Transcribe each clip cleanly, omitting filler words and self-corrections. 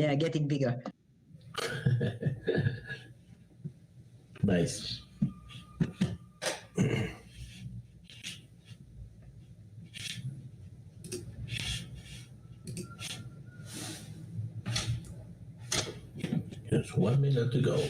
Yeah, getting bigger. Nice. Just 1 minute to go.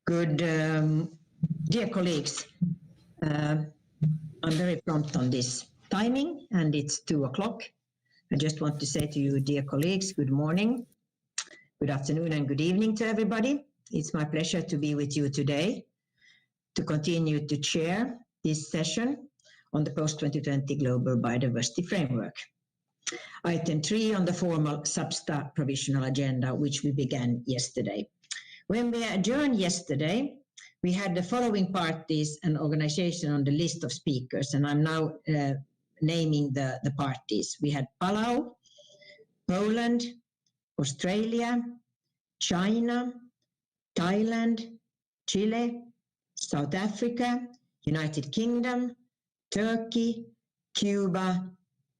Good, dear colleagues, I'm very prompt on this timing, and it's 2 o'clock. I just want to say to you, dear colleagues, good morning, good afternoon, and good evening to everybody. It's my pleasure to be with you today to continue to chair this session on the post-2020 Global Biodiversity Framework. Item 3 on the formal SBSTTA provisional agenda, which we began yesterday. When we adjourned yesterday, we had the following parties and organizations on the list of speakers, and I'm now naming the parties. We had Palau, Poland, Australia, China, Thailand, Chile, South Africa, United Kingdom, Turkey, Cuba,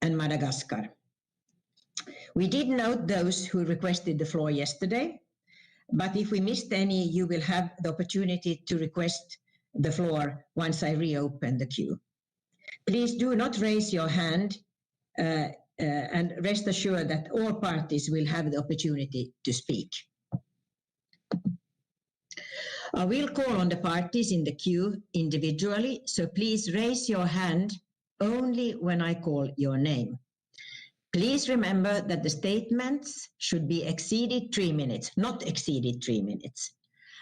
and Madagascar. We did note those who requested the floor yesterday, but if we missed any, you will have the opportunity to request the floor once I reopen the queue. Please do not raise your hand and rest assured that all parties will have the opportunity to speak. I will call on the parties in the queue individually, so please raise your hand only when I call your name. Please remember that the statements should be exceeded 3 minutes, not exceeded 3 minutes.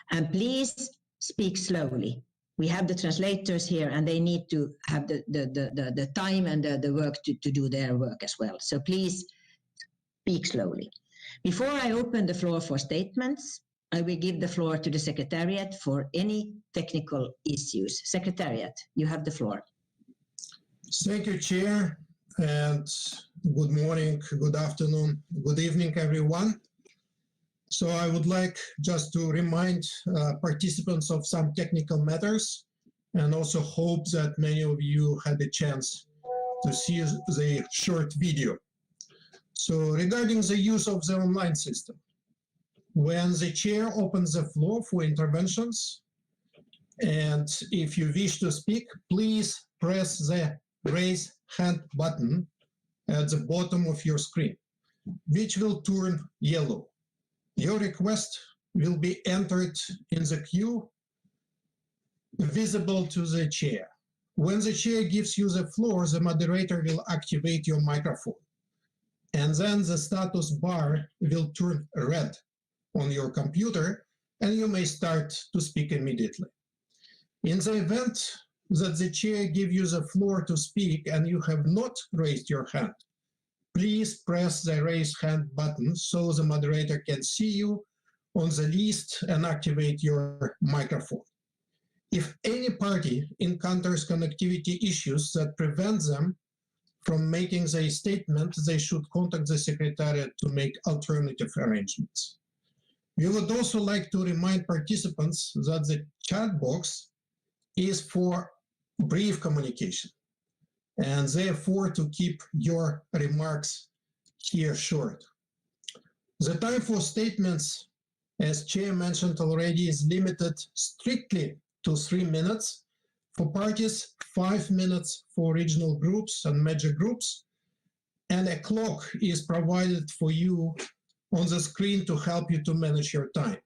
And please speak slowly. We have the translators here and they need to have the time and the work to do their work as well. So please speak slowly. Before I open the floor for statements, I will give the floor to the Secretariat for any technical issues. Secretariat, you have the floor. Thank you, Chair. And good morning, good afternoon, good evening, everyone. So I would like just to remind participants of some technical matters and also hope that many of you had a chance to see the short video. So regarding the use of the online system, when the chair opens the floor for interventions, and if you wish to speak, please press the raise hand button at the bottom of your screen, which will turn yellow. Your request will be entered in the queue visible to the chair. When the chair gives you the floor, the moderator will activate your microphone. And then the status bar will turn red on your computer and you may start to speak immediately. In the event that the chair gives you the floor to speak and you have not raised your hand, please press the raise hand button so the moderator can see you on the list and activate your microphone. If any party encounters connectivity issues that prevent them from making a statement, they should contact the Secretariat to make alternative arrangements. We would also like to remind participants that the chat box is for brief communication, and therefore to keep your remarks here short. The time for statements, as Chair mentioned already, is limited strictly to 3 minutes. For parties, 5 minutes for regional groups and major groups, and a clock is provided for you on the screen to help you to manage your time.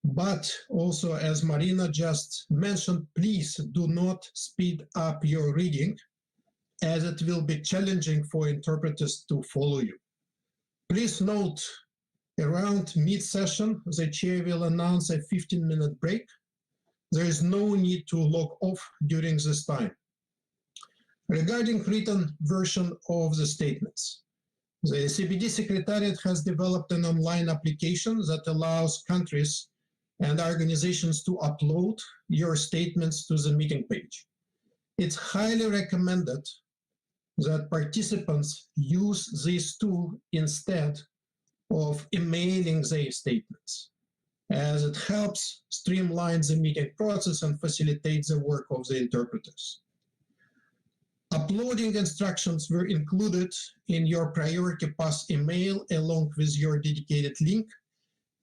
But also, as Marina just mentioned, please do not speed up your reading, as it will be challenging for interpreters to follow you. Please note, around mid-session, the chair will announce a 15-minute break. There is no need to log off during this time. Regarding written version of the statements, the CBD Secretariat has developed an online application that allows countries and organizations to upload your statements to the meeting page. It's highly recommended that participants use this tool instead of emailing their statements, as it helps streamline the meeting process and facilitates the work of the interpreters. Uploading instructions were included in your priority pass email along with your dedicated link,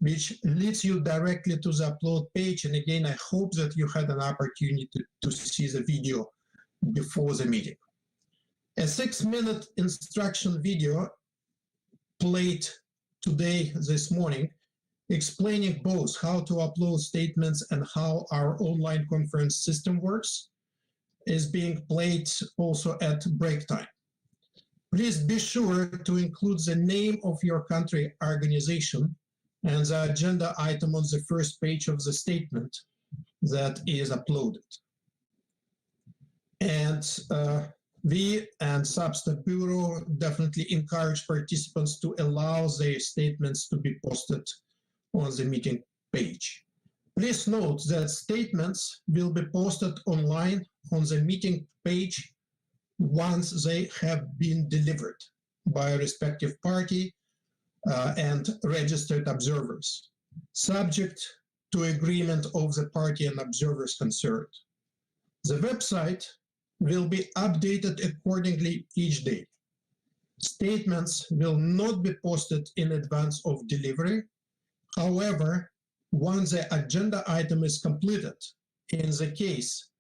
which leads you directly to the upload page. And again, I hope that you had an opportunity to see the video before the meeting. A 6-minute instruction video played today, this morning, explaining both how to upload statements and how our online conference system works, is being played also at break time. Please be sure to include the name of your country organization and the agenda item on the first page of the statement that is uploaded. And we and Substat Bureau definitely encourage participants to allow their statements to be posted on the meeting page. Please note that statements will be posted online on the meeting page once they have been delivered by a respective party and registered observers, subject to agreement of the party and observers concerned. The website will be updated accordingly each day. Statements will not be posted in advance of delivery. However, once the agenda item is completed, in the case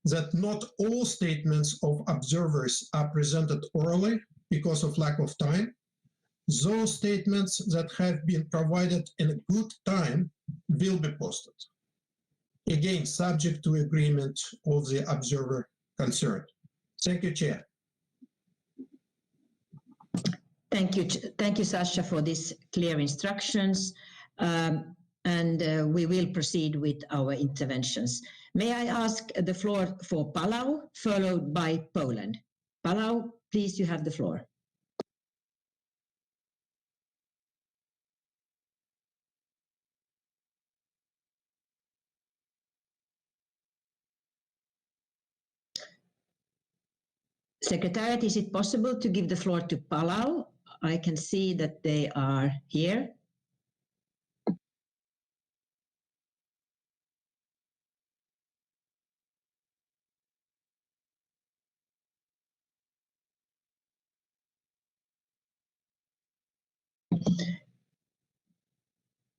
that not all statements of observers are presented orally because of lack of time, those statements that have been provided in a good time will be posted. Again, subject to agreement of the observer concerned. Thank you, Chair. Thank you, Sasha, for these clear instructions. We will proceed with our interventions. May I ask the floor for Palau, followed by Poland. Palau, please, you have the floor. Secretariat, is it possible to give the floor to Palau? I can see that they are here.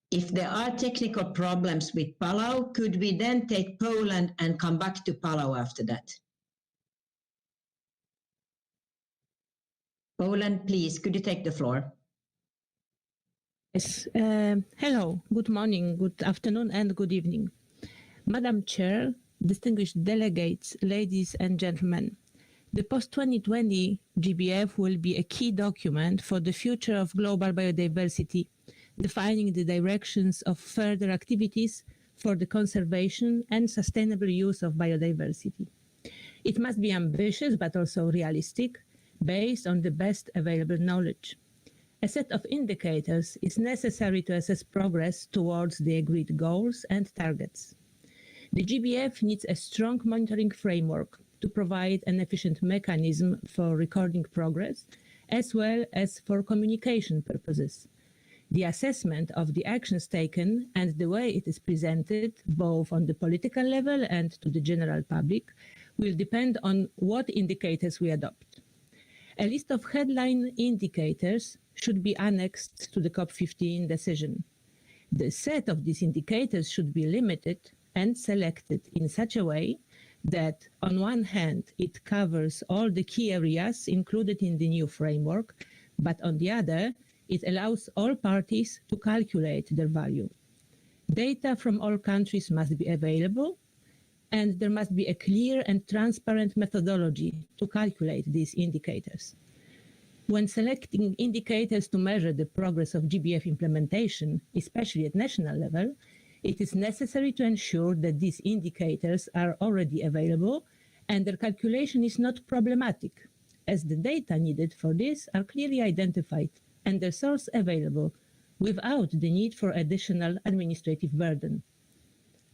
If there are technical problems with Palau, could we then take Poland and come back to Palau after that? Poland, please, could you take the floor? Yes. Hello, good morning, good afternoon, and good evening. Madam Chair, distinguished delegates, ladies and gentlemen, the post-2020 GBF will be a key document for the future of global biodiversity, defining the directions of further activities for the conservation and sustainable use of biodiversity. It must be ambitious but also realistic, based on the best available knowledge. A set of indicators is necessary to assess progress towards the agreed goals and targets. The GBF needs a strong monitoring framework to provide an efficient mechanism for recording progress, as well as for communication purposes. The assessment of the actions taken and the way it is presented, both on the political level and to the general public, will depend on what indicators we adopt. A list of headline indicators should be annexed to the COP15 decision. The set of these indicators should be limited and selected in such a way that, on one hand, it covers all the key areas included in the new framework, but on the other, it allows all parties to calculate their value. Data from all countries must be available, and there must be a clear and transparent methodology to calculate these indicators. When selecting indicators to measure the progress of GBF implementation, especially at national level, it is necessary to ensure that these indicators are already available and their calculation is not problematic, as the data needed for this are clearly identified and their source available without the need for additional administrative burden.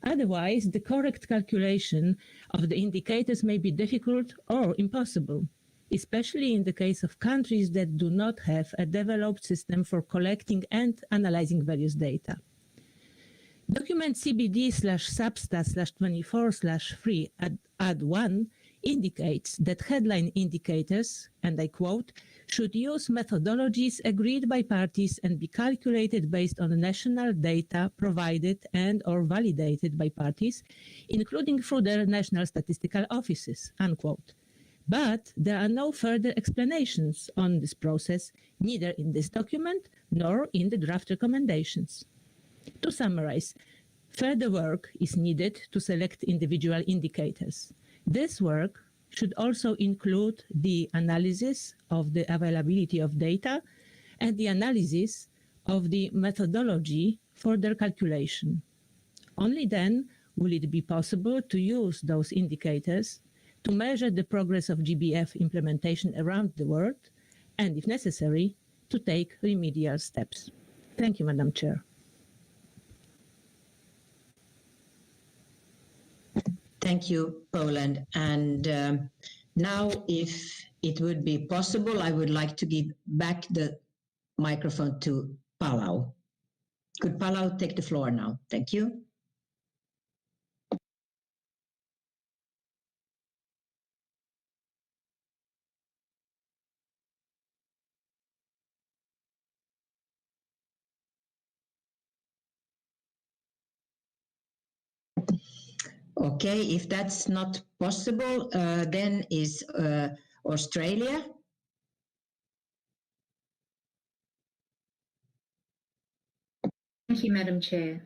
Otherwise, the correct calculation of the indicators may be difficult or impossible, especially in the case of countries that do not have a developed system for collecting and analyzing various data. Document CBD/SBSTTA-24/3-1 indicates that headline indicators, and I quote, should use methodologies agreed by parties and be calculated based on national data provided and or validated by parties, including through their national statistical offices, unquote. But there are no further explanations on this process, neither in this document nor in the draft recommendations. To summarize, further work is needed to select individual indicators. This work should also include the analysis of the availability of data and the analysis of the methodology for their calculation. Only then will it be possible to use those indicators to measure the progress of GBF implementation around the world and, if necessary, to take remedial steps. Thank you, Madam Chair. Thank you, Poland. And now, if it would be possible, I would like to give back the microphone to Palau. Could Palau take the floor now? Thank you. Okay, if that's not possible, then is Australia. Thank you, Madam Chair.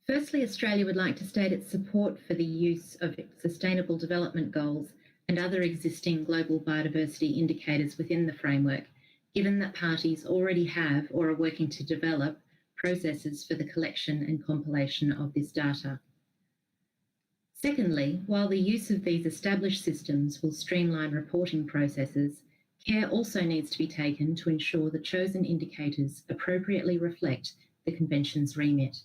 Firstly, Australia would like to state its support for the use of Sustainable Development Goals and other existing global biodiversity indicators within the framework, given that parties already have or are working to develop processes for the collection and compilation of this data. Secondly, while the use of these established systems will streamline reporting processes, care also needs to be taken to ensure the chosen indicators appropriately reflect the Convention's remit.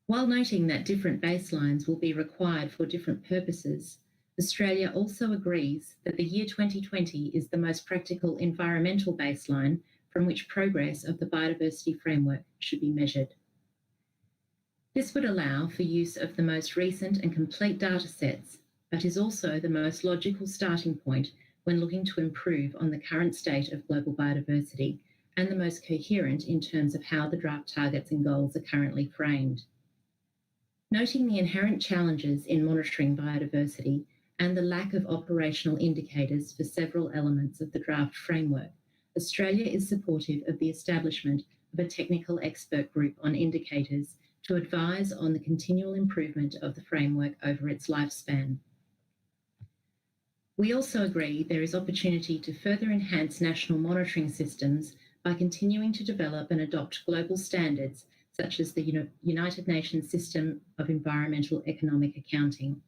While noting that different baselines will be required for different purposes, Australia also agrees that the year 2020 is the most practical environmental baseline from which progress of the biodiversity framework should be measured. This would allow for use of the most recent and complete data sets, but is also the most logical starting point when looking to improve on the current state of global biodiversity and the most coherent in terms of how the draft targets and goals are currently framed. Noting the inherent challenges in monitoring biodiversity and the lack of operational indicators for several elements of the draft framework, Australia is supportive of the establishment of a technical expert group on indicators to advise on the continual improvement of the framework over its lifespan. We also agree there is opportunity to further enhance national monitoring systems by continuing to develop and adopt global standards such as the United Nations System of Environmental Economic Accounting.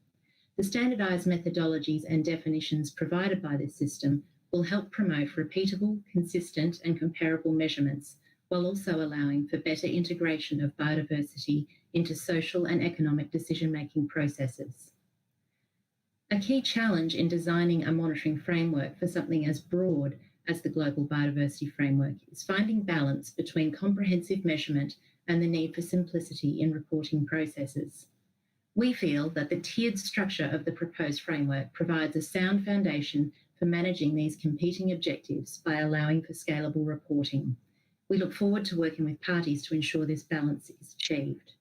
The standardised methodologies and definitions provided by this system will help promote repeatable, consistent and comparable measurements, while also allowing for better integration of biodiversity into social and economic decision-making processes. A key challenge in designing a monitoring framework for something as broad as the Global Biodiversity Framework is finding balance between comprehensive measurement and the need for simplicity in reporting processes. We feel that the tiered structure of the proposed framework provides a sound foundation for managing these competing objectives by allowing for scalable reporting. We look forward to working with parties to ensure this balance is achieved.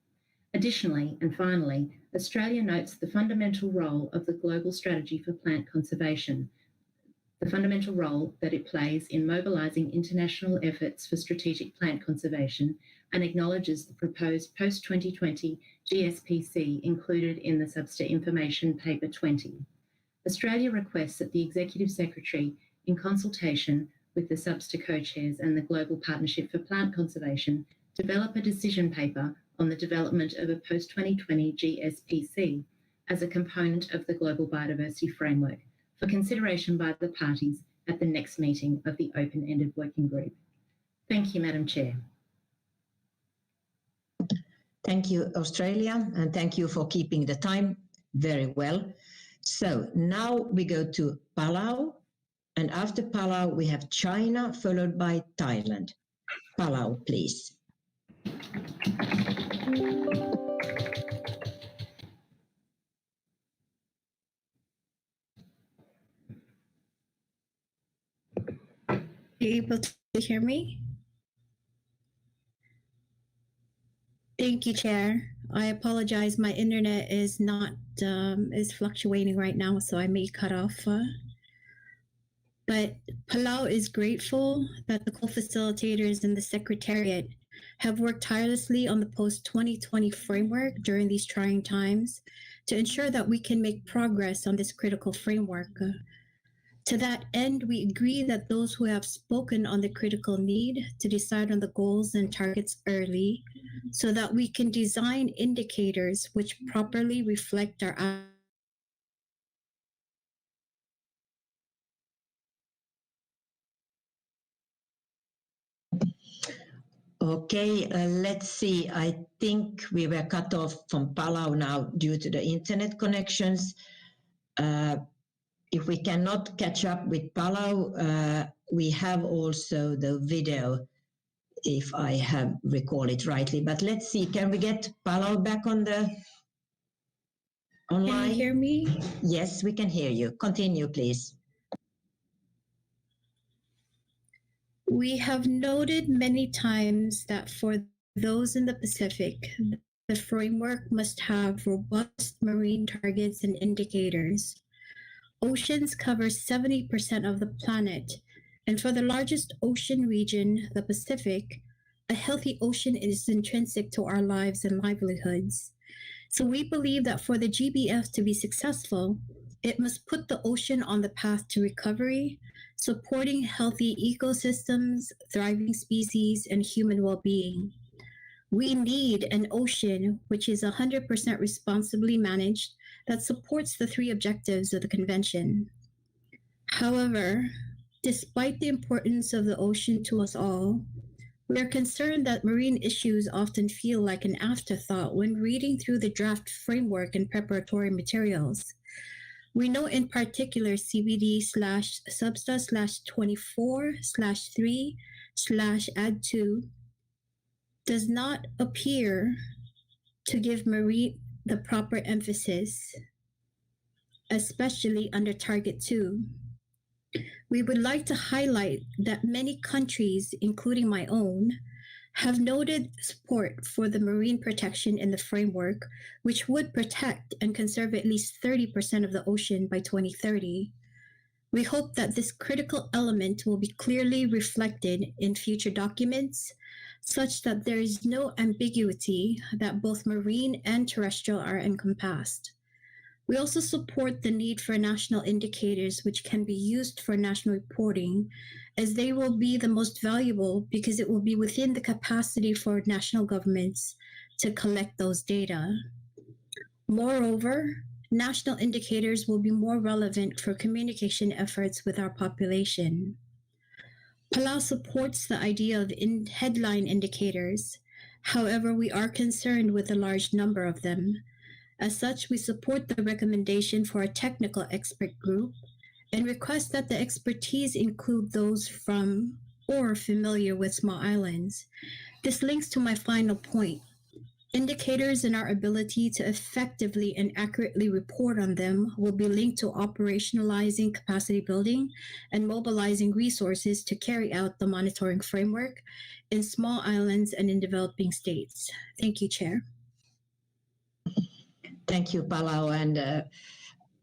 Additionally, and finally, Australia notes the fundamental role of the Global Strategy for Plant Conservation, the fundamental role that it plays in mobilising international efforts for strategic plant conservation, and acknowledges the proposed post-2020 GSPC included in the SBSTTA Information Paper 20. Australia requests that the Executive Secretary, in consultation with the SBSTTA co-chairs and the Global Partnership for Plant Conservation, develop a decision paper on the development of a post-2020 GSPC, as a component of the Global Biodiversity Framework for consideration by the parties at the next meeting of the Open-Ended Working Group. Thank you, Madam Chair. Thank you, Australia, and thank you for keeping the time very well. So now we go to Palau, and after Palau we have China, followed by Thailand. Palau, please. Are you able to hear me? Thank you, Chair. I apologize. My internet is not is fluctuating right now, so I may cut off. But Palau is grateful that the co-facilitators and the Secretariat have worked tirelessly on the post-2020 framework during these trying times to ensure that we can make progress on this critical framework. To that end, we agree that those who have spoken on the critical need to decide on the goals and targets early so that we can design indicators which properly reflect our Okay, let's see. I think we were cut off from Palau now due to the internet connections. If we cannot catch up with Palau, we have also the video, if I have recall it rightly. But let's see, can we get Palau back on the online? Can you hear me? Yes, we can hear you. Continue, please. We have noted many times that for those in the Pacific, the framework must have robust marine targets and indicators. Oceans cover 70% of the planet, and for the largest ocean region, the Pacific, a healthy ocean is intrinsic to our lives and livelihoods. So we believe that for the GBF to be successful, it must put the ocean on the path to recovery, supporting healthy ecosystems, thriving species, and human well-being. We need an ocean which is 100% responsibly managed that supports the three objectives of the Convention. However, despite the importance of the ocean to us all, we are concerned that marine issues often feel like an afterthought when reading through the draft framework and preparatory materials. We know in particular CBD/substa/24/3/add2 does not appear to give marine the proper emphasis, especially under Target 2. We would like to highlight that many countries, including my own, have noted support for the marine protection in the framework, which would protect and conserve at least 30% of the ocean by 2030. We hope that this critical element will be clearly reflected in future documents, such that there is no ambiguity that both marine and terrestrial are encompassed. We also support the need for national indicators which can be used for national reporting, as they will be the most valuable because it will be within the capacity for national governments to collect those data. Moreover, national indicators will be more relevant for communication efforts with our population. Palau supports the idea of headline indicators. However, we are concerned with the large number of them. As such, we support the recommendation for a technical expert group and request that the expertise include those from or familiar with small islands. This links to my final point. Indicators in our ability to effectively and accurately report on them will be linked to operationalizing capacity building and mobilizing resources to carry out the monitoring framework in small islands and in developing states. Thank you, Chair. Thank you, Palau, and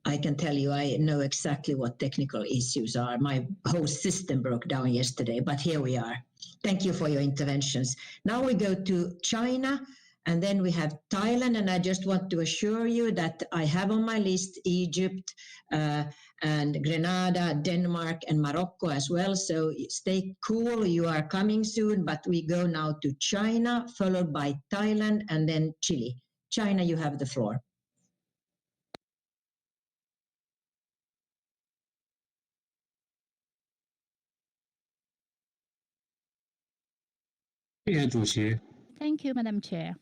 I can tell you I know exactly what technical issues are. My whole system broke down yesterday, but here we are. Thank you for your interventions. Now we go to China, and then we have Thailand, and I just want to assure you that I have on my list Egypt and Grenada, Denmark, and Morocco as well. So stay cool, you are coming soon, but we go now to China, followed by Thailand, and then Chile. China, you have the floor. 谢谢主席。 Thank you, Madam Chair.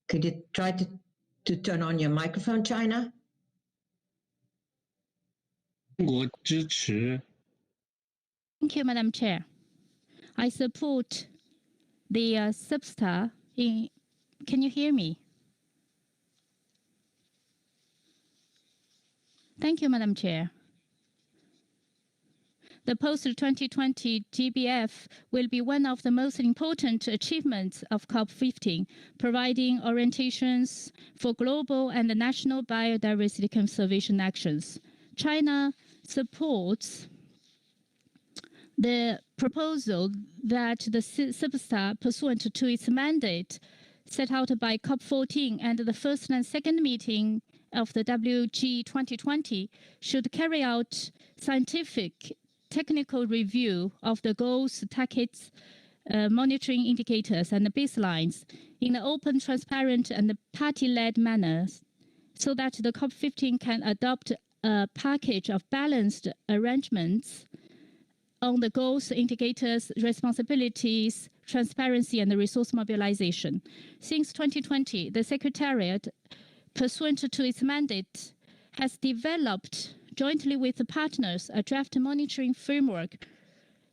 Could you try to turn on your microphone, China? 中国支持 Thank you, Madam Chair. I support the SBSTTA in. Can you hear me? Thank you, Madam Chair. The post-2020 GBF will be one of the most important achievements of COP15, providing orientations for global and national biodiversity conservation actions. China supports the proposal that the SBSTTA, pursuant to its mandate set out by COP14 and the first and second meeting of the WG 2020, should carry out scientific technical review of the goals, targets, monitoring indicators, and baselines in an open, transparent, and party-led manner, so that the COP15 can adopt a package of balanced arrangements on the goals, indicators, responsibilities, transparency, and resource mobilization. Since 2020, the Secretariat, pursuant to its mandate, has developed jointly with the partners a draft monitoring framework,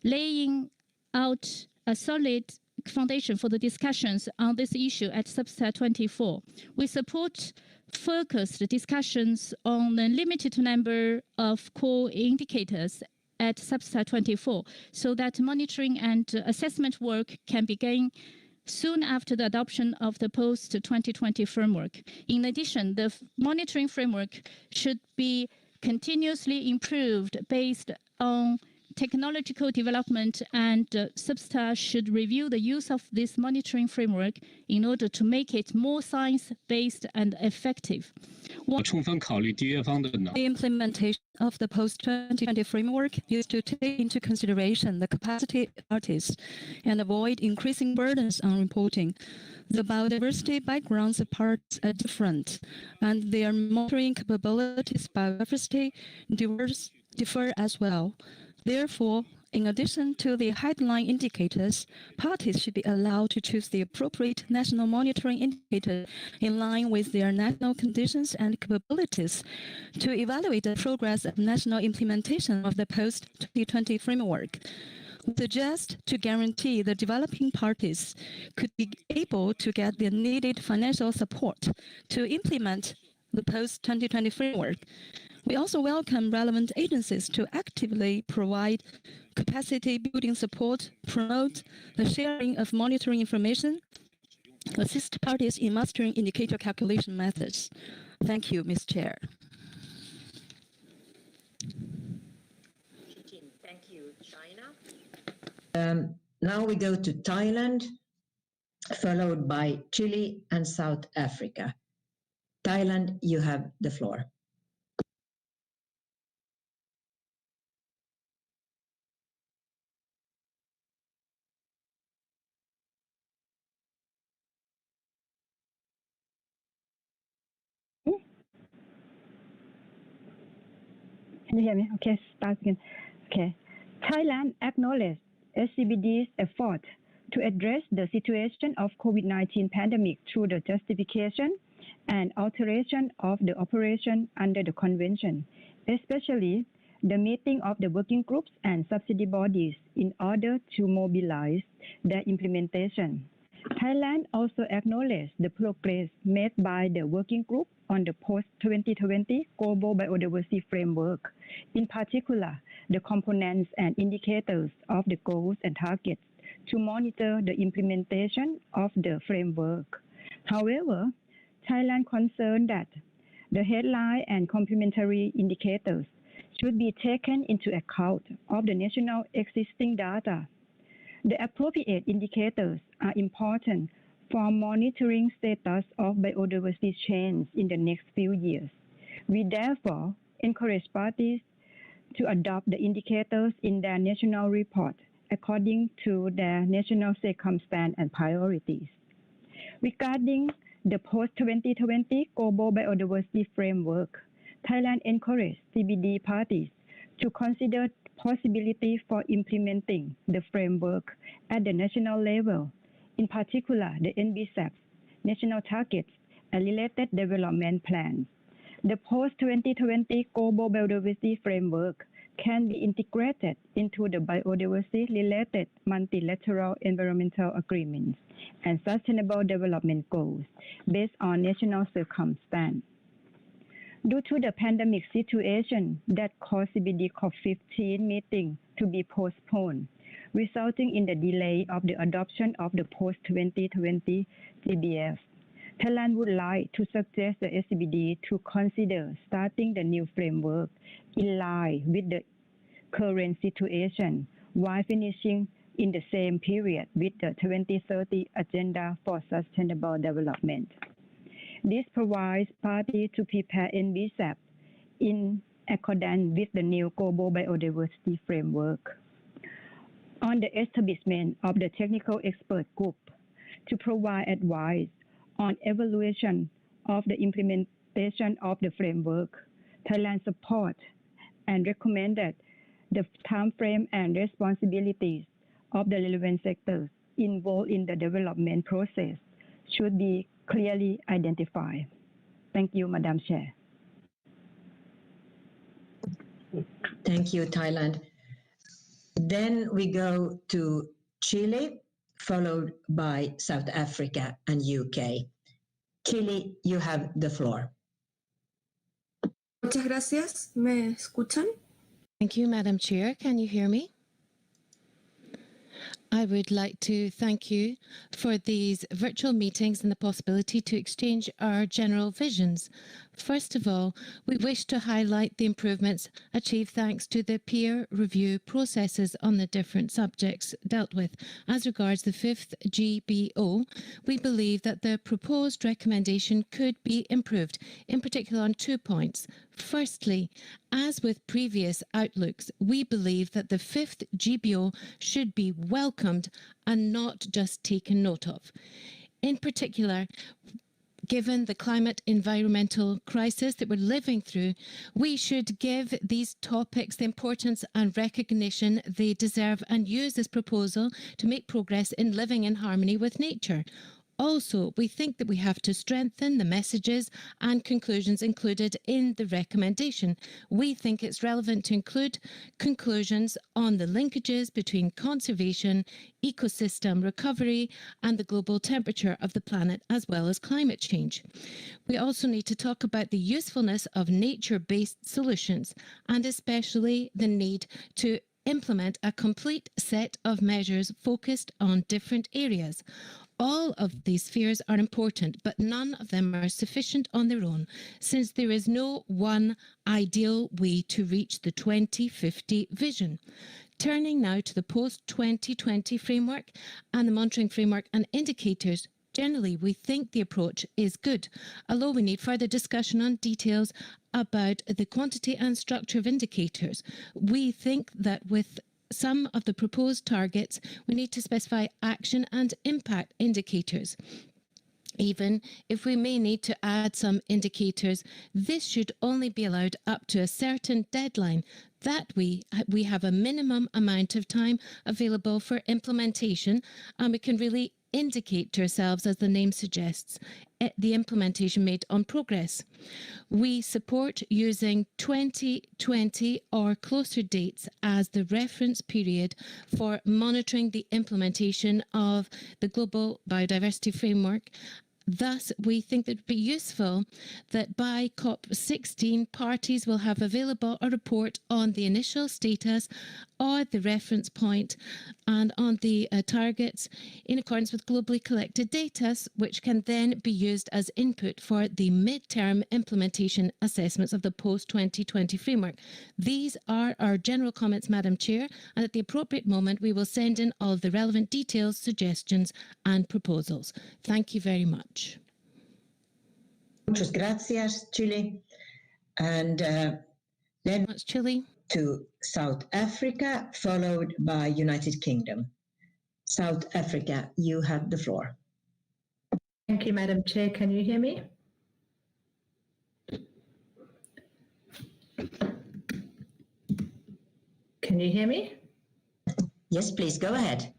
laying out a solid foundation for the discussions on this issue at SBSTTA-24. We support focused discussions on a limited number of core indicators at SBSTTA-24, so that monitoring and assessment work can begin soon after the adoption of the post-2020 framework. In addition, the monitoring framework should be continuously improved based on technological development, and SBSTTA should review the use of this monitoring framework in order to make it more science-based and effective. 充分考虑缔约方的能。 The implementation of the post-2020 framework is to take into consideration the capacity of parties and avoid increasing burdens on reporting. The biodiversity backgrounds of parties are different, and their monitoring capabilities biodiversity differ as well. Therefore, in addition to the headline indicators, parties should be allowed to choose the appropriate national monitoring indicator in line with their national conditions and capabilities to evaluate the progress of national implementation of the post-2020 framework. We suggest to guarantee the developing parties could be able to get the needed financial support to implement the post-2020 framework. We also welcome relevant agencies to actively provide capacity building support, promote the sharing of monitoring information, assist parties in mastering indicator calculation methods. Thank you, Ms. Chair. Thank you, China. Now we go to Thailand, followed by Chile and South Africa. Thailand, you have the floor. Can you hear me? Okay, start again. Okay. Thailand acknowledges SCBD's effort to address the situation of COVID-19 pandemic through the justification and alteration of the operation under the convention, especially the meeting of the working groups and subsidy bodies in order to mobilize their implementation. Thailand also acknowledges the progress made by the working group on the post-2020 Global Biodiversity Framework, in particular, the components and indicators of the goals and targets to monitor the implementation of the framework. However, Thailand concerned that the headline and complementary indicators should be taken into account of the national existing data. The appropriate indicators are important for monitoring status of biodiversity change in the next few years. We therefore encourage parties to adopt the indicators in their national report according to their national circumstance and priorities. Regarding the post-2020 Global Biodiversity Framework, Thailand encouraged CBD parties to consider possibility for implementing the framework at the national level, in particular the NBSAP, national targets, and related development plans. The post-2020 Global Biodiversity Framework can be integrated into the biodiversity-related multilateral environmental agreements and sustainable development goals based on national circumstance. Due to the pandemic situation that caused CBD COP15 meeting to be postponed, resulting in the delay of the adoption of the post-2020 GBF, Thailand would like to suggest the SCBD to consider starting the new framework in line with the current situation while finishing in the same period with the 2030 Agenda for Sustainable Development. This provides parties to prepare NBSAP in accordance with the new Global Biodiversity Framework. On the establishment of the technical expert group to provide advice on evaluation of the implementation of the framework, Thailand support and recommended the time frame and responsibilities of the relevant sectors involved in the development process should be clearly identified. Thank you, Madam Chair. Thank you, Thailand. Then we go to Chile, followed by South Africa and UK. Chile, you have the floor. Muchas gracias. ¿Me escuchan? Thank you, Madam Chair. Can you hear me? I would like to thank you for these virtual meetings and the possibility to exchange our general visions. First of all, we wish to highlight the improvements achieved thanks to the peer review processes on the different subjects dealt with. As regards the 5th GBO, we believe that the proposed recommendation could be improved, in particular on 2 points. Firstly, as with previous outlooks, we believe that the 5th GBO should be welcomed and not just taken note of. In particular, given the climate environmental crisis that we're living through, we should give these topics the importance and recognition they deserve and use this proposal to make progress in living in harmony with nature. Also, we think that we have to strengthen the messages and conclusions included in the recommendation. We think it's relevant to include conclusions on the linkages between conservation, ecosystem recovery, and the global temperature of the planet, as well as climate change. We also need to talk about the usefulness of nature-based solutions, and especially the need to implement a complete set of measures focused on different areas. All of these spheres are important, but none of them are sufficient on their own, since there is no one ideal way to reach the 2050 vision. Turning now to the post-2020 framework and the monitoring framework and indicators, generally we think the approach is good, although we need further discussion on details about the quantity and structure of indicators. We think that with some of the proposed targets, we need to specify action and impact indicators. Even if we may need to add some indicators, this should only be allowed up to a certain deadline. That we have a minimum amount of time available for implementation, and we can really indicate to ourselves, as the name suggests, the implementation made on progress. We support using 2020 or closer dates as the reference period for monitoring the implementation of the Global Biodiversity Framework. Thus, we think that it would be useful that by COP16, parties will have available a report on the initial status or the reference point and on the targets in accordance with globally collected data, which can then be used as input for the mid-term implementation assessments of the post-2020 framework. These are our general comments, Madam Chair, and at the appropriate moment, we will send in all of the relevant details, suggestions and proposals. Thank you very much. Muchas gracias, Chile. And then Much, Chile. to South Africa, followed by United Kingdom. South Africa, you have the floor. Thank you, Madam Chair. Can you hear me? Can you hear me? Yes, please, go ahead.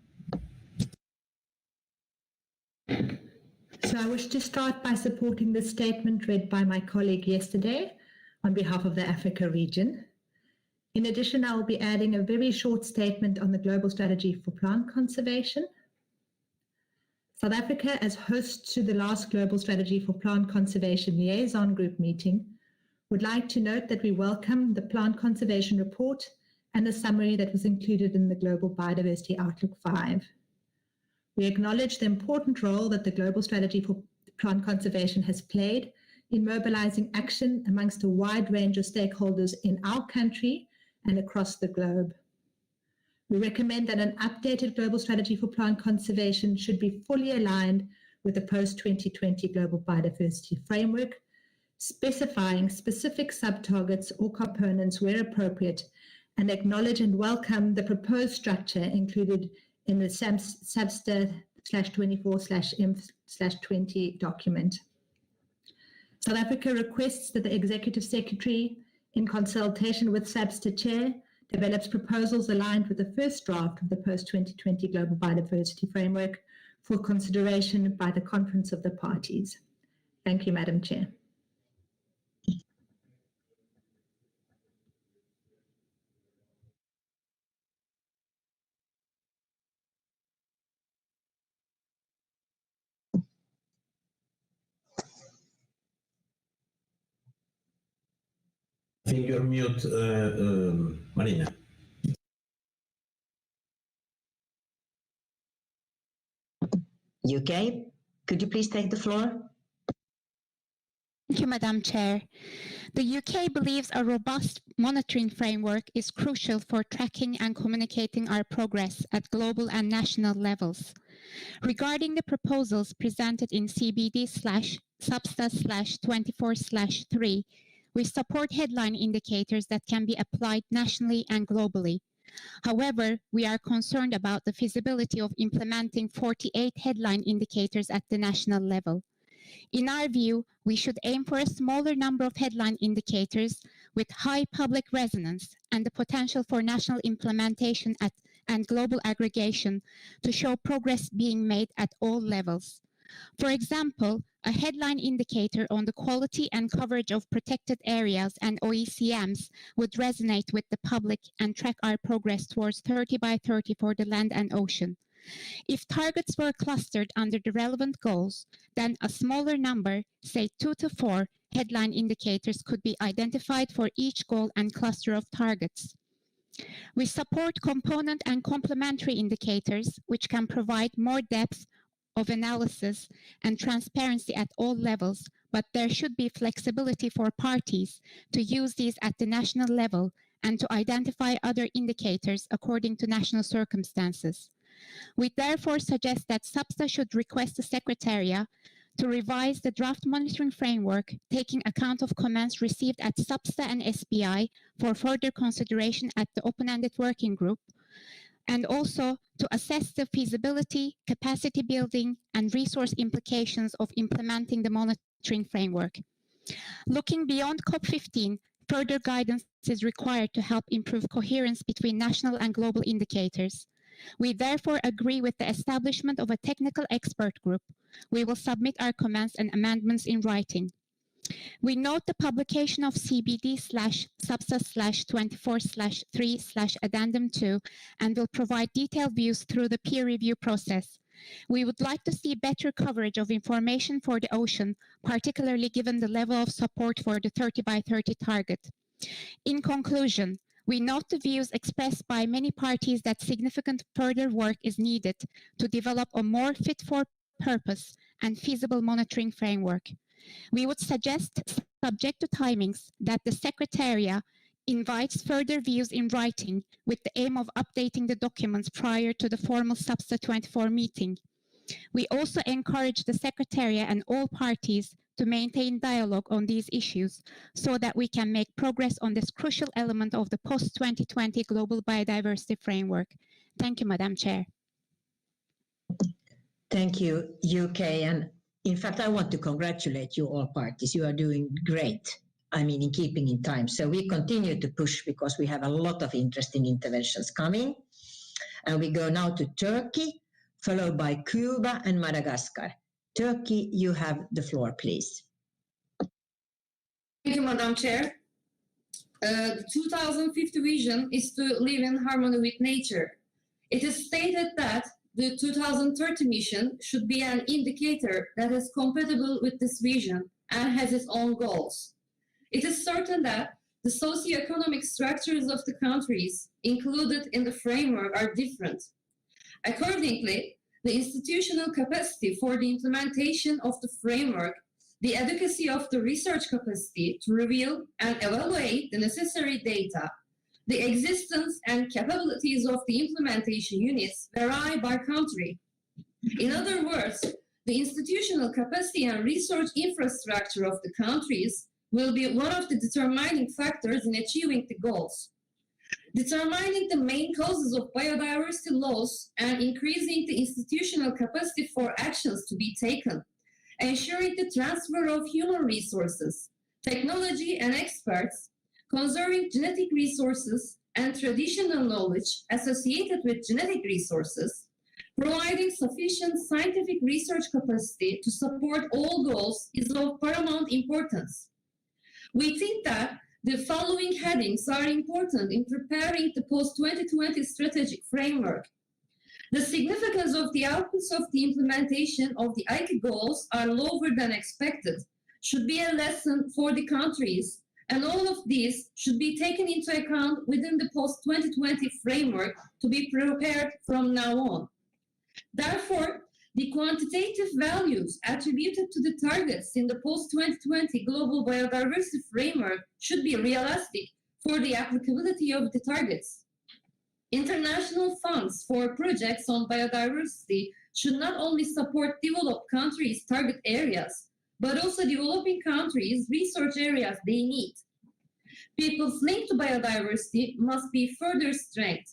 So I wish to start by supporting the statement read by my colleague yesterday on behalf of the Africa region. In addition, I will be adding a very short statement on the global strategy for plant conservation. South Africa, as host to the last Global Strategy for Plant Conservation Liaison Group meeting, would like to note that we welcome the Plant Conservation Report and the summary that was included in the Global Biodiversity Outlook 5. We acknowledge the important role that the Global Strategy for Plant Conservation has played in mobilizing action amongst a wide range of stakeholders in our country and across the globe. We recommend that an updated global strategy for plant conservation should be fully aligned with the post-2020 Global Biodiversity Framework, specifying specific sub-targets or components where appropriate, and acknowledge and welcome the proposed structure included in the SBSTTA-24/M/20 document. South Africa requests that the Executive Secretary, in consultation with SBSTTA Chair, develops proposals aligned with the first draft of the post-2020 Global Biodiversity Framework for consideration by the Conference of the Parties. Thank you, Madam Chair. I think you're mute, Marina. UK, could you please take the floor? Thank you, Madam Chair. The UK believes a robust monitoring framework is crucial for tracking and communicating our progress at global and national levels. Regarding the proposals presented in CBD/SBSTA/24/3, we support headline indicators that can be applied nationally and globally. However, we are concerned about the feasibility of implementing 48 headline indicators at the national level. In our view, we should aim for a smaller number of headline indicators with high public resonance and the potential for national implementation and global aggregation to show progress being made at all levels. For example, a headline indicator on the quality and coverage of protected areas and OECMs would resonate with the public and track our progress towards 30 by 30 for the land and ocean. If targets were clustered under the relevant goals, then a smaller number, say 2 to 4, headline indicators could be identified for each goal and cluster of targets. We support component and complementary indicators, which can provide more depth of analysis and transparency at all levels, but there should be flexibility for parties to use these at the national level and to identify other indicators according to national circumstances. We therefore suggest that SBSTA should request the Secretariat to revise the draft monitoring framework, taking account of comments received at SBSTA and SBI for further consideration at the open-ended working group, and also to assess the feasibility, capacity building, and resource implications of implementing the monitoring framework. Looking beyond COP15, further guidance is required to help improve coherence between national and global indicators. We therefore agree with the establishment of a technical expert group. We will submit our comments and amendments in writing. We note the publication of CBD/SBSTA/24/3/Addendum 2 and will provide detailed views through the peer review process. We would like to see better coverage of information for the ocean, particularly given the level of support for the 30 by 30 target. In conclusion, we note the views expressed by many parties that significant further work is needed to develop a more fit-for-purpose and feasible monitoring framework. We would suggest, subject to timings, that the Secretariat invites further views in writing with the aim of updating the documents prior to the formal SBSTA 24 meeting. We also encourage the Secretariat and all parties to maintain dialogue on these issues so that we can make progress on this crucial element of the post-2020 global biodiversity framework. Thank you, Madam Chair. Thank you, UK. And in fact, I want to congratulate you all parties. You are doing great. I mean, in keeping in time. So we continue to push because we have a lot of interesting interventions coming. And we go now to Turkey, followed by Cuba and Madagascar. Turkey, you have the floor, please. Thank you, Madam Chair. The 2050 vision is to live in harmony with nature. It is stated that the 2030 mission should be an indicator that is compatible with this vision and has its own goals. It is certain that the socioeconomic structures of the countries included in the framework are different. Accordingly, the institutional capacity for the implementation of the framework, the adequacy of the research capacity to reveal and evaluate the necessary data, the existence and capabilities of the implementation units vary by country. In other words, the institutional capacity and research infrastructure of the countries will be one of the determining factors in achieving the goals. Determining the main causes of biodiversity loss and increasing the institutional capacity for actions to be taken, ensuring the transfer of human resources, technology and experts, conserving genetic resources and traditional knowledge associated with genetic resources, providing sufficient scientific research capacity to support all goals is of paramount importance. We think that the following headings are important in preparing the post-2020 strategic framework. The significance of the outputs of the implementation of the IKI goals are lower than expected, should be a lesson for the countries, and all of these should be taken into account within the post-2020 framework to be prepared from now on. Therefore, the quantitative values attributed to the targets in the post-2020 global biodiversity framework should be realistic for the applicability of the targets. International funds for projects on biodiversity should not only support developed countries' target areas, but also developing countries' research areas they need. People's link to biodiversity must be further strengthened.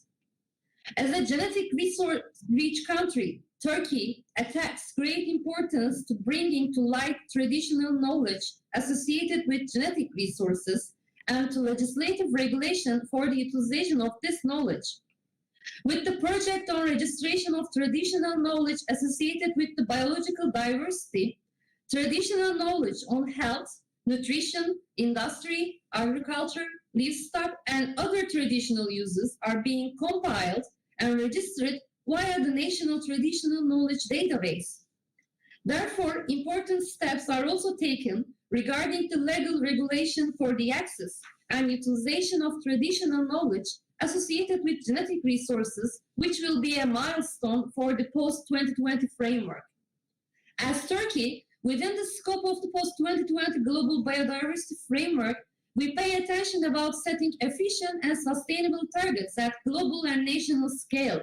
As a genetic resource-rich country, Turkey attaches great importance to bringing to light traditional knowledge associated with genetic resources and to legislative regulation for the utilization of this knowledge. With the project on registration of traditional knowledge associated with the biological diversity, traditional knowledge on health, nutrition, industry, agriculture, livestock, and other traditional uses are being compiled and registered via the National Traditional Knowledge Database. Therefore, important steps are also taken regarding the legal regulation for the access and utilization of traditional knowledge associated with genetic resources, which will be a milestone for the post-2020 framework. As Turkey, within the scope of the post-2020 global biodiversity framework, we pay attention about setting efficient and sustainable targets at global and national scale.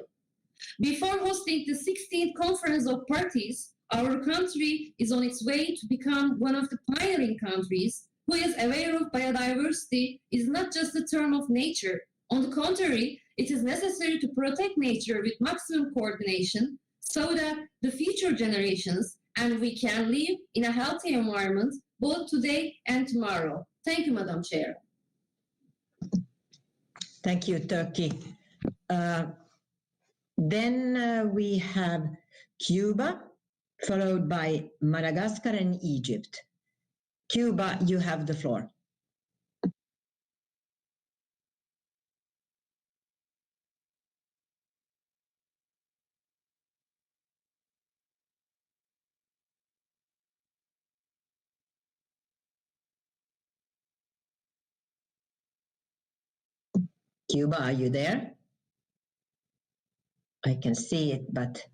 Before hosting the 16th Conference of Parties, our country is on its way to become one of the pioneering countries who is aware of biodiversity is not just a term of nature. On the contrary, it is necessary to protect nature with maximum coordination so that the future generations and we can live in a healthy environment both today and tomorrow. Thank you, Madam Chair. Thank you, Turkey. Then we have Cuba, followed by Madagascar and Egypt. Cuba, you have the floor. Cuba, are you there? I can see it, but...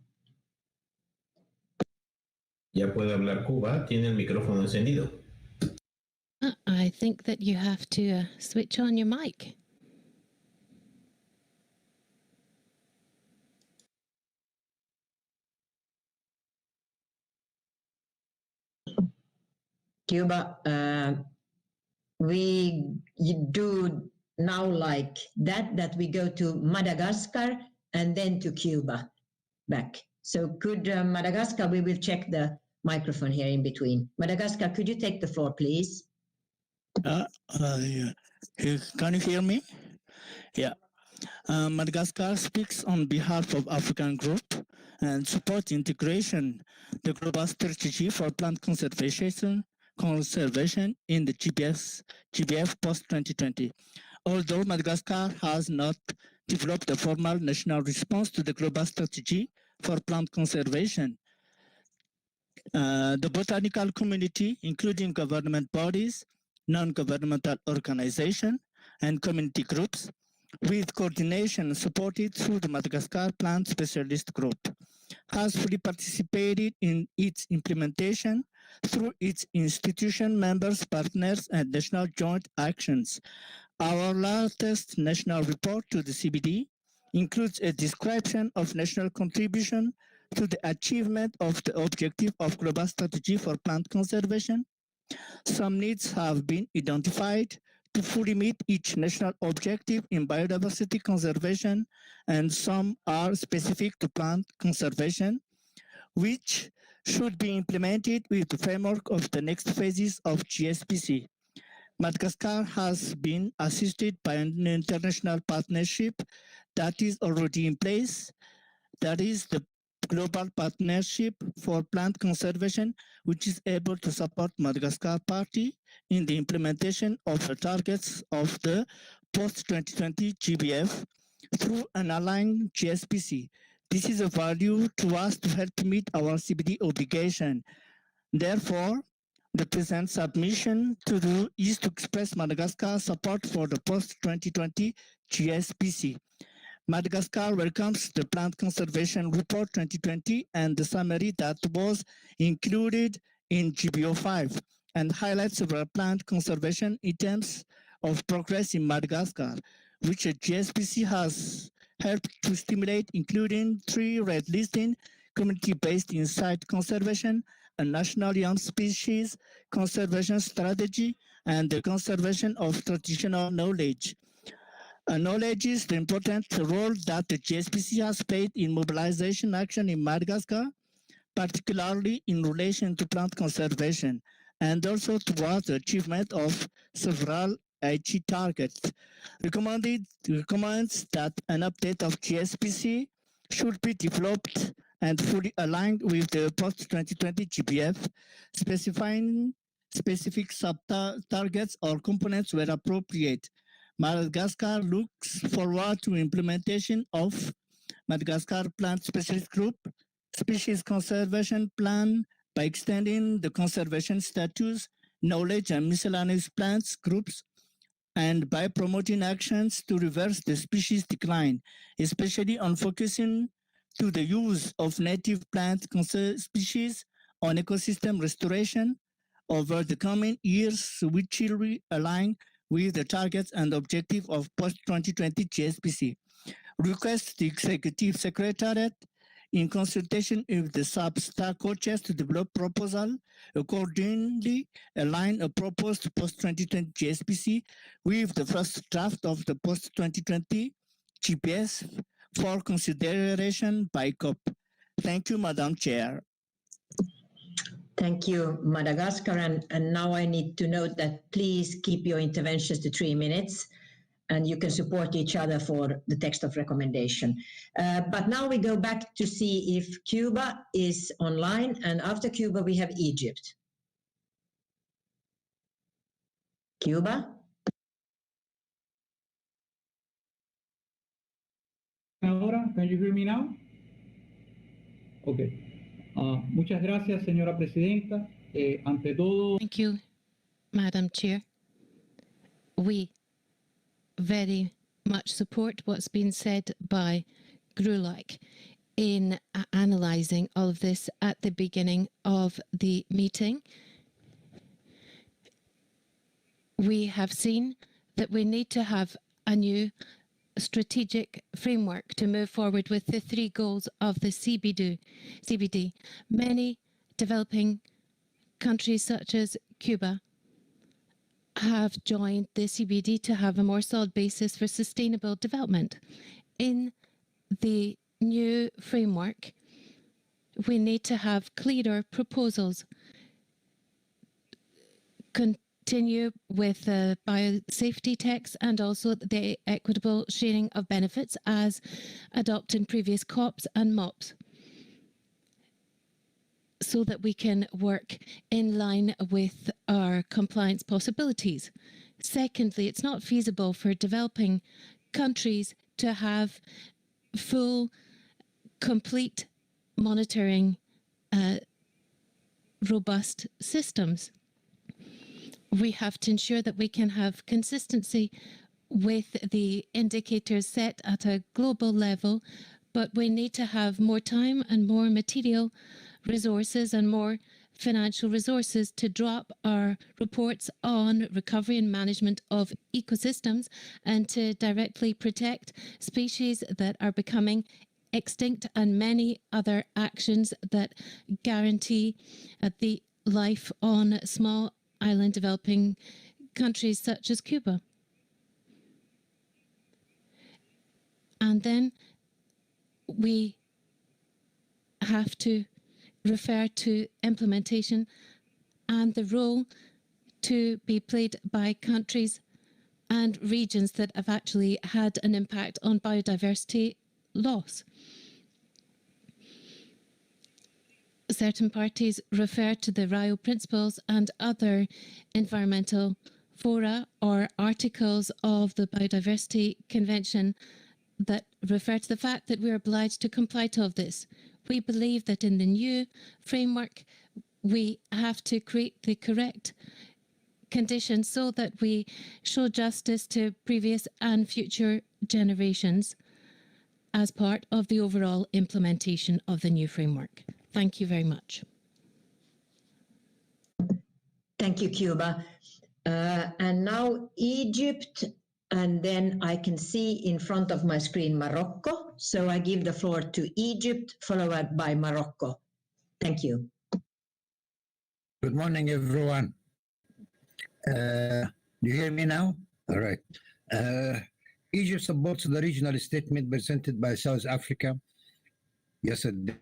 Ya puede hablar Cuba, tiene el micrófono encendido. I think that you have to switch on your mic. Cuba, we do now like that we go to Madagascar and then to Cuba back. So could Madagascar, we will check the microphone here in between. Madagascar, could you take the floor, please? Yeah. Can you hear me? Yeah. Madagascar speaks on behalf of African Group and supports integration, the global strategy for plant conservation in the GBF post-2020. Although Madagascar has not developed a formal national response to the global strategy for plant conservation, the botanical community, including government bodies, non-governmental organizations, and community groups, with coordination supported through the Madagascar Plant Specialist Group, has fully participated in its implementation through its institution, members, partners, and national joint actions. Our latest national report to the CBD includes a description of national contribution to the achievement of the objective of global strategy for plant conservation. Some needs have been identified to fully meet each national objective in biodiversity conservation, and some are specific to plant conservation, which should be implemented with the framework of the next phases of GSPC. Madagascar has been assisted by an international partnership that is already in place, that is the Global Partnership for Plant Conservation, which is able to support Madagascar Party in the implementation of the targets of the post-2020 GBF through an aligned GSPC. This is a value to us to help meet our CBD obligation. Therefore, the present submission is to express Madagascar's support for the post-2020 GSPC. Madagascar welcomes the Plant Conservation Report 2020 and the summary that was included in GBO5 and highlights several plant conservation items of progress in Madagascar, which a GSPC has helped to stimulate, including 3 red listing, community-based insight conservation, a national young species conservation strategy, and the conservation of traditional knowledge. Acknowledges the important role that the GSPC has played in mobilization action in Madagascar, particularly in relation to plant conservation, and also towards the achievement of several IG targets. Recommends that an update of GSPC should be developed and fully aligned with the post-2020 GBF, specifying specific sub-targets or components where appropriate. Madagascar looks forward to implementation of Madagascar Plant Specialist Group Species Conservation Plan by extending the conservation status, knowledge, and miscellaneous plants groups, and by promoting actions to reverse the species decline, especially on focusing to the use of native plant species on ecosystem restoration over the coming years, which will align with the targets and objective of post-2020 GSPC. Request the Executive Secretariat in consultation with the sub-star co-chairs to develop proposal accordingly align a proposed post-2020 GSPC with the first draft of the post-2020 GPS for consideration by COP. Thank you, Madam Chair. Thank you, Madagascar. And now I need to note that please keep your interventions to 3 minutes, and you can support each other for the text of recommendation. But now we go back to see if Cuba is online, and after Cuba we have Egypt. Cuba? Ahora, can you hear me now? Okay. Muchas gracias, señora presidenta. Ante todo. Thank you, Madam Chair. We very much support what's been said by Grulak in analysing all of this at the beginning of the meeting. We have seen that we need to have a new strategic framework to move forward with the 3 goals of the CBD. Many developing countries such as Cuba have joined the CBD to have a more solid basis for sustainable development. In the new framework, we need to have clearer proposals, continue with the biosafety text and also the equitable sharing of benefits as adopted in previous COPs and MOPs, so that we can work in line with our compliance possibilities. Secondly, it's not feasible for developing countries to have full, complete monitoring robust systems. We have to ensure that we can have consistency with the indicators set at a global level, but we need to have more time and more material resources and more financial resources to drop our reports on recovery and management of ecosystems and to directly protect species that are becoming extinct and many other actions that guarantee the life on small island developing countries such as Cuba. And then we have to refer to implementation and the role to be played by countries and regions that have actually had an impact on biodiversity loss. Certain parties refer to the Rio Principles and other environmental fora or articles of the Biodiversity Convention that refer to the fact that we are obliged to comply to all of this. We believe that in the new framework, we have to create the correct conditions so that we show justice to previous and future generations as part of the overall implementation of the new framework. Thank you very much. Thank you, Cuba. And now Egypt, and then I can see in front of my screen Morocco. So I give the floor to Egypt, followed by Morocco. Thank you. Good morning, everyone. Do you hear me now? All right. Egypt supports the regional statement presented by South Africa yesterday.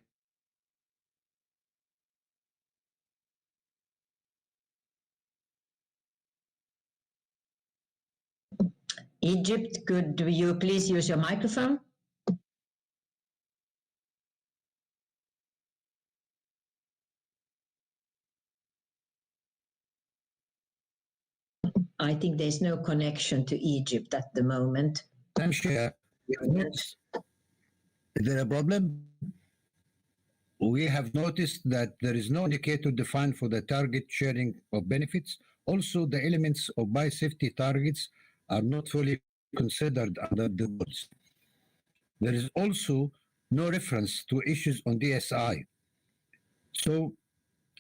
Egypt, could you please use your microphone? I think there's no connection to Egypt at the moment. I'm sure. Is there a problem? We have noticed that there is no indicator defined for the target sharing of benefits. Also, the elements of biosafety targets are not fully considered under the goals. There is also no reference to issues on DSI. So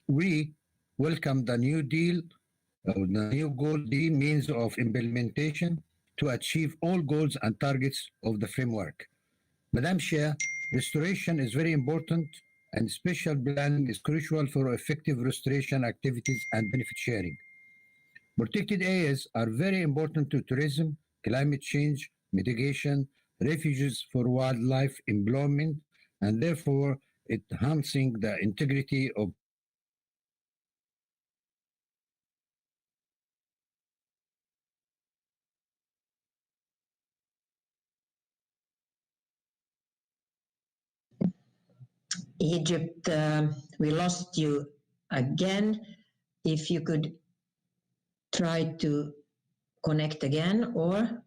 we welcome the new deal, the new goal D means of implementation to achieve all goals and targets of the framework. Madam Chair, restoration is very important and special planning is crucial for effective restoration activities and benefit sharing. Protected areas are very important to tourism, climate change, mitigation, refuges for wildlife, employment, and therefore enhancing the integrity of Egypt, we lost you again. If you could try to connect again, or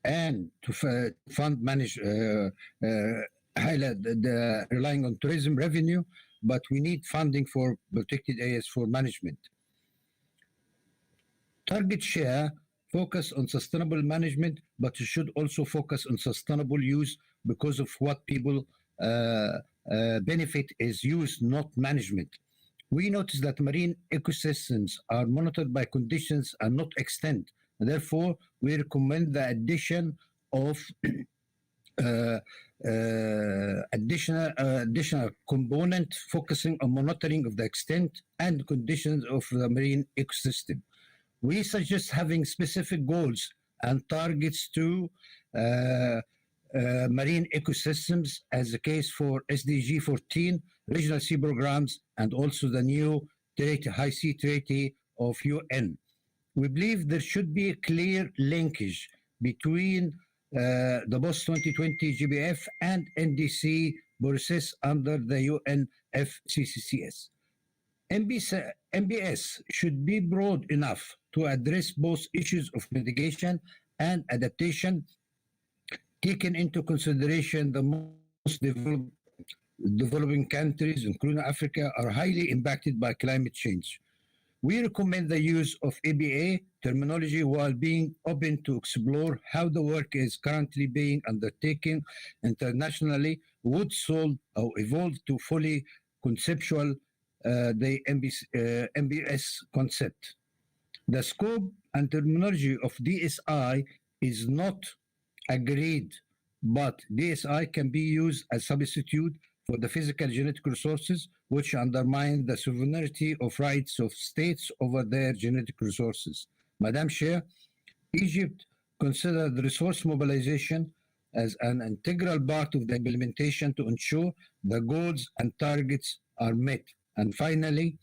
and to fund manage highlight the relying on tourism revenue, but we need funding for protected areas for management. Target share focus on sustainable management, but it should also focus on sustainable use because of what people benefit is use, not management. We notice that marine ecosystems are monitored by conditions and not extent. Therefore, we recommend the addition of additional component focusing on monitoring of the extent and conditions of the marine ecosystem. We suggest having specific goals and targets to marine ecosystems, as the case for SDG 14, regional sea programs, and also the new High Sea Treaty of UN. We believe there should be a clear linkage between the post-2020 GBF and NDC process under the UNFCCC. MBS should be broad enough to address both issues of mitigation and adaptation, taking into consideration the most developing countries, including Africa, are highly impacted by climate change. We recommend the use of ABA terminology while being open to explore how the work is currently being undertaken internationally would solve or evolve to fully conceptual the MBS concept. The scope and terminology of DSI is not agreed, but DSI can be used as substitute for the physical genetic resources, which undermine the sovereignty of rights of states over their genetic resources. Madam Chair, Egypt considered resource mobilization as an integral part of the implementation to ensure the goals and targets are met. And finally,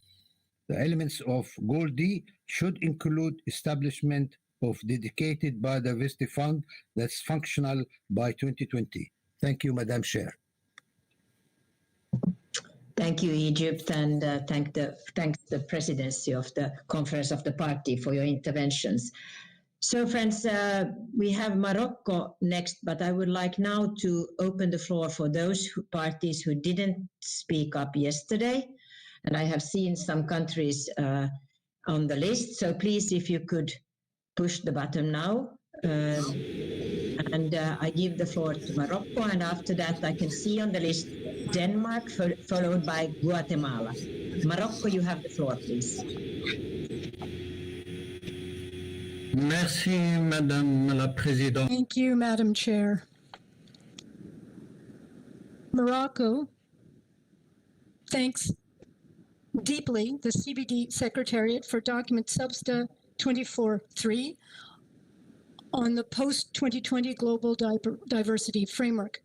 the elements of Goal D should include establishment of dedicated biodiversity fund that's functional by 2020. Thank you, Madam Chair. Thank you, Egypt, and thanks the presidency of the Conference of the Party for your interventions. So, friends, we have Morocco next, but I would like now to open the floor for those parties who didn't speak up yesterday. And I have seen some countries on the list, so please, if you could push the button now. And I give the floor to Morocco, and after that I can see on the list Denmark, followed by Guatemala. Morocco, you have the floor, please. Merci, Madame la Présidente. Thank you, Madam Chair. Morocco thanks deeply the CBD Secretariat for document SBSTA 24-3 on the post-2020 Global Diversity Framework,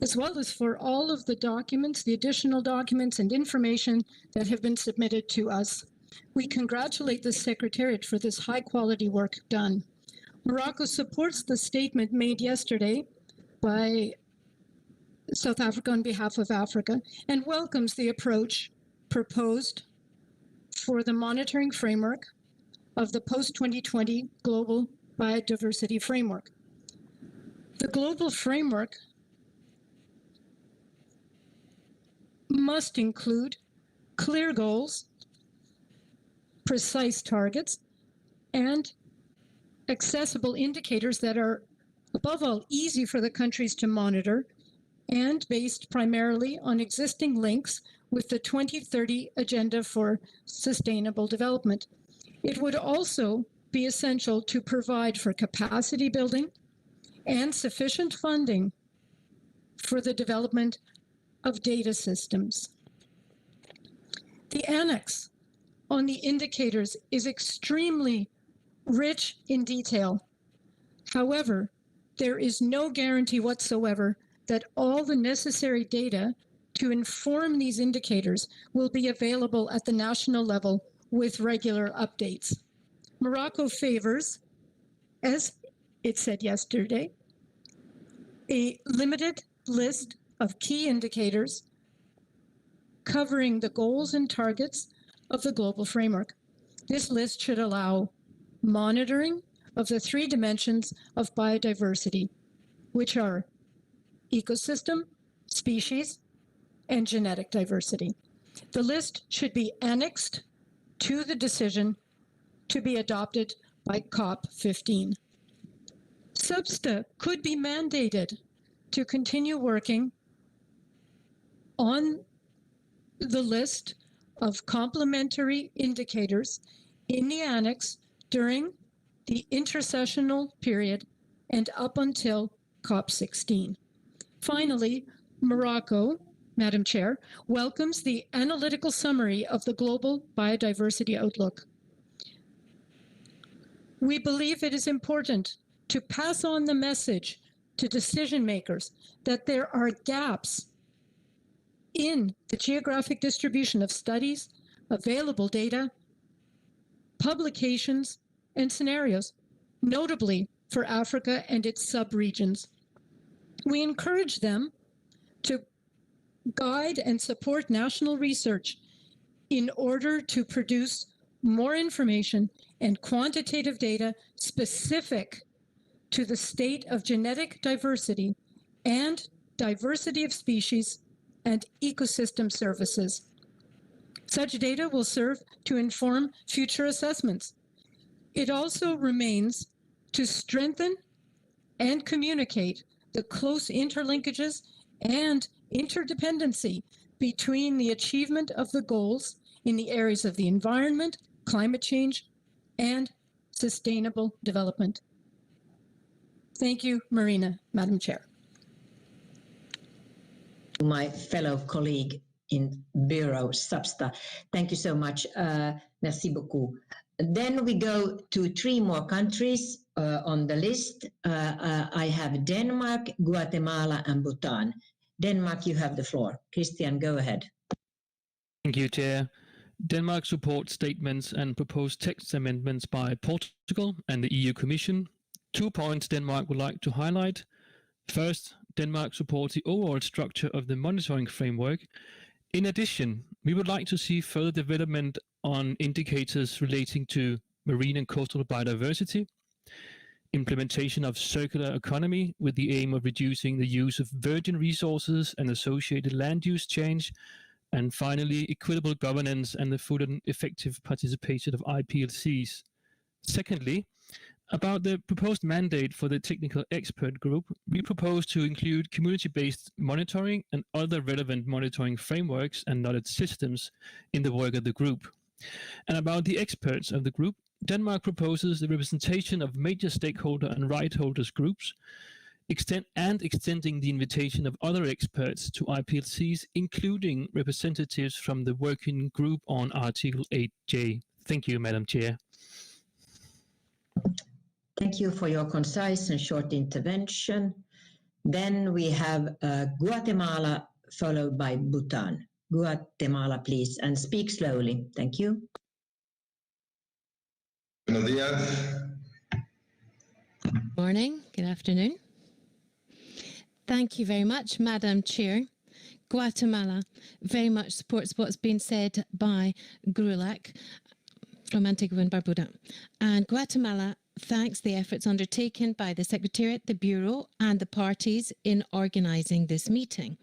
as well as for all of the documents, the additional documents and information that have been submitted to us. We congratulate the Secretariat for this high-quality work done. Morocco supports the statement made yesterday by South Africa on behalf of Africa and welcomes the approach proposed for the monitoring framework of the post-2020 Global Biodiversity Framework. The global framework must include clear goals, precise targets, and accessible indicators that are, above all, easy for the countries to monitor and based primarily on existing links with the 2030 Agenda for Sustainable Development. It would also be essential to provide for capacity building and sufficient funding for the development of data systems. The annex on the indicators is extremely rich in detail. However, there is no guarantee whatsoever that all the necessary data to inform these indicators will be available at the national level with regular updates. Morocco favors, as it said yesterday, a limited list of key indicators covering the goals and targets of the global framework. This list should allow monitoring of the three dimensions of biodiversity, which are ecosystem, species, and genetic diversity. The list should be annexed to the decision to be adopted by COP15. SBSTA could be mandated to continue working on the list of complementary indicators in the annex during the intersessional period and up until COP16. Finally, Morocco, Madam Chair, welcomes the analytical summary of the Global Biodiversity Outlook. We believe it is important to pass on the message to decision makers that there are gaps in the geographic distribution of studies, available data, publications, and scenarios, notably for Africa and its sub-regions. We encourage them to guide and support national research in order to produce more information and quantitative data specific to the state of genetic diversity and diversity of species and ecosystem services. Such data will serve to inform future assessments. It also remains to strengthen and communicate the close interlinkages and interdependency between the achievement of the goals in the areas of the environment, climate change, and sustainable development. Thank you, Marina, Madam Chair. My fellow colleague in Bureau, SBSTTA. Thank you so much. Merci beaucoup. Then we go to 3 more countries on the list. I have Denmark, Guatemala, and Bhutan. Denmark, you have the floor. Christian, go ahead. Thank you, Chair. Denmark supports statements and proposed text amendments by Portugal and the EU Commission. 2 points Denmark would like to highlight. First, Denmark supports the overall structure of the monitoring framework. In addition, we would like to see further development on indicators relating to marine and coastal biodiversity, implementation of circular economy with the aim of reducing the use of virgin resources and associated land use change, and finally, equitable governance and the full and effective participation of IPLCs. Secondly, about the proposed mandate for the technical expert group, we propose to include community-based monitoring and other relevant monitoring frameworks and knowledge systems in the work of the group. And about the experts of the group, Denmark proposes the representation of major stakeholder and right holders groups, extending the invitation of other experts to IPLCs, including representatives from the working group on Article 8J. Thank you, Madam Chair. Thank you for your concise and short intervention. Then we have Guatemala, followed by Bhutan. Guatemala, please, and speak slowly. Thank you. Buenos días. Morning, good afternoon. Thank you very much, Madam Chair. Guatemala very much supports what's been said by Grulak from Antigua and Barbuda. And Guatemala thanks the efforts undertaken by the Secretariat, the Bureau, and the parties in organising this meeting.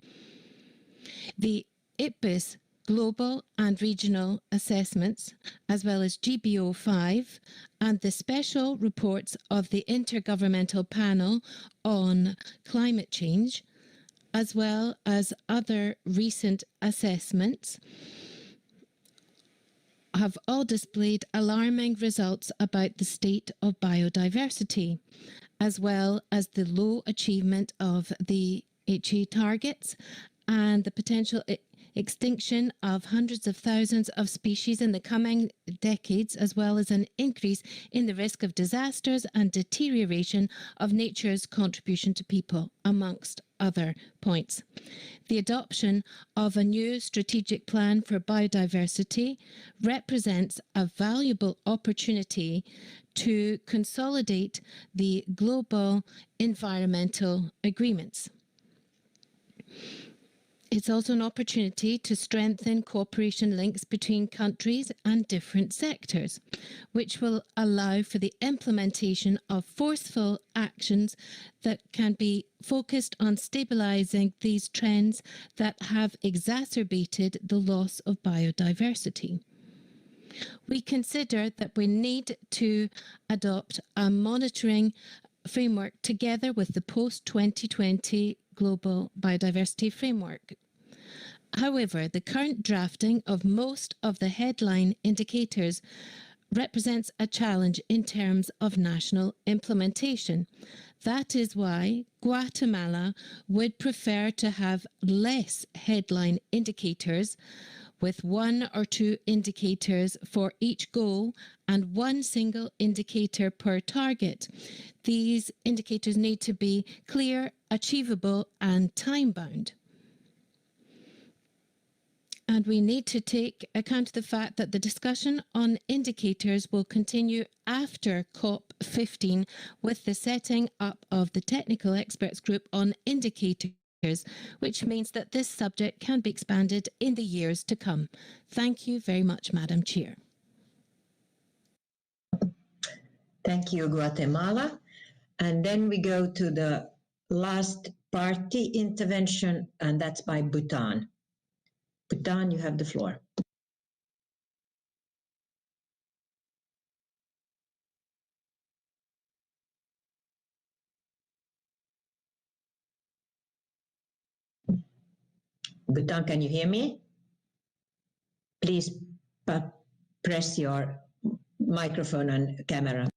The IPBES global and regional assessments, as well as GBO5 and the special reports of the Intergovernmental Panel on Climate Change, as well as other recent assessments, have all displayed alarming results about the state of biodiversity, as well as the low achievement of the HA targets and the potential extinction of hundreds of thousands of species in the coming decades, as well as an increase in the risk of disasters and deterioration of nature's contribution to people, amongst other points. The adoption of a new strategic plan for biodiversity represents a valuable opportunity to consolidate the global environmental agreements. It's also an opportunity to strengthen cooperation links between countries and different sectors, which will allow for the implementation of forceful actions that can be focused on stabilizing these trends that have exacerbated the loss of biodiversity. We consider that we need to adopt a monitoring framework together with the post-2020 Global Biodiversity Framework. However, the current drafting of most of the headline indicators represents a challenge in terms of national implementation. That is why Guatemala would prefer to have less headline indicators, with 1 or 2 indicators for each goal and 1 single indicator per target. These indicators need to be clear, achievable, and time-bound. And we need to take account of the fact that the discussion on indicators will continue after COP15 with the setting up of the Technical Experts Group on Indicators, which means that this subject can be expanded in the years to come. Thank you very much, Madam Chair. Thank you, Guatemala. And then we go to the last party intervention, and that's by Bhutan. Bhutan, you have the floor. Bhutan, can you hear me? Please press your microphone and camera.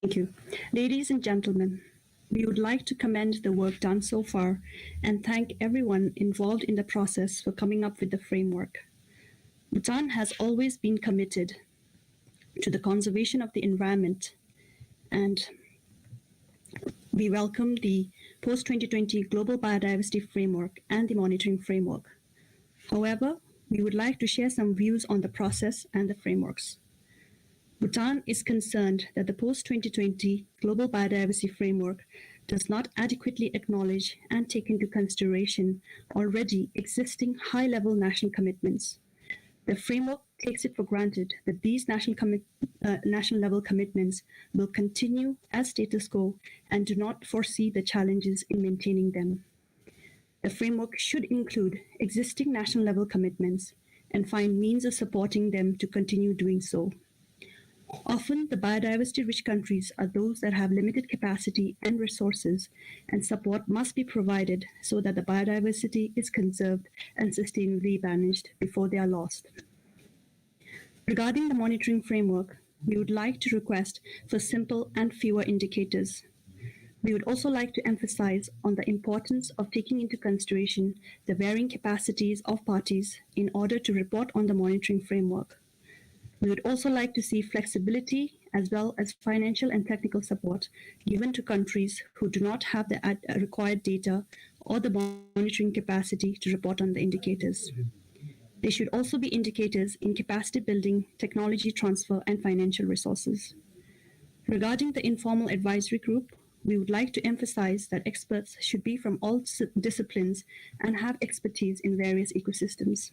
Thank you. Ladies and gentlemen, we would like to commend the work done so far and thank everyone involved in the process for coming up with the framework. Bhutan has always been committed to the conservation of the environment, and we welcome the post-2020 Global Biodiversity Framework and the monitoring framework. However, we would like to share some views on the process and the frameworks. Bhutan is concerned that the post-2020 Global Biodiversity Framework does not adequately acknowledge and take into consideration already existing high-level national commitments. The framework takes it for granted that these national-level commitments will continue as status quo and do not foresee the challenges in maintaining them. The framework should include existing national-level commitments and find means of supporting them to continue doing so. Often, the biodiversity-rich countries are those that have limited capacity and resources, and support must be provided so that the biodiversity is conserved and sustainably managed before they are lost. Regarding the monitoring framework, we would like to request for simple and fewer indicators. We would also like to emphasize on the importance of taking into consideration the varying capacities of parties in order to report on the monitoring framework. We would also like to see flexibility as well as financial and technical support given to countries who do not have the required data or the monitoring capacity to report on the indicators. There should also be indicators in capacity building, technology transfer, and financial resources. Regarding the informal advisory group, we would like to emphasize that experts should be from all disciplines and have expertise in various ecosystems.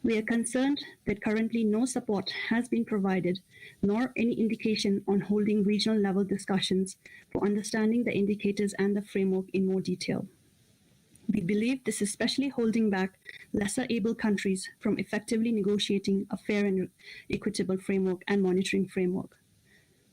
We are concerned that currently no support has been provided, nor any indication on holding regional level discussions for understanding the indicators and the framework in more detail. We believe this is especially holding back lesser able countries from effectively negotiating a fair and equitable framework and monitoring framework.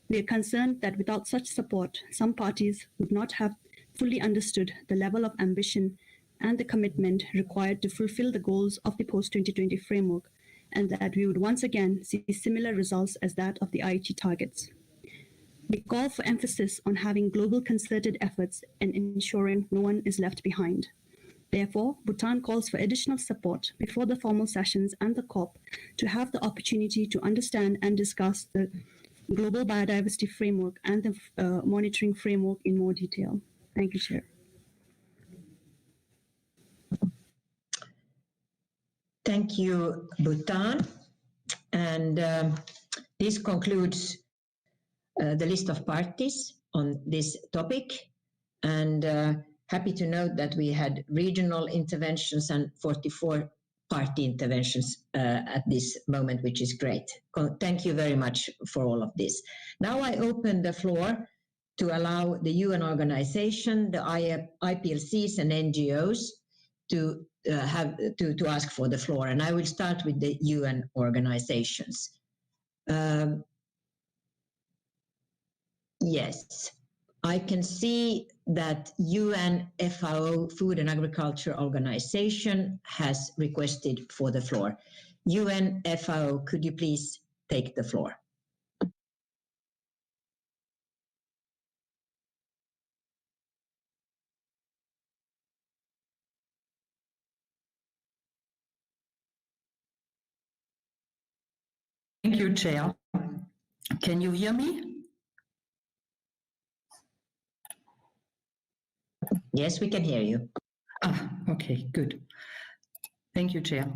We are concerned that without such support, some parties would not have fully understood the level of ambition and the commitment required to fulfill the goals of the post-2020 framework, and that we would once again see similar results as that of the Aichi targets. We call for emphasis on having global concerted efforts and ensuring no one is left behind. Therefore, Bhutan calls for additional support before the formal sessions and the COP to have the opportunity to understand and discuss the Global Biodiversity Framework and the monitoring framework in more detail. Thank you, Chair. Thank you, Bhutan. And this concludes the list of parties on this topic. And happy to note that we had regional interventions and 44 party interventions at this moment, which is great. Thank you very much for all of this. Now I open the floor to allow the UN organization, the IPLCs and NGOs to ask for the floor, and I will start with the UN organizations. Yes, I can see that UN FAO Food and Agriculture Organization has requested for the floor. UN FAO, could you please take the floor? Thank you, Chair. Can you hear me? Yes, we can hear you. Okay, good. Thank you, Chair.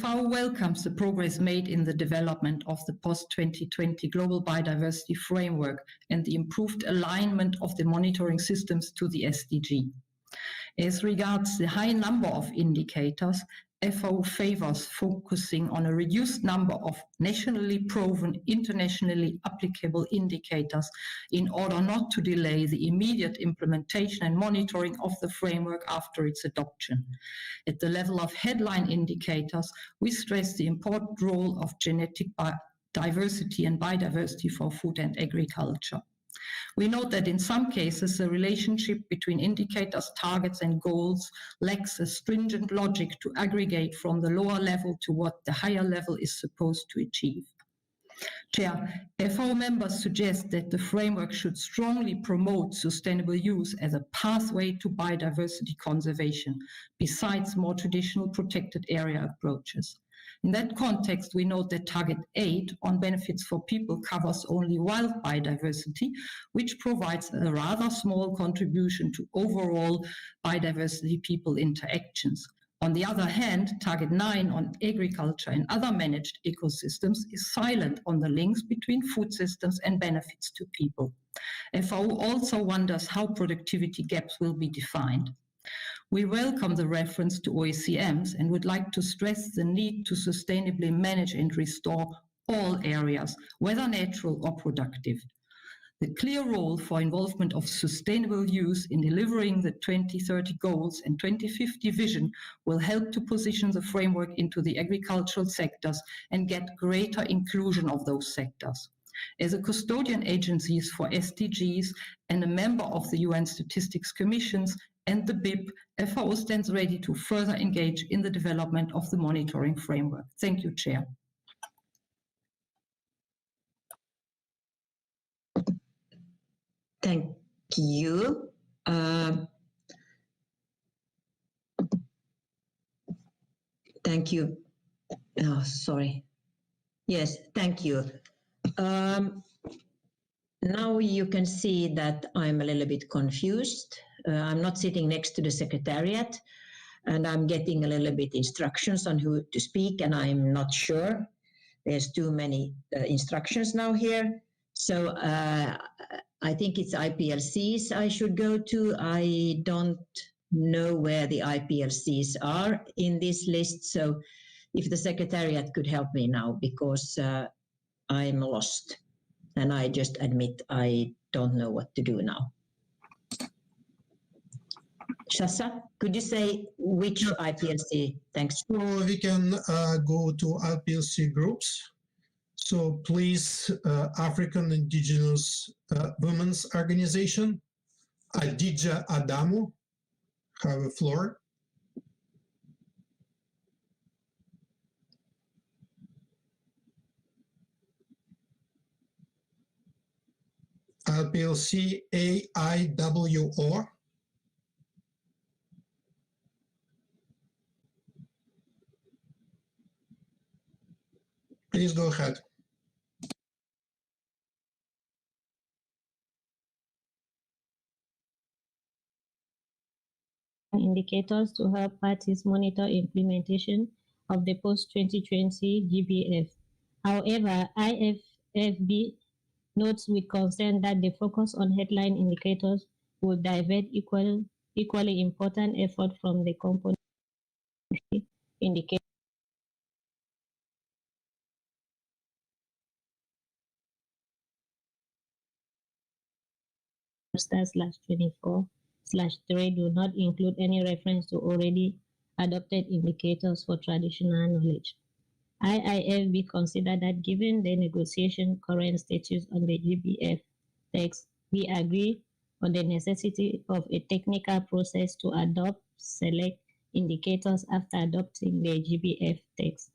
FAO welcomes the progress made in the development of the post-2020 Global Biodiversity Framework and the improved alignment of the monitoring systems to the SDG. As regards the high number of indicators, FAO favors focusing on a reduced number of nationally proven, internationally applicable indicators in order not to delay the immediate implementation and monitoring of the framework after its adoption. At the level of headline indicators, we stress the important role of genetic diversity and biodiversity for food and agriculture. We note that in some cases, the relationship between indicators, targets, and goals lacks a stringent logic to aggregate from the lower level to what the higher level is supposed to achieve. Chair, FAO members suggest that the framework should strongly promote sustainable use as a pathway to biodiversity conservation, besides more traditional protected area approaches. In that context, we note that Target 8 on benefits for people covers only wild biodiversity, which provides a rather small contribution to overall biodiversity people interactions. On the other hand, Target 9 on agriculture and other managed ecosystems is silent on the links between food systems and benefits to people. FAO also wonders how productivity gaps will be defined. We welcome the reference to OECMs and would like to stress the need to sustainably manage and restore all areas, whether natural or productive. The clear role for involvement of sustainable use in delivering the 2030 goals and 2050 vision will help to position the framework into the agricultural sectors and get greater inclusion of those sectors. As a custodian agency for SDGs and a member of the UN Statistics Commissions and the BIP, FAO stands ready to further engage in the development of the monitoring framework. Thank you, Chair. Thank you. Thank you. Oh, sorry. Yes, thank you. Now you can see that I'm a little bit confused. I'm not sitting next to the secretariat, and I'm getting a little bit instructions on who to speak, and I'm not sure. There's too many instructions now here. So I think it's IPLCs I should go to. I don't know where the IPLCs are in this list. So if the secretariat could help me now, because I'm lost. And I just admit I don't know what to do now. Shasa, could you say which IPLC? Thanks. So we can go to IPLC groups. So please, African Indigenous Women's Organization, Adija Adamo, have a floor. IPLC AIWO. Please go ahead. Indicators to help parties monitor implementation of the post-2020 GBF. However, IFFB notes with concern that the focus on headline indicators would divert equally important effort from the component indicators. /24/3 do not include any reference to already adopted indicators for traditional knowledge. IIFB consider that given the negotiation current status on the GBF text, we agree on the necessity of a technical process to adopt select indicators after adopting the GBF text.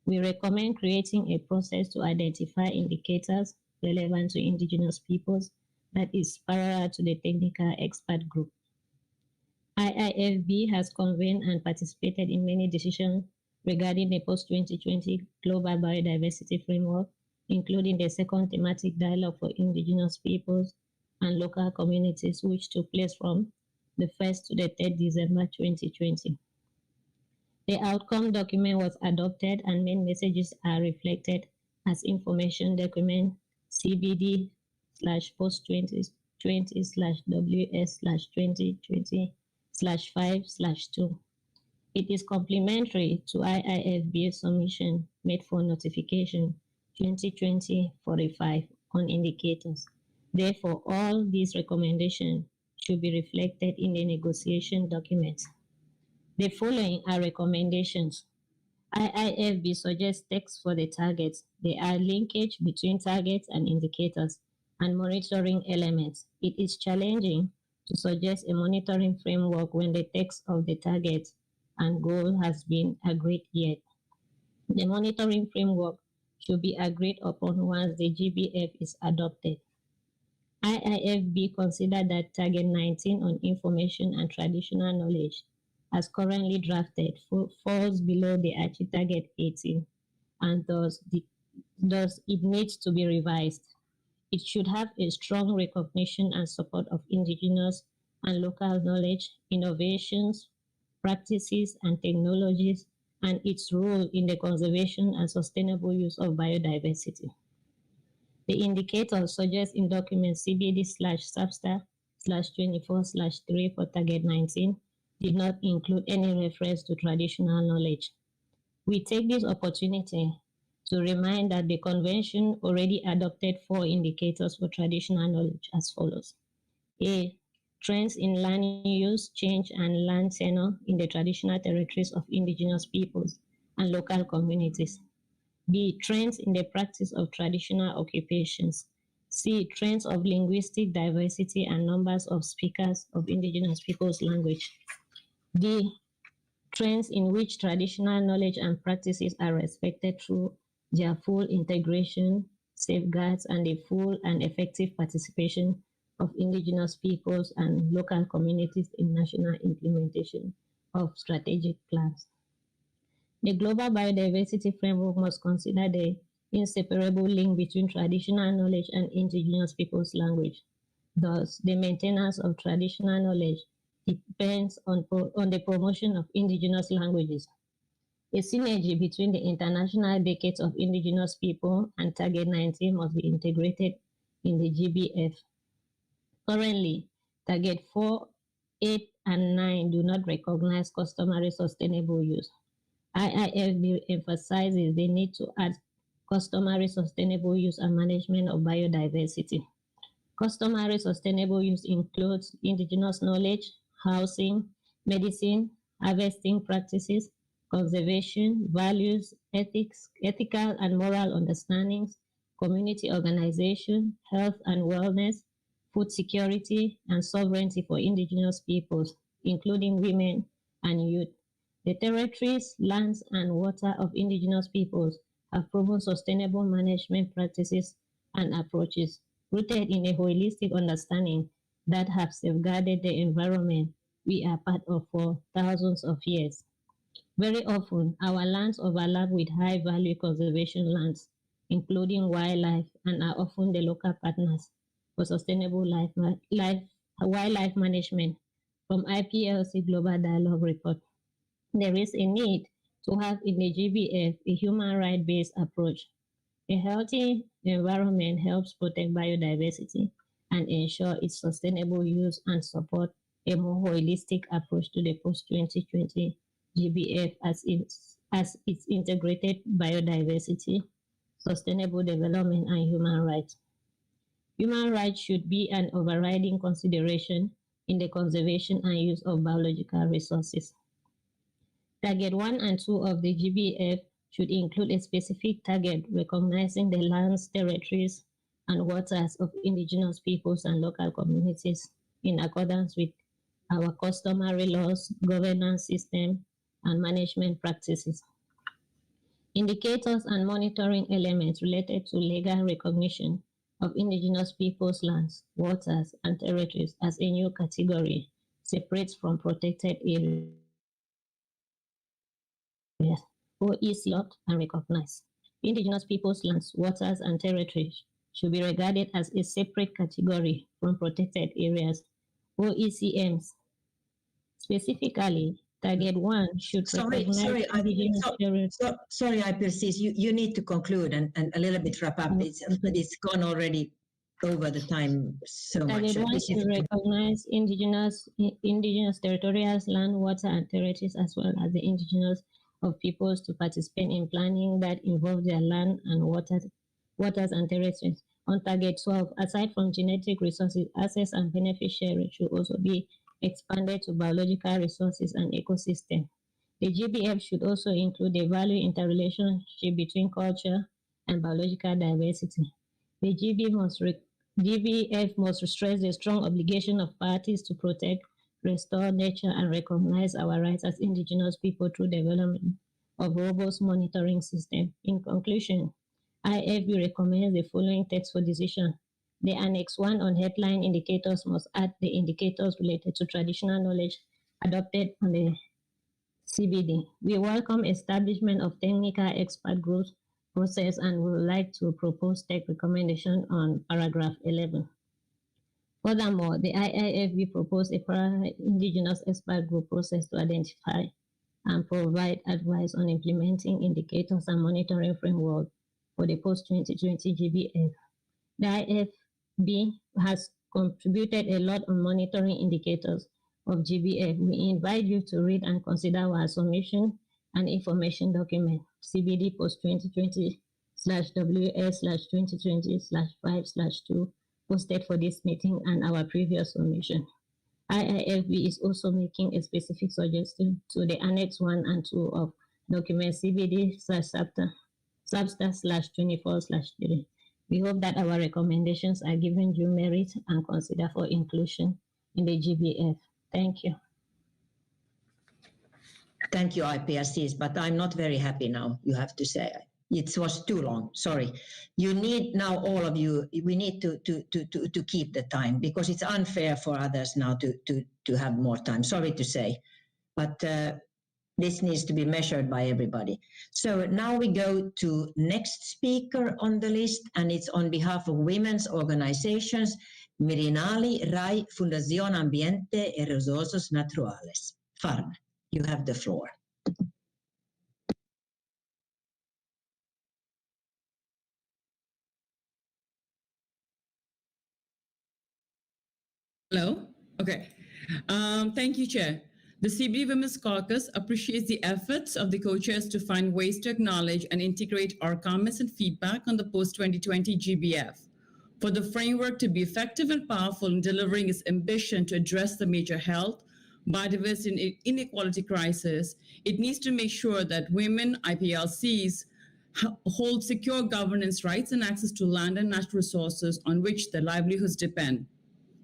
We recommend creating a process to identify indicators relevant to indigenous peoples that is parallel to the technical expert group. IIFB has convened and participated in many decisions regarding the post-2020 Global Biodiversity Framework, including the second thematic dialogue for indigenous peoples and local communities, which took place from the 1st to the 3rd December 2020. The outcome document was adopted and main messages are reflected as information document CBD/post2020/WS/2020/5/2. It is complementary to IIFB submission made for notification 2020-45 on indicators. Therefore, all these recommendations should be reflected in the negotiation document. The following are recommendations. IIFB suggests text for the targets. There are linkage between targets and indicators and monitoring elements. It is challenging to suggest a monitoring framework when the text of the target and goal has been agreed yet. The monitoring framework should be agreed upon once the GBF is adopted. IIFB considered that Target 19 on information and traditional knowledge, as currently drafted, falls below the Achieve Target 18, and thus it needs to be revised. It should have a strong recognition and support of indigenous and local knowledge, innovations, practices, and technologies, and its role in the conservation and sustainable use of biodiversity. The indicators suggest in document CBD/SABSTA/24/3 for Target 19 did not include any reference to traditional knowledge. We take this opportunity to remind that the convention already adopted 4 indicators for traditional knowledge as follows. A, trends in land use, change, and land tenure in the traditional territories of indigenous peoples and local communities. B, trends in the practice of traditional occupations. C, trends of linguistic diversity and numbers of speakers of indigenous peoples' language. D, trends in which traditional knowledge and practices are respected through their full integration, safeguards, and the full and effective participation of indigenous peoples and local communities in national implementation of strategic plans. The Global Biodiversity Framework must consider the inseparable link between traditional knowledge and indigenous peoples' language. Thus, the maintenance of traditional knowledge depends on the promotion of indigenous languages. A synergy between the International Decades of Indigenous People and Target 19 must be integrated in the GBF. Currently, Target 4, 8, and 9 do not recognize customary sustainable use. IIFB emphasizes the need to add customary sustainable use and management of biodiversity. Customary sustainable use includes indigenous knowledge, housing, medicine, harvesting practices, conservation, values, ethics, ethical and moral understandings, community organization, health and wellness, food security, and sovereignty for indigenous peoples, including women and youth. The territories, lands, and water of indigenous peoples have proven sustainable management practices and approaches rooted in a holistic understanding that have safeguarded the environment we are part of for thousands of years. Very often, our lands overlap with high-value conservation lands, including wildlife, and are often the local partners for sustainable wildlife management from IPLC Global Dialogue Report. There is a need to have in the GBF a human rights-based approach. A healthy environment helps protect biodiversity and ensure its sustainable use and support a more holistic approach to the post-2020 GBF as its integrated biodiversity, sustainable development, and human rights. Human rights should be an overriding consideration in the conservation and use of biological resources. Target 1 and 2 of the GBF should include a specific target recognizing the lands, territories, and waters of indigenous peoples and local communities in accordance with our customary laws, governance system, and management practices. Indicators and monitoring elements related to legal recognition of indigenous peoples' lands, waters, and territories as a new category separates from protected areas. OECD and recognize. Indigenous peoples' lands, waters, and territories should be regarded as a separate category from protected areas, OECMs. Specifically, Target 1 should recognize indigenous territories. Sorry, I persist. You need to conclude and a little bit wrap up. It's gone already over the time so much. Target 1 should recognize indigenous territorial land, water, and territories, as well as the indigenous of peoples to participate in planning that involve their land and waters and territories. On Target 12, aside from genetic resources, access and benefit sharing should also be expanded to biological resources and ecosystem. The GBF should also include the value interrelationship between culture and biological diversity. The GBF must stress the strong obligation of parties to protect, restore nature, and recognize our rights as indigenous people through development of robust monitoring system. In conclusion, IFB recommends the following text for decision. The Annex 1 on headline indicators must add the indicators related to traditional knowledge adopted on the CBD. We welcome establishment of technical expert groups process and would like to propose text recommendation on paragraph 11. Furthermore, the IIFB proposed a para-indigenous expert group process to identify and provide advice on implementing indicators and monitoring framework for the post-2020 GBF. The IFB has contributed a lot on monitoring indicators of GBF. We invite you to read and consider our submission and information document, CBD post-2020/WS/2020/5/2, posted for this meeting and our previous submission. IIFB is also making a specific suggestion to the Annex 1 and 2 of document CBD/SAPTA/24/3. We hope that our recommendations are given due merit and considered for inclusion in the GBF. Thank you. Thank you, IPRCs, but I'm not very happy now, you have to say. It was too long, sorry. You need now, all of you, we need to keep the time because it's unfair for others now to have more time, sorry to say. But this needs to be measured by everybody. So now we go to next speaker on the list, and it's on behalf of women's organizations, Mirinali Rai Fundación Ambiente y Recursos Naturales. FARN, you have the floor. Hello? Okay. Thank you, Chair. The CBD Women's Caucus appreciates the efforts of the co-chairs to find ways to acknowledge and integrate our comments and feedback on the post-2020 GBF. For the framework to be effective and powerful in delivering its ambition to address the major health, biodiversity, and inequality crisis, it needs to make sure that women IPLCs hold secure governance rights and access to land and natural resources on which their livelihoods depend.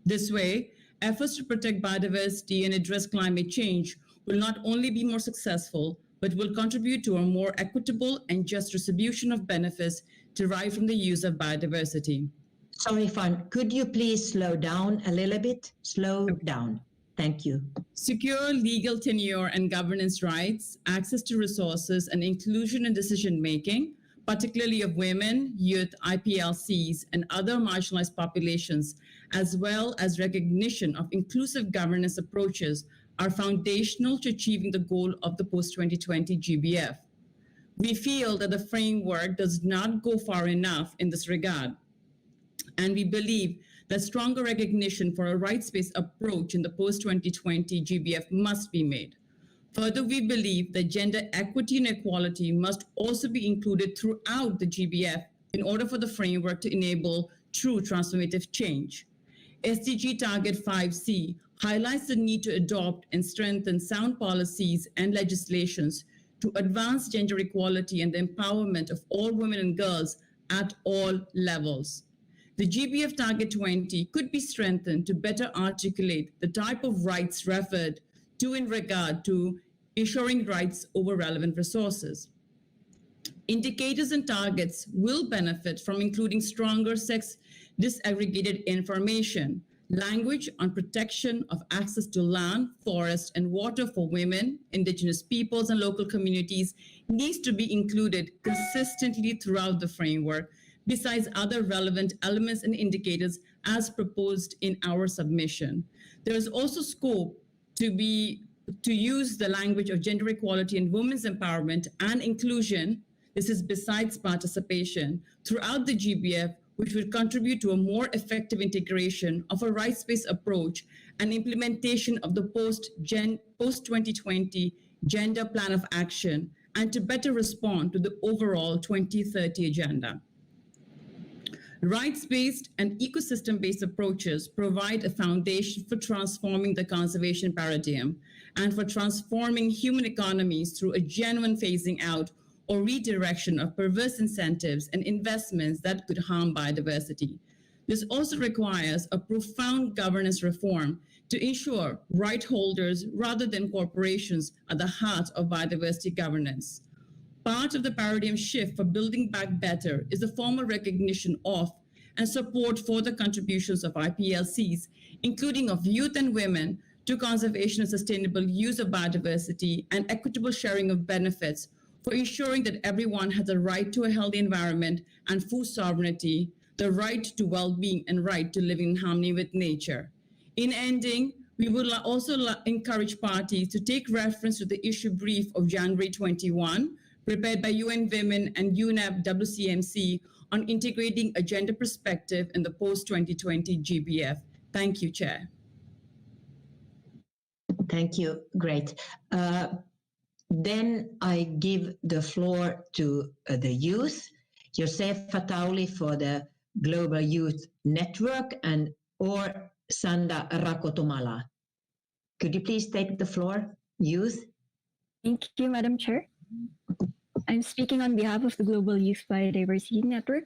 This way, efforts to protect biodiversity and address climate change will not only be more successful, but will contribute to a more equitable and just distribution of benefits derived from the use of biodiversity. Sorry, Fan, could you please slow down a little bit? Slow down. Thank you. Secure legal tenure and governance rights, access to resources, and inclusion in decision-making, particularly of women, youth, IPLCs, and other marginalized populations, as well as recognition of inclusive governance approaches, are foundational to achieving the goal of the post-2020 GBF. We feel that the framework does not go far enough in this regard, and we believe that stronger recognition for a rights-based approach in the post-2020 GBF must be made. Further, we believe that gender equity and equality must also be included throughout the GBF in order for the framework to enable true transformative change. SDG Target 5C highlights the need to adopt and strengthen sound policies and legislations to advance gender equality and the empowerment of all women and girls at all levels. the GBF Target 20 could be strengthened to better articulate the type of rights referred to in regard to ensuring rights over relevant resources. Indicators and targets will benefit from including stronger sex disaggregated information. Language on protection of access to land, forest, and water for women, indigenous peoples, and local communities needs to be included consistently throughout the framework, besides other relevant elements and indicators as proposed in our submission. There is also scope to use the language of gender equality and women's empowerment and inclusion. This is besides participation throughout the GBF, which would contribute to a more effective integration of a rights-based approach and implementation of the post-2020 Gender Plan of Action, and to better respond to the overall 2030 agenda. Rights-based and ecosystem-based approaches provide a foundation for transforming the conservation paradigm and for transforming human economies through a genuine phasing out or redirection of perverse incentives and investments that could harm biodiversity. This also requires a profound governance reform to ensure right holders rather than corporations are the heart of biodiversity governance. Part of the paradigm shift for building back better is the formal recognition of and support for the contributions of IPLCs, including of youth and women, to conservation and sustainable use of biodiversity and equitable sharing of benefits for ensuring that everyone has a right to a healthy environment and food sovereignty, the right to well-being and right to living in harmony with nature. In ending, we would also encourage parties to take reference to the issue brief of January 21, prepared by UN Women and UNEP WCMC on integrating a gender perspective in the post-2020 GBF. Thank you, Chair. Thank you. Great. Then I give the floor to the youth, Josef Fatauli for the Global Youth Network and or Sanda Rakotomala. Could you please take the floor, youth? Thank you, Madam Chair. I'm speaking on behalf of the Global Youth Biodiversity Network.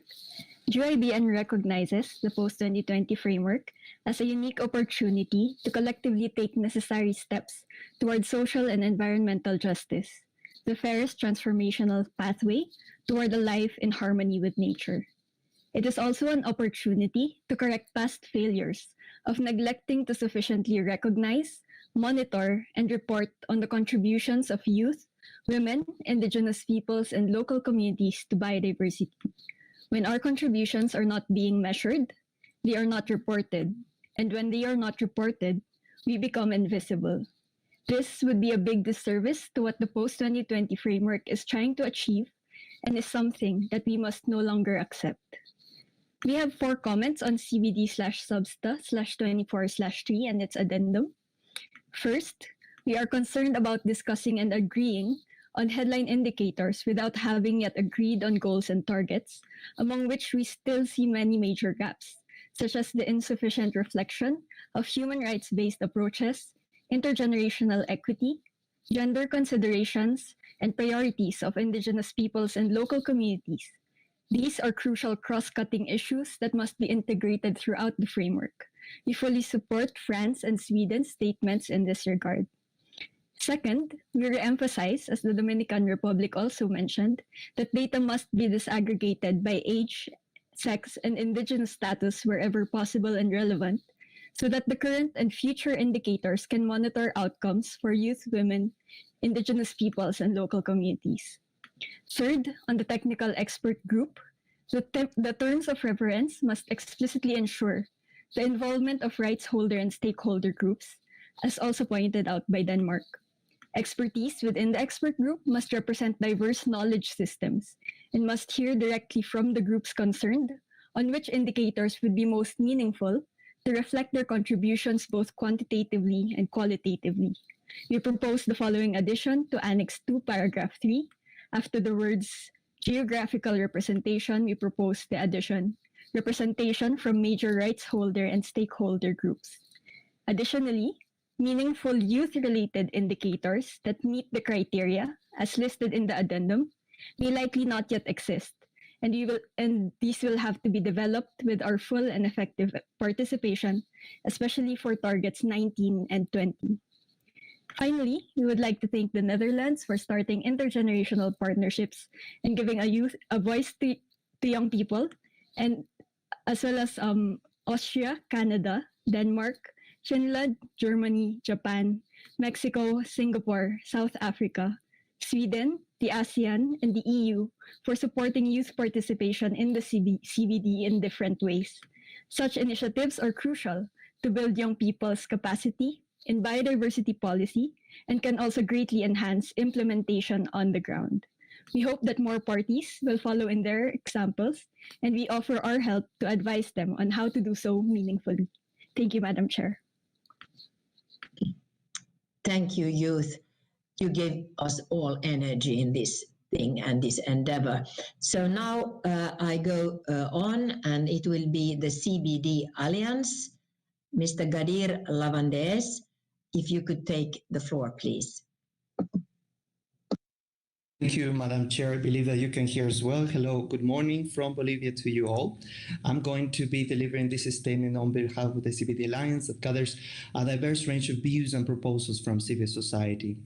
GYBN recognizes the post-2020 framework as a unique opportunity to collectively take necessary steps towards social and environmental justice, the fairest transformational pathway toward a life in harmony with nature. It is also an opportunity to correct past failures of neglecting to sufficiently recognize, monitor, and report on the contributions of youth, women, indigenous peoples, and local communities to biodiversity. When our contributions are not being measured, they are not reported. And when they are not reported, we become invisible. This would be a big disservice to what the post-2020 framework is trying to achieve and is something that we must no longer accept. We have 4 comments on CBD/SBSTTA-24/3 and its addendum. First, we are concerned about discussing and agreeing on headline indicators without having yet agreed on goals and targets, among which we still see many major gaps, such as the insufficient reflection of human rights-based approaches, intergenerational equity, gender considerations, and priorities of indigenous peoples and local communities. These are crucial cross-cutting issues that must be integrated throughout the framework. We fully support France and Sweden's statements in this regard. Second, we re-emphasize, as the Dominican Republic also mentioned, that data must be disaggregated by age, sex, and indigenous status wherever possible and relevant, so that the current and future indicators can monitor outcomes for youth, women, indigenous peoples, and local communities. Third, on the technical expert group, the terms of reference must explicitly ensure the involvement of rights holder and stakeholder groups, as also pointed out by Denmark. Expertise within the expert group must represent diverse knowledge systems and must hear directly from the groups concerned on which indicators would be most meaningful to reflect their contributions both quantitatively and qualitatively. We propose the following addition to Annex 2, Paragraph 3. After the words geographical representation, we propose the addition representation from major rights holder and stakeholder groups. Additionally, meaningful youth-related indicators that meet the criteria as listed in the addendum may likely not yet exist, and these will have to be developed with our full and effective participation, especially for targets 19 and 20. Finally, we would like to thank the Netherlands for starting intergenerational partnerships and giving a voice to young people, and as well as Austria, Canada, Denmark, Finland, Germany, Japan, Mexico, Singapore, South Africa, Sweden, the ASEAN, and the EU for supporting youth participation in the CBD in different ways. Such initiatives are crucial to build young people's capacity in biodiversity policy and can also greatly enhance implementation on the ground. We hope that more parties will follow in their examples, and we offer our help to advise them on how to do so meaningfully. Thank you, Madam Chair. Thank you, youth. You gave us all energy in this thing and this endeavor. So now I go on, and it will be the CBD Alliance. Mr. Gadir Lavandes, if you could take the floor, please. Thank you, Madam Chair. I believe that you can hear as well. Hello, good morning from Bolivia to you all. I'm going to be delivering this statement on behalf of the CBD Alliance that gathers a diverse range of views and proposals from civil society.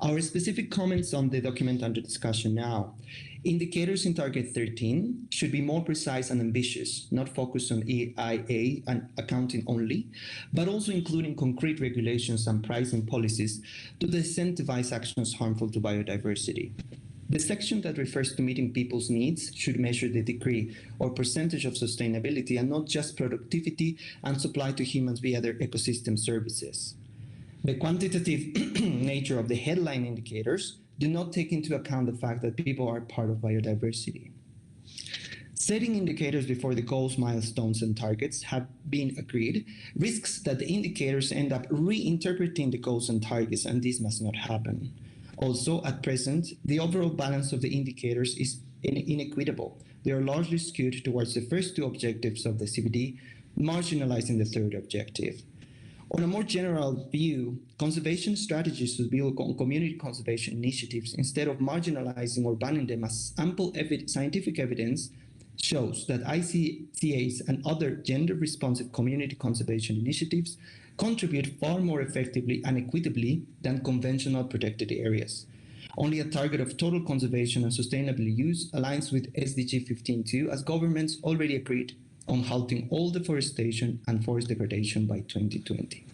Our specific comments on the document under discussion now. Indicators in Target 13 should be more precise and ambitious, not focused on EIA and accounting only, but also including concrete regulations and pricing policies to incentivize actions harmful to biodiversity. The section that refers to meeting people's needs should measure the degree or percentage of sustainability and not just productivity and supply to humans via their ecosystem services. The quantitative nature of the headline indicators do not take into account the fact that people are part of biodiversity. Setting indicators before the goals, milestones, and targets have been agreed risks that the indicators end up reinterpreting the goals and targets, and this must not happen. Also, at present, the overall balance of the indicators is inequitable. They are largely skewed towards the first two objectives of the CBD, marginalizing the third objective. On a more general view, conservation strategies should build on community conservation initiatives instead of marginalizing or banning them, as ample scientific evidence shows that ICCAs and other gender-responsive community conservation initiatives contribute far more effectively and equitably than conventional protected areas. Only a target of total conservation and sustainable use aligns with SDG 15.2, as governments already agreed on halting all deforestation and forest degradation by 2020.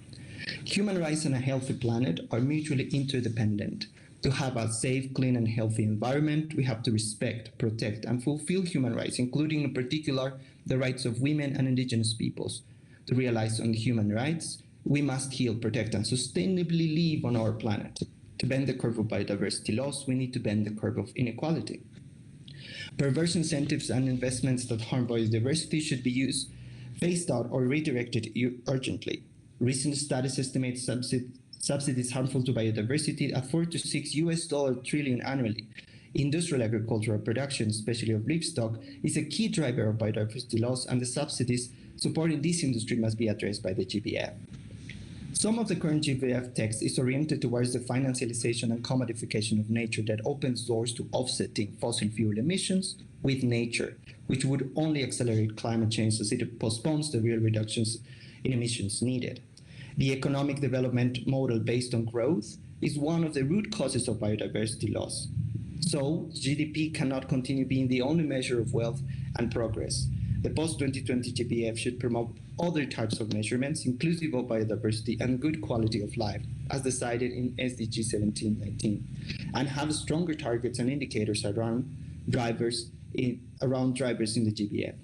Human rights and a healthy planet are mutually interdependent. To have a safe, clean, and healthy environment, we have to respect, protect, and fulfill human rights, including in particular the rights of women and indigenous peoples. To realize on human rights, we must heal, protect, and sustainably live on our planet. To bend the curve of biodiversity loss, we need to bend the curve of inequality. Perverse incentives and investments that harm biodiversity should be phased out or redirected urgently. Recent studies estimate subsidies harmful to biodiversity at $4 to $6 trillion annually. Industrial agricultural production, especially of livestock, is a key driver of biodiversity loss, and the subsidies supporting this industry must be addressed by the GBF. Some of the current GBF text is oriented towards the financialization and commodification of nature that opens doors to offsetting fossil fuel emissions with nature, which would only accelerate climate change as it postpones the real reductions in emissions needed. The economic development model based on growth is one of the root causes of biodiversity loss. So, GDP cannot continue being the only measure of wealth and progress. The post-2020 GBF should promote other types of measurements, inclusive of biodiversity and good quality of life, as decided in SDG 17/19, and have stronger targets and indicators around drivers in the GBF.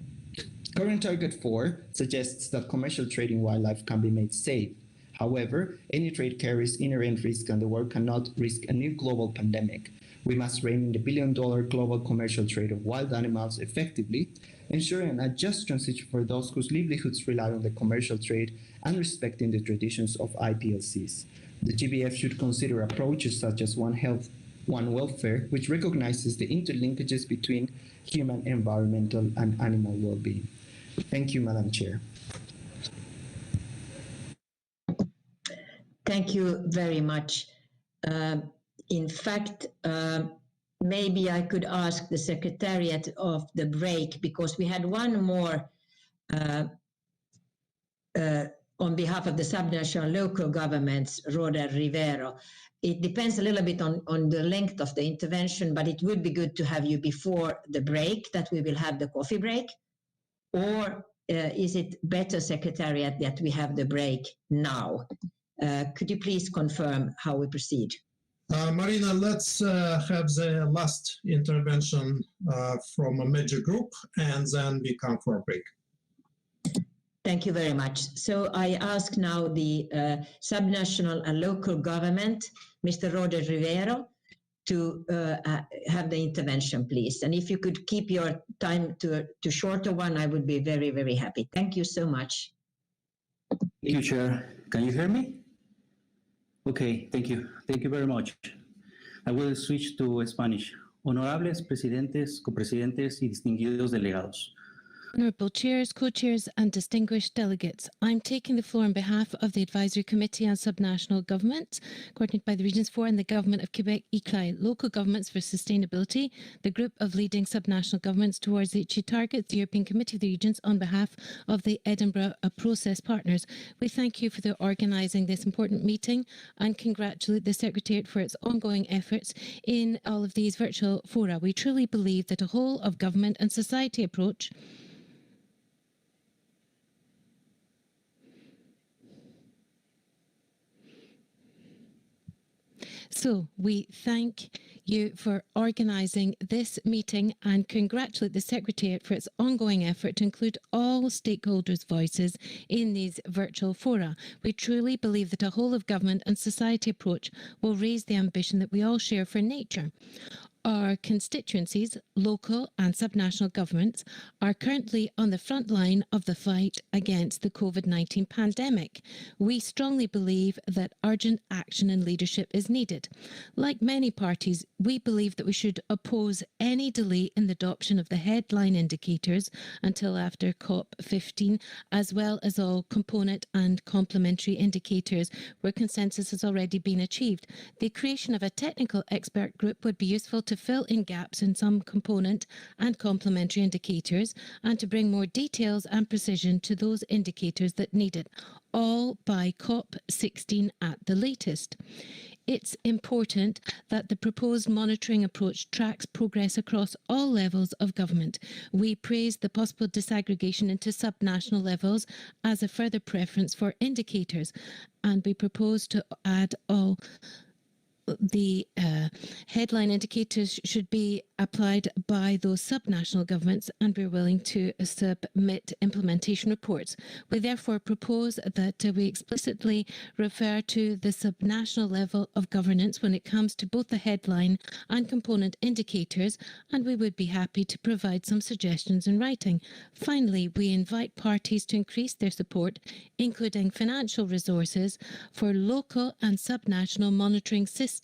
Current Target 4 suggests that commercial trade in wildlife can be made safe. However, any trade carries inherent risk, and the world cannot risk a new global pandemic. We must rein in the billion-dollar global commercial trade of wild animals effectively, ensuring a just transition for those whose livelihoods rely on the commercial trade and respecting the traditions of IPLCs. The GBF should consider approaches such as One Health, One Welfare, which recognizes the interlinkages between human, environmental, and animal well-being. Thank you, Madam Chair. Thank you very much. In fact, maybe I could ask the Secretariat of the break, because we had one more on behalf of the subnational local governments, Roder Rivero. It depends a little bit on the length of the intervention, but it would be good to have you before the break, that we will have the coffee break. Or is it better, Secretariat, that we have the break now? Could you please confirm how we proceed? Marina, let's have the last intervention from a major group, and then we come for a break. Thank you very much. So I ask now the subnational and local government, Mr. Roder Rivero, to have the intervention, please. And if you could keep your time to shorter one, I would be very, very happy. Thank you so much. Thank you, Chair. Can you hear me? Okay, thank you. Thank you very much. I will switch to Spanish. Honorables presidentes, copresidentes y distinguidos delegados. Honourable chairs, co-chairs and distinguished delegates, I'm taking the floor on behalf of the Advisory Committee on Subnational Governments, coordinated by the Regions 4 and the Government of Quebec, ICLAI, Local Governments for Sustainability, the group of leading subnational governments towards the achieved targets, the European Committee of the Regions, on behalf of the Edinburgh Process Partners. We thank you for their organising this important meeting and congratulate the Secretariat for its ongoing efforts in all of these virtual fora. We truly believe that a whole of government and society approach So we thank you for organising this meeting and congratulate the Secretariat for its ongoing effort to include all stakeholders' voices in these virtual fora. We truly believe that a whole of government and society approach will raise the ambition that we all share for nature. Our constituencies, local and subnational governments, are currently on the front line of the fight against the COVID-19 pandemic. We strongly believe that urgent action and leadership is needed. Like many parties, we believe that we should oppose any delay in the adoption of the headline indicators until after COP15, as well as all component and complementary indicators where consensus has already been achieved. The creation of a technical expert group would be useful to fill in gaps in some component and complementary indicators and to bring more details and precision to those indicators that need it, all by COP16 at the latest. It's important that the proposed monitoring approach tracks progress across all levels of government. We praise the possible disaggregation into subnational levels as a further preference for indicators, and we propose to add all the headline indicators should be applied by those subnational governments, and we're willing to submit implementation reports. We therefore propose that we explicitly refer to the subnational level of governance when it comes to both the headline and component indicators, and we would be happy to provide some suggestions in writing. Finally, we invite parties to increase their support, including financial resources, for local and subnational monitoring systems,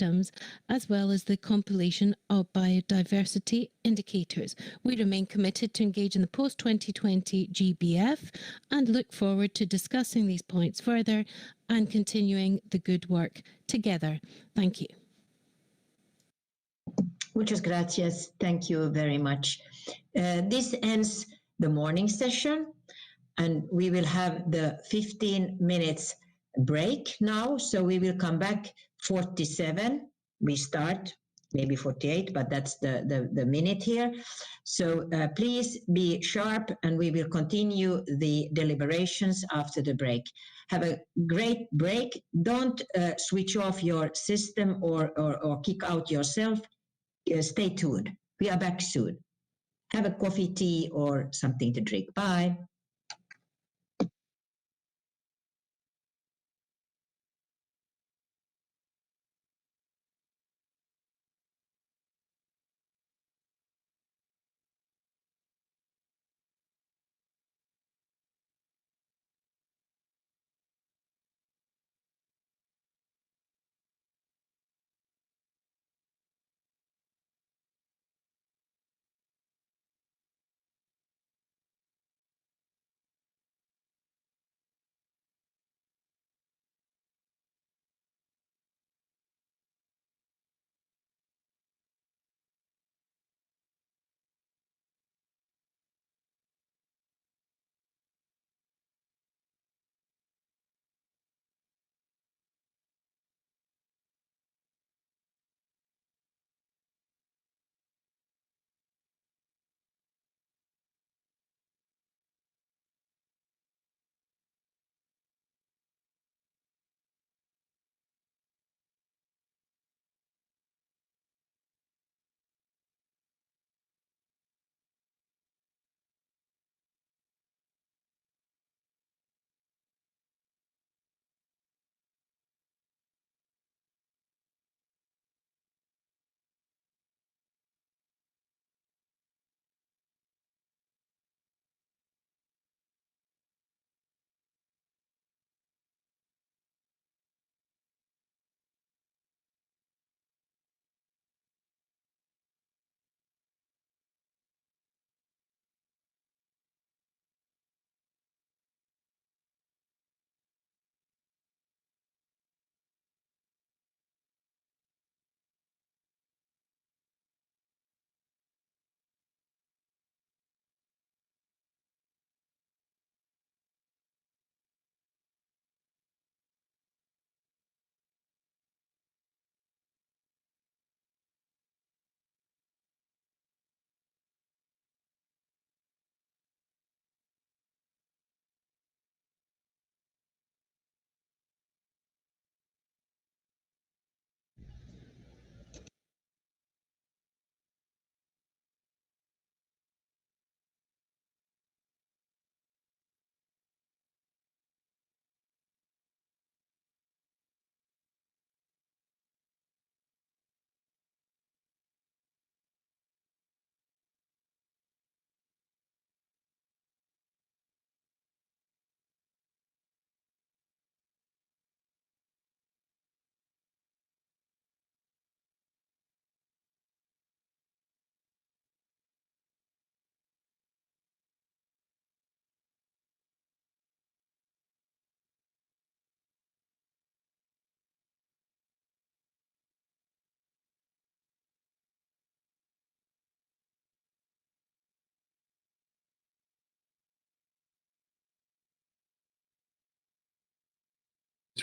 as well as the compilation of biodiversity indicators. We remain committed to engage in the post-2020 GBF and look forward to discussing these points further and continuing the good work together. Thank you. Muchas gracias. Thank you very much. This ends the morning session, and we will have the 15 minutes break now. So we will come back 47. We start maybe 48, but that's the minute here. So please be sharp, and we will continue the deliberations after the break. Have a great break. Don't switch off your system or kick out yourself. Stay tuned. We are back soon. Have a coffee, tea, or something to drink. Bye.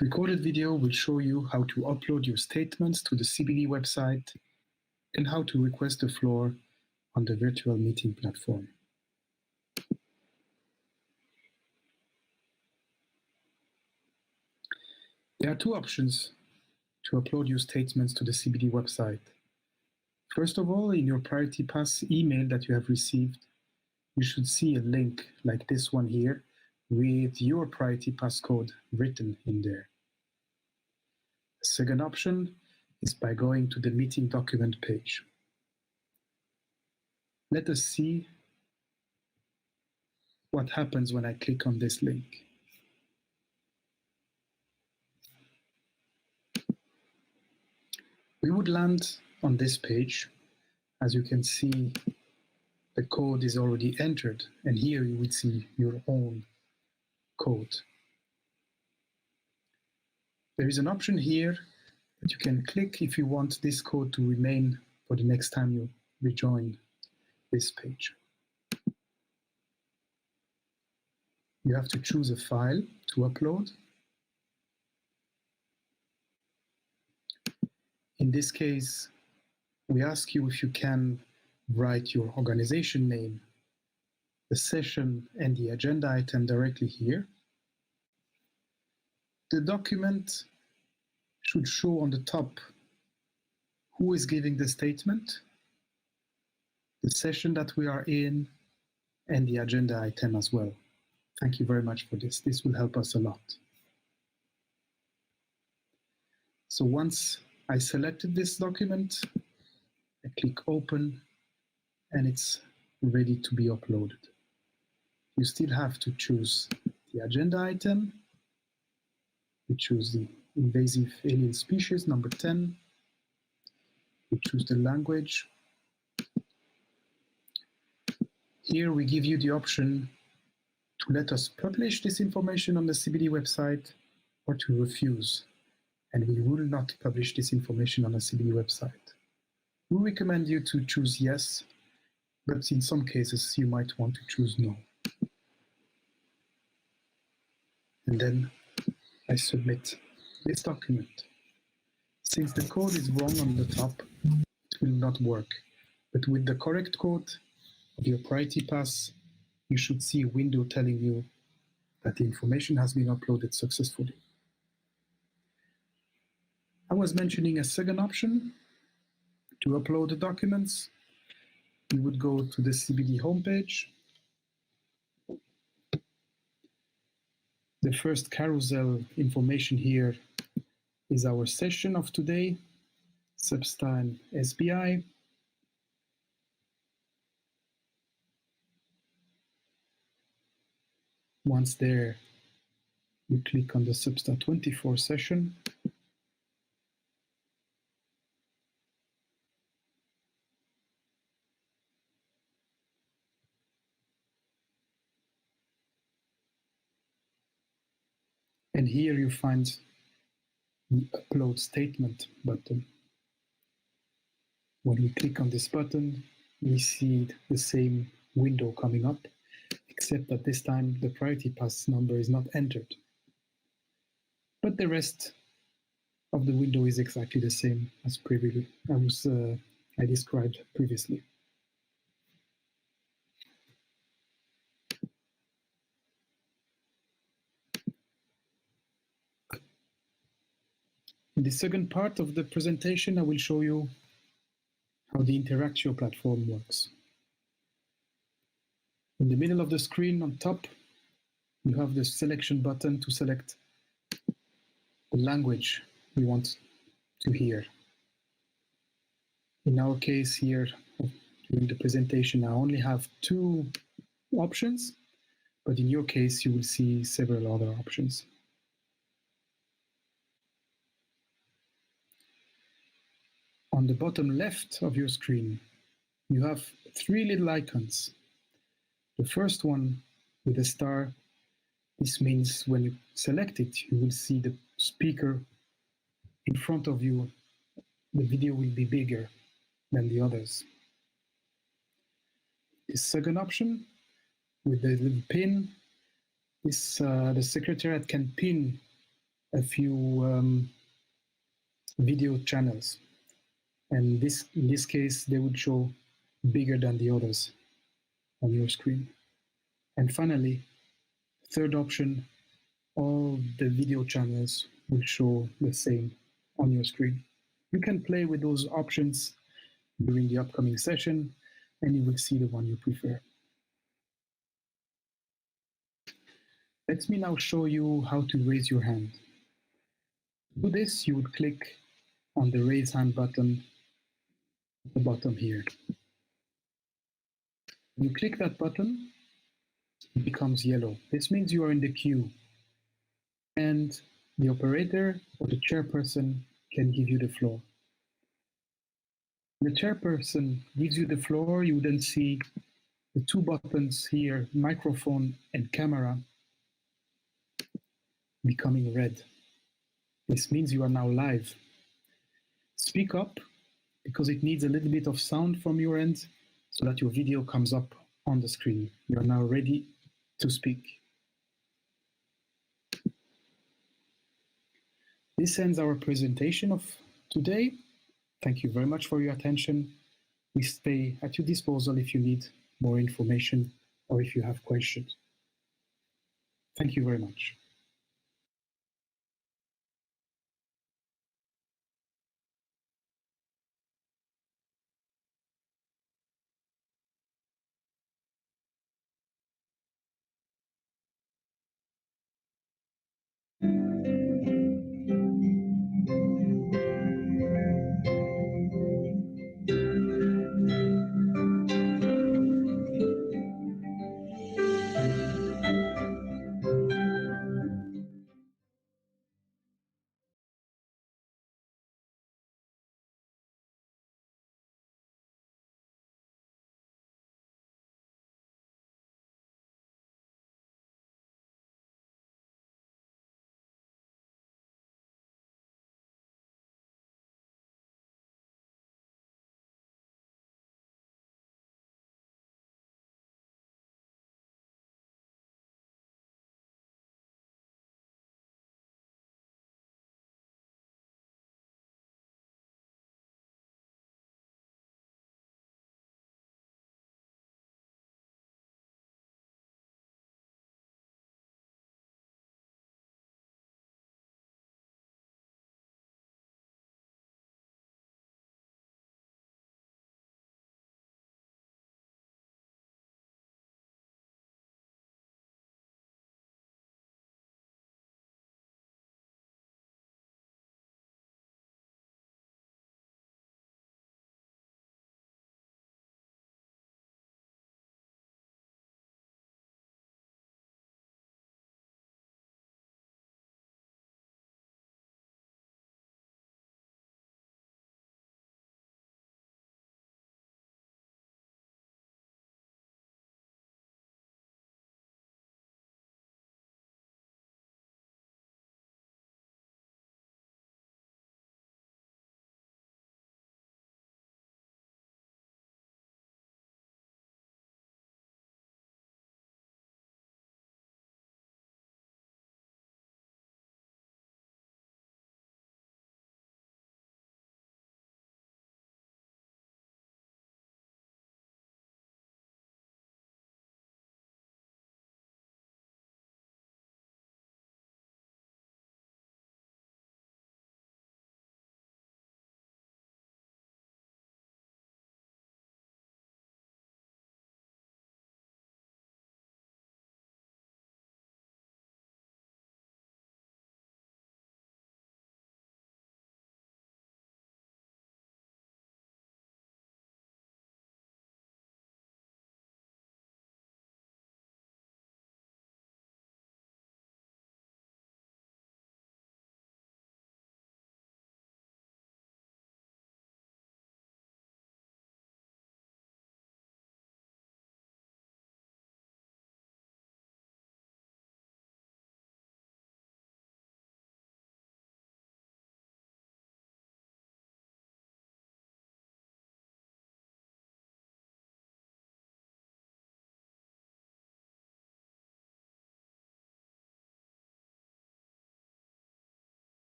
recorded video will show you how to upload your statements to the CBD website and how to request the floor on the virtual meeting platform. There are two options to upload your statements to the CBD website. First of all, in your Priority Pass email that you have received, you should see a link like this one here with your Priority Pass code written in there. The second option is by going to the meeting document page. Let us see what happens when I click on this link. We would land on this page. As you can see, the code is already entered, and here you would see your own code. There is an option here that you can click if you want this code to remain for the next time you rejoin this page. You have to choose a file to upload. In this case, we ask you if you can write your organization name, the session, and the agenda item directly here. The document should show on the top who is giving the statement, the session that we are in, and the agenda item as well. Thank you very much for this. This will help us a lot. So once I selected this document, I click open, and it's ready to be uploaded. You still have to choose the agenda item. We choose the invasive alien species, number 10. We choose the language. Here we give you the option to let us publish this information on the CBD website or to refuse, and we will not publish this information on the CBD website. We recommend you to choose yes, but in some cases you might want to choose no. And then I submit this document. Since the code is wrong on the top, it will not work. But with the correct code of your Priority Pass, you should see a window telling you that the information has been uploaded successfully. I was mentioning a second option to upload the documents. You would go to the CBD homepage. The first carousel information here is our session of today, Substein SBI. Once there, you click on the SBSTTA-24 session. And here you find the Upload Statement button. When we click on this button, we see the same window coming up, except that this time the Priority Pass number is not entered. But the rest of the window is exactly the same as previously, I described previously. In the second part of the presentation, I will show you how the Interactio platform works. In the middle of the screen on top, you have the selection button to select the language we want to hear. In our case here, during the presentation, I only have two options, but in your case, you will see several other options. On the bottom left of your screen, you have three little icons. The first one with a star, this means when you select it, you will see the speaker in front of you. The video will be bigger than the others. The second option with the little pin, the Secretariat can pin a few video channels. And in this case, they would show bigger than the others on your screen. And finally, third option, all the video channels will show the same on your screen. You can play with those options during the upcoming session, and you will see the one you prefer. Let me now show you how to raise your hand. To do this, you would click on the raise hand button at the bottom here. When you click that button, it becomes yellow. This means you are in the queue, and the operator or the chairperson can give you the floor. When the chairperson gives you the floor, you then see the two buttons here, microphone and camera, becoming red. This means you are now live. Speak up, because it needs a little bit of sound from your end so that your video comes up on the screen. You are now ready to speak. This ends our presentation of today. Thank you very much for your attention. We stay at your disposal if you need more information or if you have questions. Thank you very much.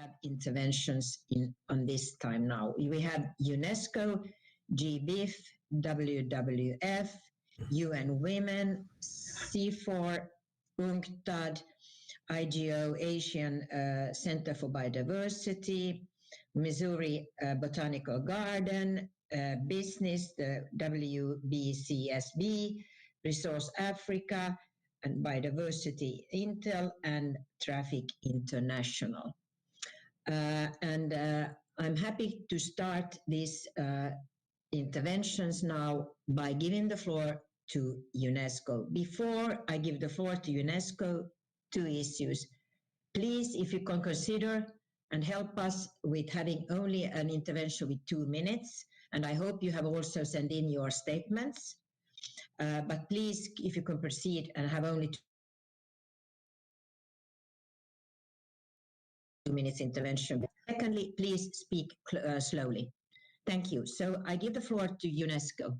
have interventions on this time now. We have UNESCO, GBIF, WWF, UN Women, C4, UNCTAD, IGO, Asian Center for Biodiversity, Missouri Botanical Garden, Business, the WBCSB, Resource Africa, and Biodiversity Intel, and Traffic International. I'm happy to start these interventions now by giving the floor to UNESCO. Before I give the floor to UNESCO, 2 issues. Please, if you can consider and help us with having only an intervention with 2 minutes, and I hope you have also sent in your statements. But please, if you can proceed and have only 2 minutes intervention. Secondly, please speak slowly. Thank you. So I give the floor to UNESCO.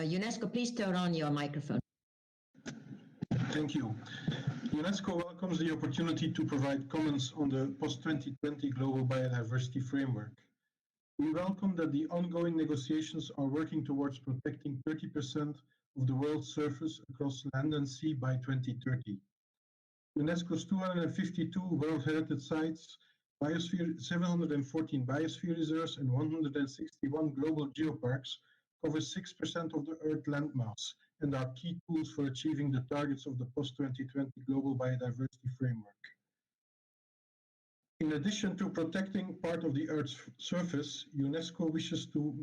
UNESCO, please turn on your microphone. Thank you. UNESCO welcomes the opportunity to provide comments on the post-2020 Global Biodiversity Framework. We welcome that the ongoing negotiations are working towards protecting 30% of the world's surface across land and sea by 2030. UNESCO's 252 World Heritage Sites, 714 biosphere reserves, and 161 global geoparks cover 6% of the Earth landmass and are key tools for achieving the targets of the post-2020 Global Biodiversity Framework. In addition to protecting part of the Earth's surface, UNESCO wishes to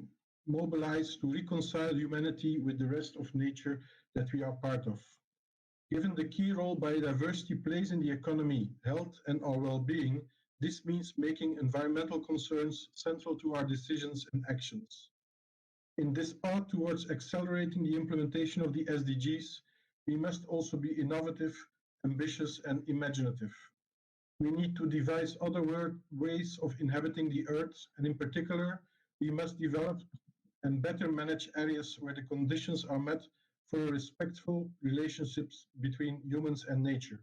mobilize to reconcile humanity with the rest of nature that we are part of. Given the key role biodiversity plays in the economy, health, and our well-being, this means making environmental concerns central to our decisions and actions. In this path towards accelerating the implementation of the SDGs, we must also be innovative, ambitious, and imaginative. We need to devise other ways of inhabiting the Earth, and in particular, we must develop and better manage areas where the conditions are met for respectful relationships between humans and nature,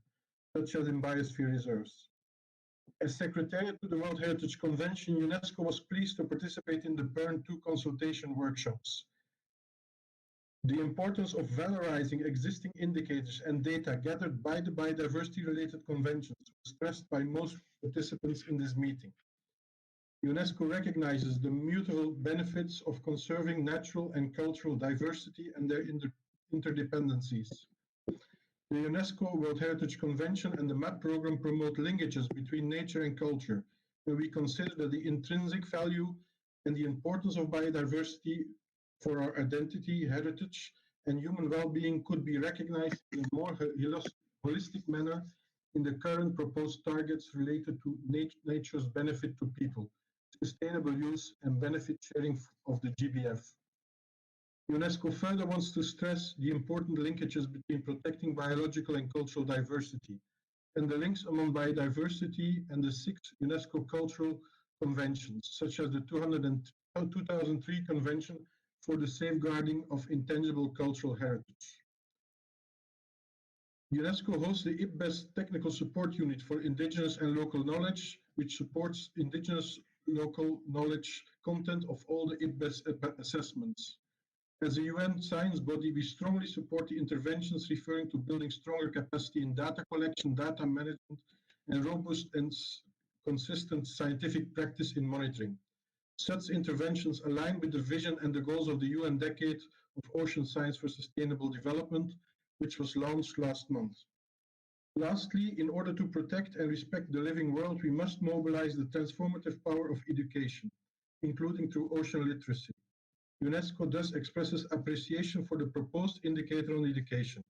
such as in biosphere reserves. As Secretariat to the World Heritage Convention, UNESCO was pleased to participate in the PERN 2 consultation workshops. The importance of valorizing existing indicators and data gathered by the biodiversity-related conventions was stressed by most participants in this meeting. UNESCO recognizes the mutual benefits of conserving natural and cultural diversity and their interdependencies. The UNESCO World Heritage Convention and the MAP program promote linkages between nature and culture, and we consider that the intrinsic value and the importance of biodiversity for our identity, heritage, and human well-being could be recognized in a more holistic manner in the current proposed targets related to nature's benefit to people, sustainable use, and benefit sharing of the GBF. UNESCO further wants to stress the important linkages between protecting biological and cultural diversity, and the links among biodiversity and the 6 UNESCO cultural conventions, such as the 2003 Convention for the Safeguarding of Intangible Cultural Heritage. UNESCO hosts the IPBES Technical Support Unit for Indigenous and Local Knowledge, which supports indigenous local knowledge content of all the IPBES assessments. As a UN science body, we strongly support the interventions referring to building stronger capacity in data collection, data management, and robust and consistent scientific practice in monitoring. Such interventions align with the vision and the goals of the UN Decade of Ocean Science for Sustainable Development, which was launched last month. Lastly, in order to protect and respect the living world, we must mobilize the transformative power of education, including through ocean literacy. UNESCO thus expresses appreciation for the proposed indicator on education.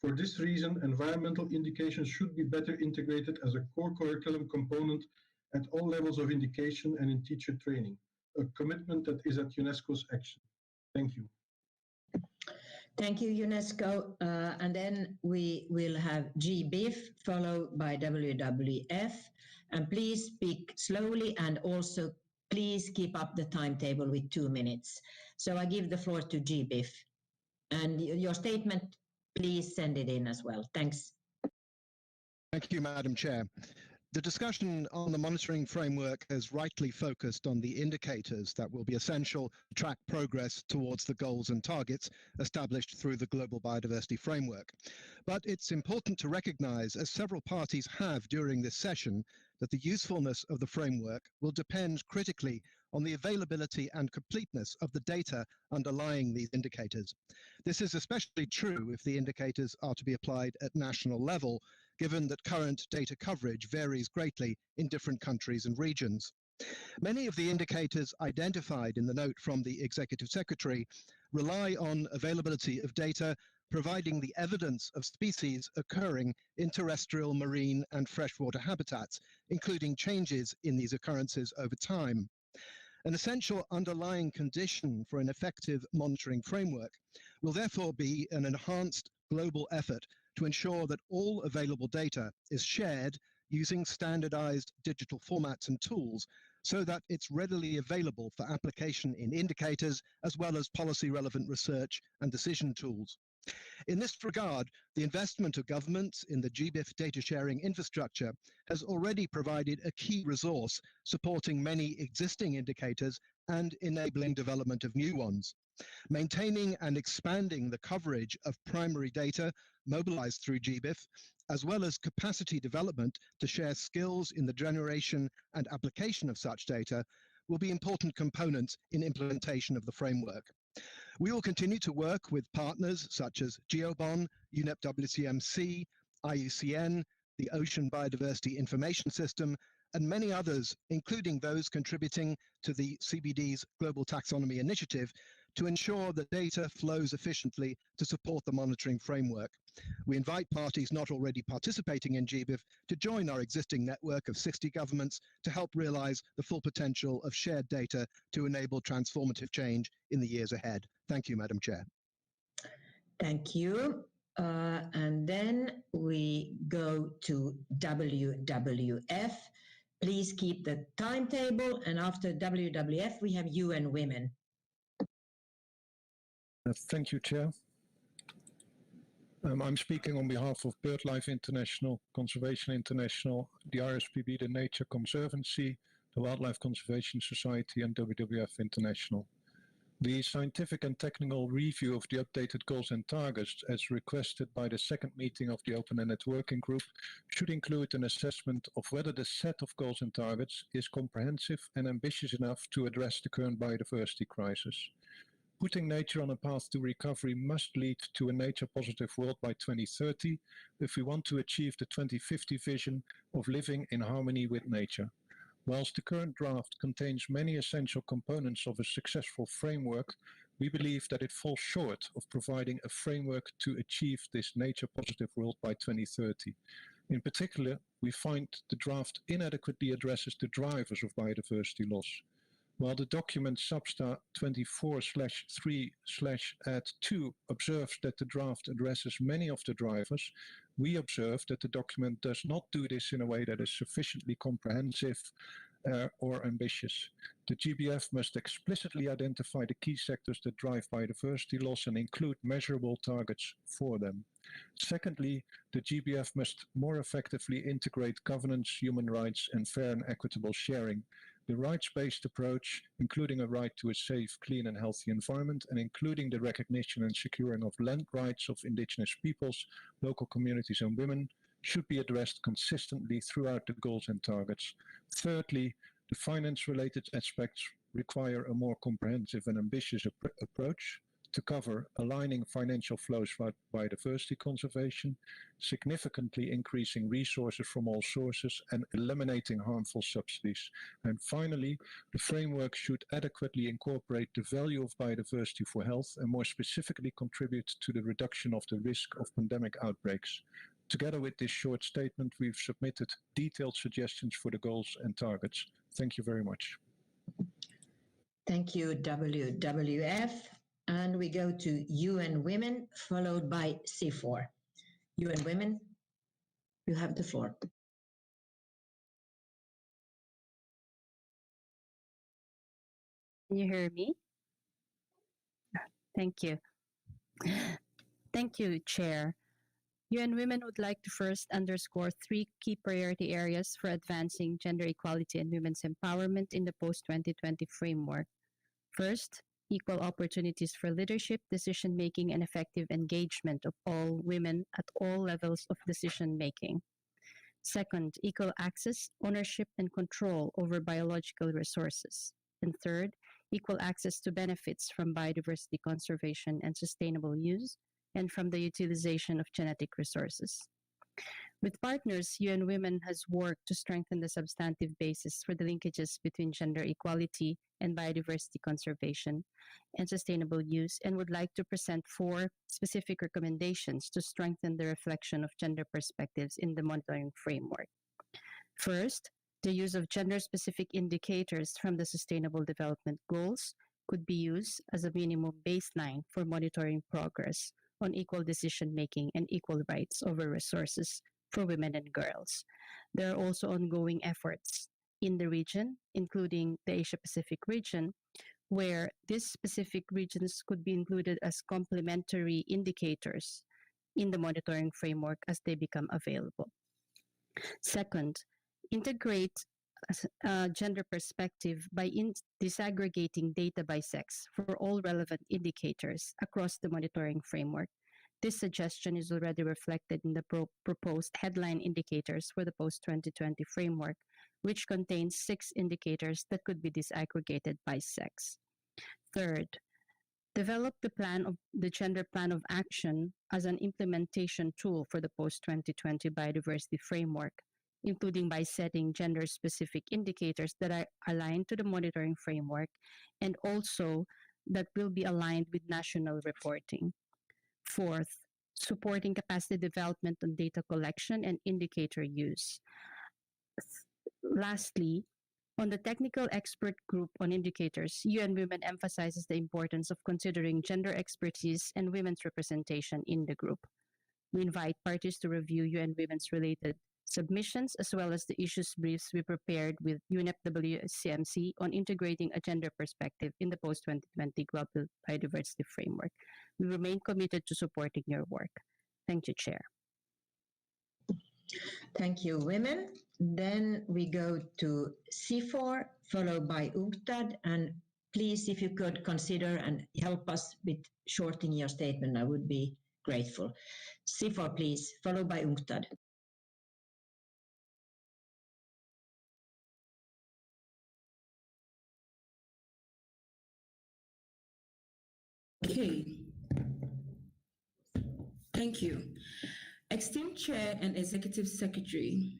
For this reason, environmental indication should be better integrated as a core curriculum component at all levels of education and in teacher training, a commitment that is at UNESCO's action. Thank you. Thank you, UNESCO. And then we will have GBIF followed by WWF. And please speak slowly and also please keep up the timetable with 2 minutes. So I give the floor to GBIF. And your statement, please send it in as well. Thanks. Thank you, Madam Chair. The discussion on the monitoring framework has rightly focused on the indicators that will be essential to track progress towards the goals and targets established through the Global Biodiversity Framework. But it's important to recognize, as several parties have during this session, that the usefulness of the framework will depend critically on the availability and completeness of the data underlying these indicators. This is especially true if the indicators are to be applied at national level, given that current data coverage varies greatly in different countries and regions. Many of the indicators identified in the note from the Executive Secretary rely on availability of data providing the evidence of species occurring in terrestrial, marine, and freshwater habitats, including changes in these occurrences over time. An essential underlying condition for an effective monitoring framework will therefore be an enhanced global effort to ensure that all available data is shared using standardized digital formats and tools so that it's readily available for application in indicators as well as policy relevant research and decision tools. In this regard, the investment of governments in the GBIF data sharing infrastructure has already provided a key resource supporting many existing indicators and enabling development of new ones. Maintaining and expanding the coverage of primary data mobilized through GBIF, as well as capacity development to share skills in the generation and application of such data, will be important components in implementation of the framework. We will continue to work with partners such as GeoBon, UNEP WCMC, IUCN, the Ocean Biodiversity Information System, and many others, including those contributing to the CBD's Global Taxonomy Initiative, to ensure that data flows efficiently to support the monitoring framework. We invite parties not already participating in GBIF to join our existing network of 60 governments to help realize the full potential of shared data to enable transformative change in the years ahead. Thank you, Madam Chair. Thank you. And then we go to WWF. Please keep the timetable. And after WWF, we have UN Women. Thank you, Chair. I'm speaking on behalf of BirdLife International, Conservation International, the RSPB, the Nature Conservancy, the Wildlife Conservation Society, and WWF International. The scientific and technical review of the updated goals and targets, as requested by the second meeting of the Open-Ended Working Group, should include an assessment of whether the set of goals and targets is comprehensive and ambitious enough to address the current biodiversity crisis. Putting nature on a path to recovery must lead to a nature-positive world by 2030 if we want to achieve the 2050 vision of living in harmony with nature. Whilst the current draft contains many essential components of a successful framework, we believe that it falls short of providing a framework to achieve this nature-positive world by 2030. In particular, we find the draft inadequately addresses the drivers of biodiversity loss. While the document Substa 24/3/2 observes that the draft addresses many of the drivers, we observe that the document does not do this in a way that is sufficiently comprehensive or ambitious. The GBF must explicitly identify the key sectors that drive biodiversity loss and include measurable targets for them. Secondly, the GBF must more effectively integrate governance, human rights, and fair and equitable sharing. The rights-based approach, including a right to a safe, clean and healthy environment, and including the recognition and securing of land rights of indigenous peoples, local communities and women, should be addressed consistently throughout the goals and targets. Thirdly, the finance-related aspects require a more comprehensive and ambitious approach to cover aligning financial flows for biodiversity conservation, significantly increasing resources from all sources, and eliminating harmful subsidies. And finally, the framework should adequately incorporate the value of biodiversity for health and more specifically contribute to the reduction of the risk of pandemic outbreaks. Together with this short statement, we've submitted detailed suggestions for the goals and targets. Thank you very much. Thank you, WWF. And we go to UN Women, followed by C4. UN Women, you have the floor. Can you hear me? Thank you. Thank you, Chair. UN Women would like to first underscore 3 key priority areas for advancing gender equality and women's empowerment in the post-2020 framework. First, equal opportunities for leadership, decision-making, and effective engagement of all women at all levels of decision-making. Second, equal access, ownership, and control over biological resources. And third, equal access to benefits from biodiversity conservation and sustainable use, and from the utilization of genetic resources. With partners, UN Women has worked to strengthen the substantive basis for the linkages between gender equality and biodiversity conservation and sustainable use, and would like to present 4 specific recommendations to strengthen the reflection of gender perspectives in the monitoring framework. First, the use of gender-specific indicators from the Sustainable Development Goals could be used as a minimum baseline for monitoring progress on equal decision-making and equal rights over resources for women and girls. There are also ongoing efforts in the region, including the Asia-Pacific region, where these specific regions could be included as complementary indicators in the monitoring framework as they become available. Second, integrate gender perspective by disaggregating data by sex for all relevant indicators across the monitoring framework. This suggestion is already reflected in the proposed headline indicators for the post-2020 framework, which contains 6 indicators that could be disaggregated by sex. Third, develop the Gender Plan of Action as an implementation tool for the post-2020 biodiversity framework, including by setting gender-specific indicators that are aligned to the monitoring framework and also that will be aligned with national reporting. Fourth, supporting capacity development on data collection and indicator use. Lastly, on the technical expert group on indicators, UN Women emphasizes the importance of considering gender expertise and women's representation in the group. We invite parties to review UN Women's related submissions as well as the issues briefs we prepared with UNEP WCMC on integrating a gender perspective in the post-2020 global biodiversity framework. We remain committed to supporting your work. Thank you, Chair. Thank you, women. Then we go to C4, followed by UNCTAD. And please, if you could consider and help us with shortening your statement, I would be grateful. C4, please, followed by UNCTAD. Okay. Thank you. Esteemed Chair and Executive Secretary,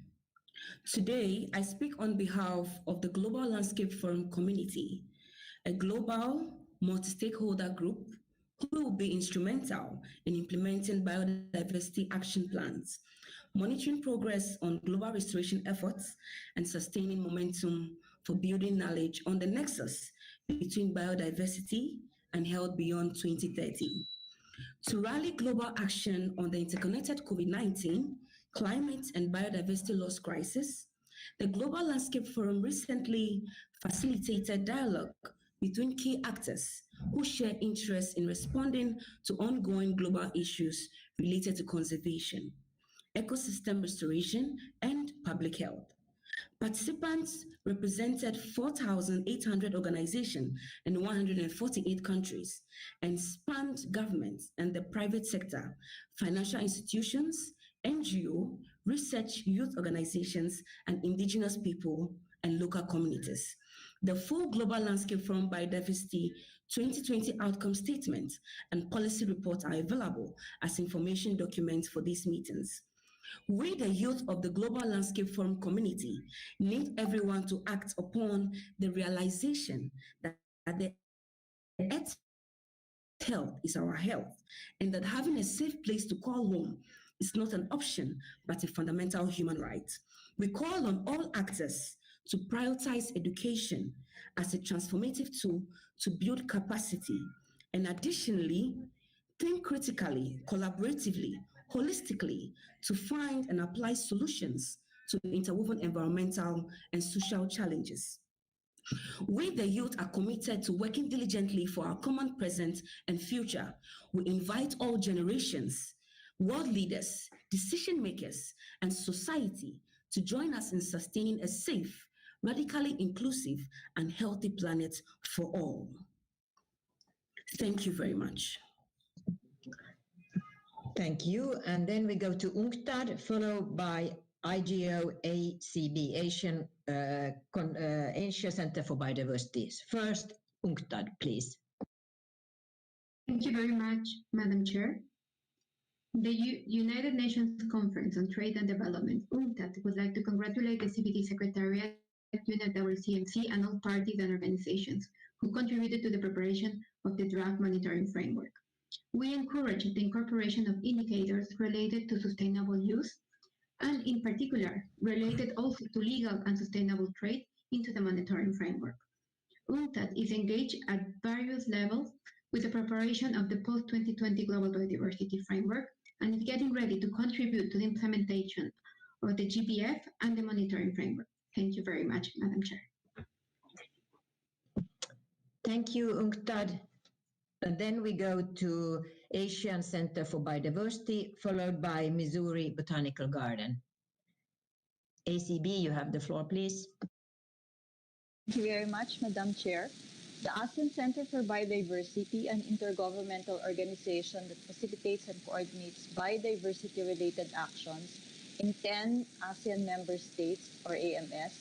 today I speak on behalf of the Global Landscape Forum community, a global multi-stakeholder group who will be instrumental in implementing biodiversity action plans, monitoring progress on global restoration efforts, and sustaining momentum for building knowledge on the nexus between biodiversity and health beyond 2030. To rally global action on the interconnected COVID-19, climate and biodiversity loss crisis, the Global Landscape Forum recently facilitated dialogue between key actors who share interests in responding to ongoing global issues related to conservation, ecosystem restoration, and public health. Participants represented 4,800 organizations in 148 countries and spanned governments and the private sector, financial institutions, NGO, research youth organizations, and indigenous people and local communities. The full Global Landscape Forum Biodiversity 2020 Outcome Statement and Policy Report are available as information documents for these meetings. We, the youth of the Global Landscape Forum community, need everyone to act upon the realization that the earth's health is our health, and that having a safe place to call home is not an option, but a fundamental human right. We call on all actors to prioritize education as a transformative tool to build capacity, and additionally, think critically, collaboratively, holistically to find and apply solutions to interwoven environmental and social challenges. We, the youth, are committed to working diligently for our common present and future. We invite all generations, world leaders, decision makers, and society to join us in sustaining a safe, radically inclusive, and healthy planet for all. Thank you very much. Thank you. And then we go to UNCTAD, followed by IGO-ACB, Asia Center for Biodiversity. First, UNCTAD, please. Thank you very much, Madam Chair. The United Nations Conference on Trade and Development, UNCTAD, would like to congratulate the CBD Secretariat, UNWCMC, and all parties and organizations who contributed to the preparation of the draft monitoring framework. We encourage the incorporation of indicators related to sustainable use, and in particular, related also to legal and sustainable trade into the monitoring framework. UNCTAD is engaged at various levels with the preparation of the post-2020 Global Biodiversity Framework and is getting ready to contribute to the implementation of the GBF and the monitoring framework. Thank you very much, Madam Chair. Thank you, UNCTAD. And then we go to Asian Center for Biodiversity, followed by Missouri Botanical Garden. ACB, you have the floor, please. Thank you very much, Madam Chair. The ASEAN Center for Biodiversity, an intergovernmental organization that facilitates and coordinates biodiversity-related actions in 10 ASEAN member states, or AMS,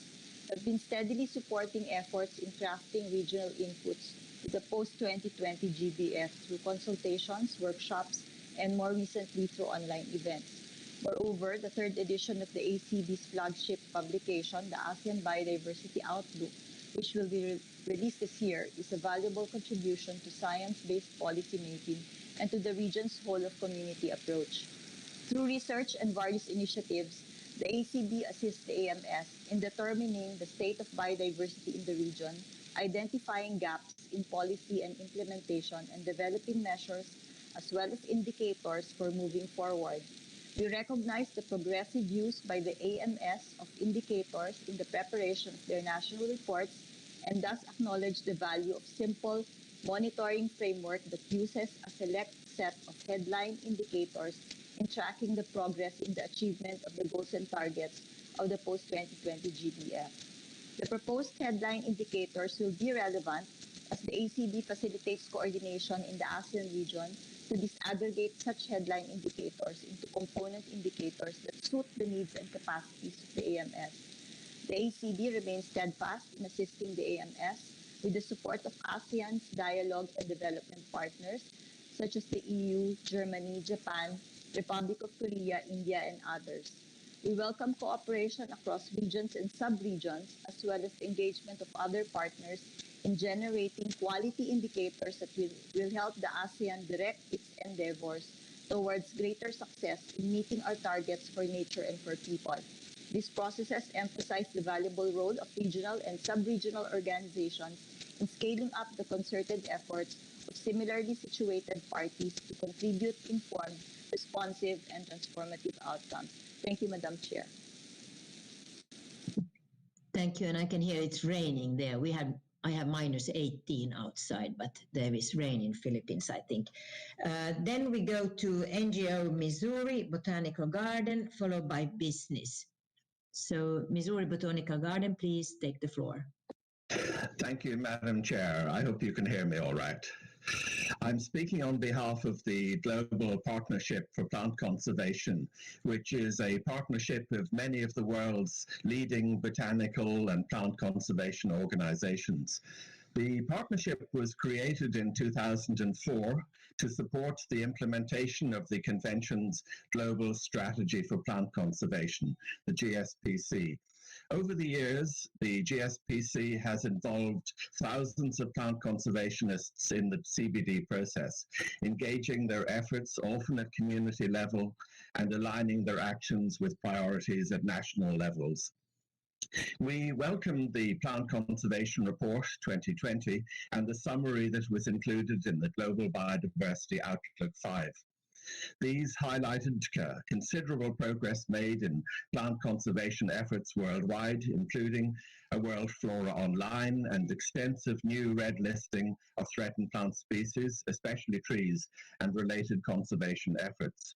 have been steadily supporting efforts in crafting regional inputs to the post-2020 GBF through consultations, workshops, and more recently through online events. Moreover, the third edition of the ACB's flagship publication, the ASEAN Biodiversity Outlook, which will be released this year, is a valuable contribution to science-based policy making and to the region's whole of community approach. Through research and various initiatives, the ACB assists the AMS in determining the state of biodiversity in the region, identifying gaps in policy and implementation, and developing measures as well as indicators for moving forward. We recognize the progressive use by the AMS of indicators in the preparation of their national reports and thus acknowledge the value of simple monitoring framework that uses a select set of headline indicators in tracking the progress in the achievement of the goals and targets of the post-2020 GBF. The proposed headline indicators will be relevant as the ACB facilitates coordination in the ASEAN region to disaggregate such headline indicators into component indicators that suit the needs and capacities of the AMS. The ACB remains steadfast in assisting the AMS with the support of ASEAN's dialogue and development partners such as the EU, Germany, Japan, Republic of Korea, India, and others. We welcome cooperation across regions and sub-regions as well as engagement of other partners in generating quality indicators that will help the ASEAN direct its endeavors towards greater success in meeting our targets for nature and for people. These processes emphasize the valuable role of regional and sub-regional organizations in scaling up the concerted efforts of similarly situated parties to contribute informed, responsive, and transformative outcomes. Thank you, Madam Chair. Thank you, and I can hear it's raining there. I have minus 18 outside, but there is rain in Philippines, I think. Then we go to NGO Missouri Botanical Garden, followed by business. So Missouri Botanical Garden, please take the floor. Thank you, Madam Chair. I hope you can hear me all right. I'm speaking on behalf of the Global Partnership for Plant Conservation, which is a partnership of many of the world's leading botanical and plant conservation organizations. The partnership was created in 2004 to support the implementation of the Convention's Global Strategy for Plant Conservation, the GSPC. Over the years, the GSPC has involved thousands of plant conservationists in the CBD process, engaging their efforts often at community level and aligning their actions with priorities at national levels. We welcome the Plant Conservation Report 2020 and the summary that was included in the Global Biodiversity Outlook 5. These highlighted considerable progress made in plant conservation efforts worldwide, including a World Flora Online and extensive new red listing of threatened plant species, especially trees, and related conservation efforts.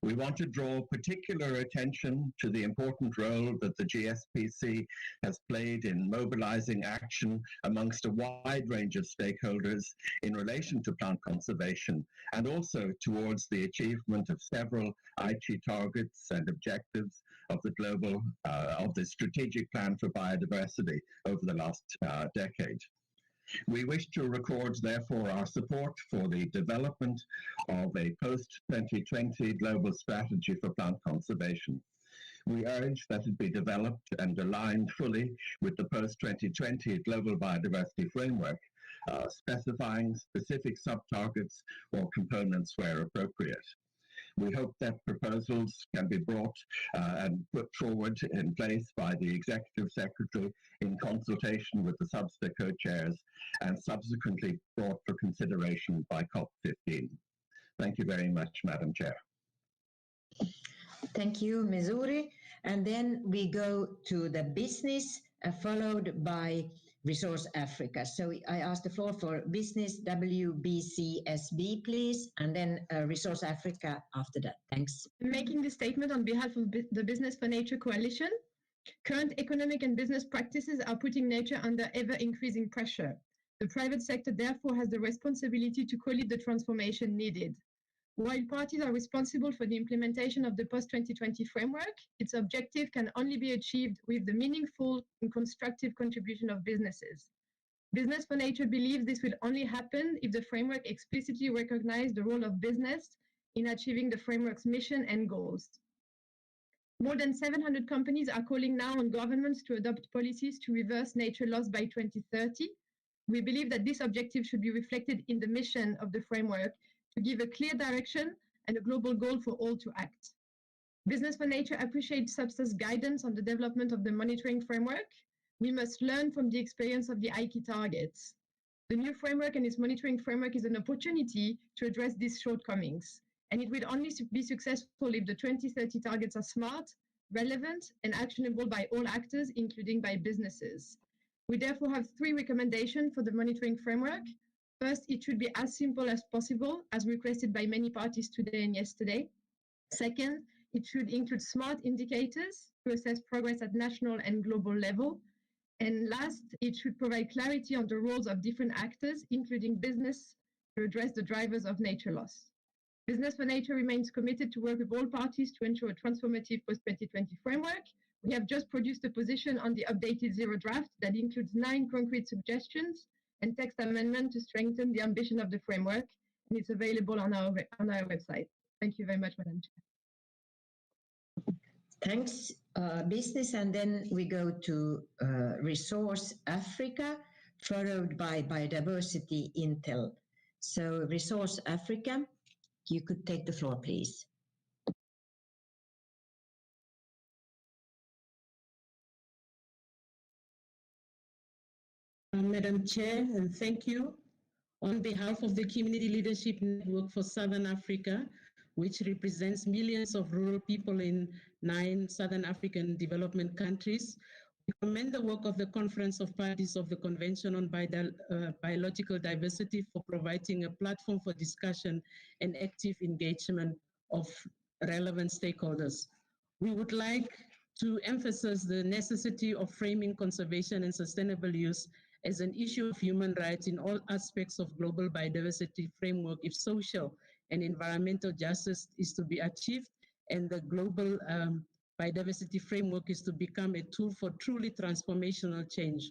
We want to draw particular attention to the important role that the GSPC has played in mobilizing action amongst a wide range of stakeholders in relation to plant conservation, and also towards the achievement of several Aichi targets and objectives of the Strategic Plan for Biodiversity over the last decade. We wish to record, therefore, our support for the development of a post-2020 global strategy for plant conservation. We urge that it be developed and aligned fully with the post-2020 global biodiversity framework, specifying specific sub-targets or components where appropriate. We hope that proposals can be brought and put forward in place by the Executive Secretary in consultation with the SBSTTA co-chairs and subsequently brought for consideration by COP15. Thank you very much, Madam Chair. Thank you, Missouri. And then we go to the business, followed by Resource Africa. So I ask the floor for business, WBCSB, please, and then Resource Africa after that. Thanks. I'm making this statement on behalf of the Business for Nature Coalition. Current economic and business practices are putting nature under ever-increasing pressure. The private sector therefore has the responsibility to co-lead the transformation needed. While parties are responsible for the implementation of the post-2020 framework, its objective can only be achieved with the meaningful and constructive contribution of businesses. Business for Nature believes this will only happen if the framework explicitly recognizes the role of business in achieving the framework's mission and goals. More than 700 companies are calling now on governments to adopt policies to reverse nature loss by 2030. We believe that this objective should be reflected in the mission of the framework to give a clear direction and a global goal for all to act. Business for Nature appreciates SBSTTA's guidance on the development of the monitoring framework. We must learn from the experience of the Aichi targets. The new framework and its monitoring framework is an opportunity to address these shortcomings, and it will only be successful if the 2030 targets are smart, relevant, and actionable by all actors, including by businesses. We therefore have 3 recommendations for the monitoring framework. First, it should be as simple as possible, as requested by many parties today and yesterday. Second, it should include smart indicators to assess progress at national and global level. And last, it should provide clarity on the roles of different actors, including business, to address the drivers of nature loss. Business for Nature remains committed to work with all parties to ensure a transformative post-2020 framework. We have just produced a position on the updated Zero Draft that includes 9 concrete suggestions and text amendment to strengthen the ambition of the framework, and it's available on our website. Thank you very much, Madam Chair. Thanks, business, and then we go to Resource Africa, followed by Biodiversity Intel. So Resource Africa, you could take the floor, please. Madam Chair, and thank you. On behalf of the Community Leadership Network for Southern Africa, which represents millions of rural people in 9 Southern African development countries, we commend the work of the Conference of Parties of the Convention on Biological Diversity for providing a platform for discussion and active engagement of relevant stakeholders. We would like to emphasize the necessity of framing conservation and sustainable use as an issue of human rights in all aspects of global biodiversity framework if social and environmental justice is to be achieved and the global biodiversity framework is to become a tool for truly transformational change.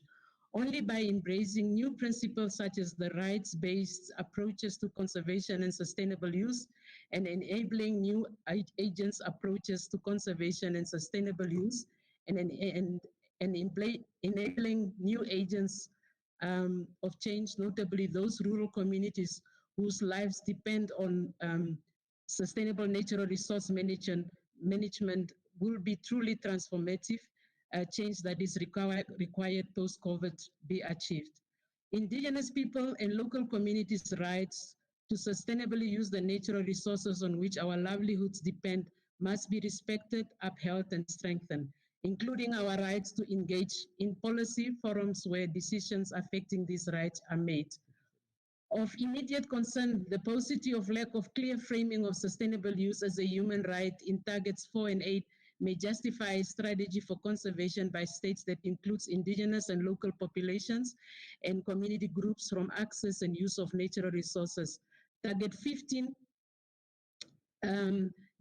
Only by embracing new principles such as the rights-based approaches to conservation and sustainable use and enabling new agents approaches to conservation and sustainable use and enabling new agents of change, notably those rural communities whose lives depend on sustainable natural resource management will be truly transformative change that is required post-COVID be achieved. Indigenous people and local communities' rights to sustainably use the natural resources on which our livelihoods depend must be respected, upheld, and strengthened, including our rights to engage in policy forums where decisions affecting these rights are made. Of immediate concern, the paucity of lack of clear framing of sustainable use as a human right in targets 4 and 8 may justify a strategy for conservation by states that includes indigenous and local populations and community groups from access and use of natural resources. Target 15,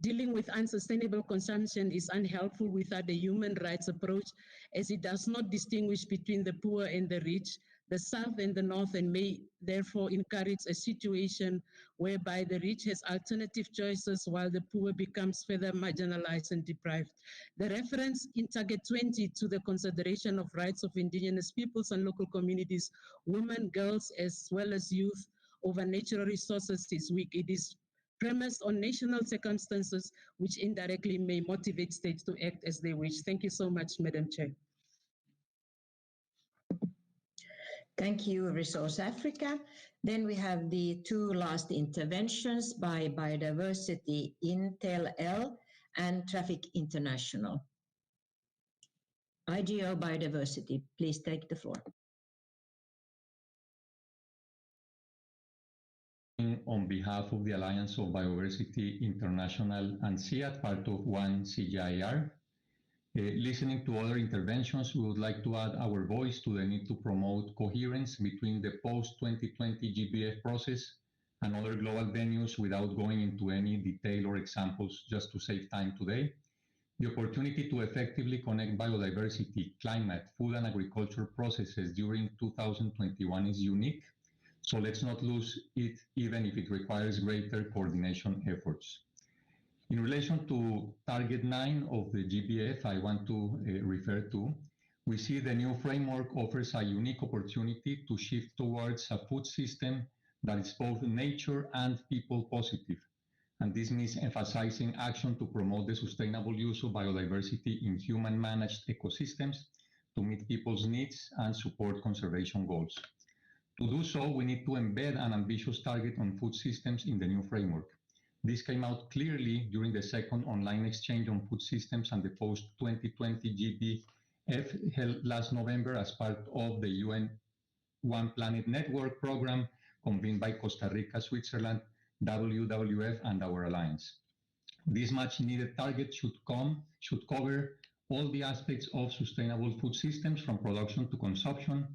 dealing with unsustainable consumption, is unhelpful without a human rights approach, as it does not distinguish between the poor and the rich, the South and the North, and may therefore encourage a situation whereby the rich has alternative choices while the poor becomes further marginalized and deprived. The reference in Target 20 to the consideration of rights of indigenous peoples and local communities, women, girls, as well as youth over natural resources is weak. It is premised on national circumstances which indirectly may motivate states to act as they wish. Thank you so much, Madam Chair. Thank you, Resource Africa. Then we have the two last interventions by Biodiversity Intel L and Traffic International. IGO Biodiversity, please take the floor. On behalf of the Alliance of Biodiversity International and CIAT, part of one CGIAR, listening to other interventions, we would like to add our voice to the need to promote coherence between the post-2020 GBF process and other global venues without going into any detail or examples just to save time today. The opportunity to effectively connect biodiversity, climate, food and agriculture processes during 2021 is unique, so let's not lose it even if it requires greater coordination efforts. In relation to Target 9 of the GBF I want to refer to, we see the new framework offers a unique opportunity to shift towards a food system that is both nature and people positive. And this means emphasizing action to promote the sustainable use of biodiversity in human-managed ecosystems to meet people's needs and support conservation goals. To do so, we need to embed an ambitious target on food systems in the new framework. This came out clearly during the second online exchange on food systems and the post-2020 GBF held last November as part of the UN One Planet Network program convened by Costa Rica, Switzerland, WWF, and our alliance. This much-needed target should cover all the aspects of sustainable food systems from production to consumption,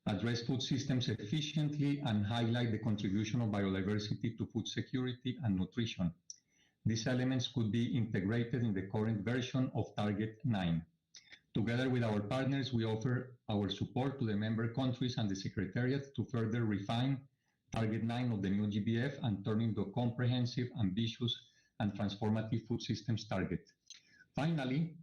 address food systems efficiently, and highlight the contribution of biodiversity to food security and nutrition. These elements could be integrated in the current version of Target 9. Together with our partners, we offer our support to the member countries and the Secretariat to further refine Target 9 of the new GBF and turn into a comprehensive, ambitious, and transformative food systems target. Finally,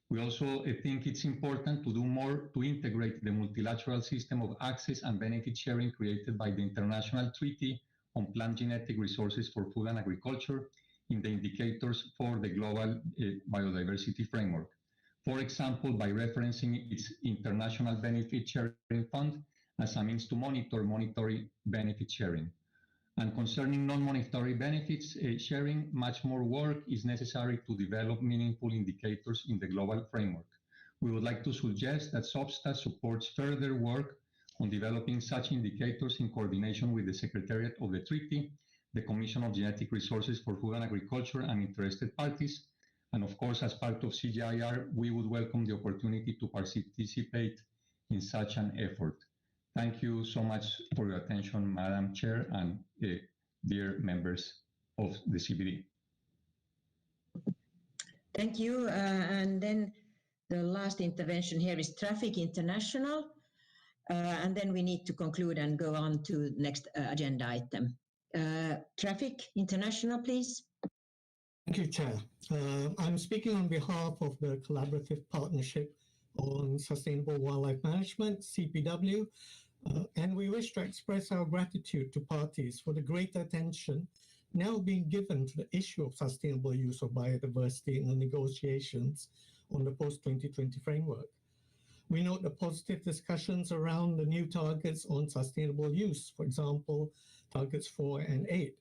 we also think it's important to do more to integrate the multilateral system of access and benefit sharing created by the International Treaty on Plant Genetic Resources for Food and Agriculture in the indicators for the Global Biodiversity Framework. For example, by referencing its International Benefit Sharing Fund as a means to monitor monetary benefit sharing. And concerning non-monetary benefits sharing, much more work is necessary to develop meaningful indicators in the global framework. We would like to suggest that SBSTTA supports further work on developing such indicators in coordination with the Secretariat of the Treaty, the Commission of Genetic Resources for Food and Agriculture, and interested parties. And of course, as part of CGIAR, we would welcome the opportunity to participate in such an effort. Thank you so much for your attention, Madam Chair, and dear members of the CBD. Thank you. And then the last intervention here is Traffic International. And then we need to conclude and go on to the next agenda item. Traffic International, please. Thank you, Chair. I'm speaking on behalf of the Collaborative Partnership on Sustainable Wildlife Management, CPW, and we wish to express our gratitude to parties for the great attention now being given to the issue of sustainable use of biodiversity in the negotiations on the post-2020 framework. We note the positive discussions around the new targets on sustainable use, for example, targets 4 and 8.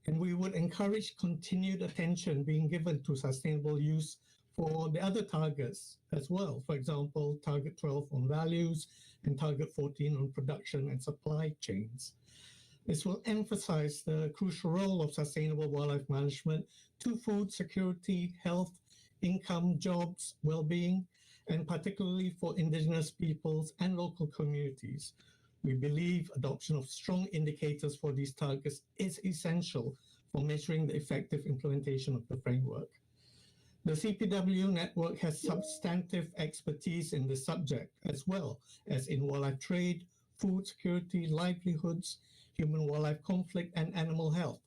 And we would encourage continued attention being given to sustainable use for the other targets as well. For example, target 12 on values and target 14 on production and supply chains. This will emphasize the crucial role of sustainable wildlife management to food security, health, income, jobs, well-being, and particularly for indigenous peoples and local communities. We believe adoption of strong indicators for these targets is essential for measuring the effective implementation of the framework. The CPW network has substantive expertise in this subject, as well as in wildlife trade, food security, livelihoods, human-wildlife conflict, and animal health.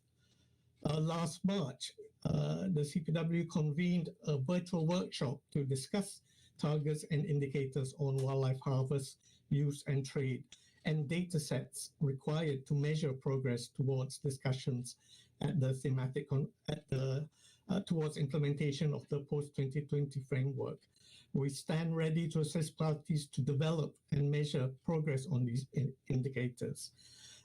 Last March, the CPW convened a virtual workshop to discuss targets and indicators on wildlife harvest, use, and trade, and data sets required to measure progress towards discussions at the thematic towards implementation of the post-2020 framework. We stand ready to assist parties to develop and measure progress on these indicators.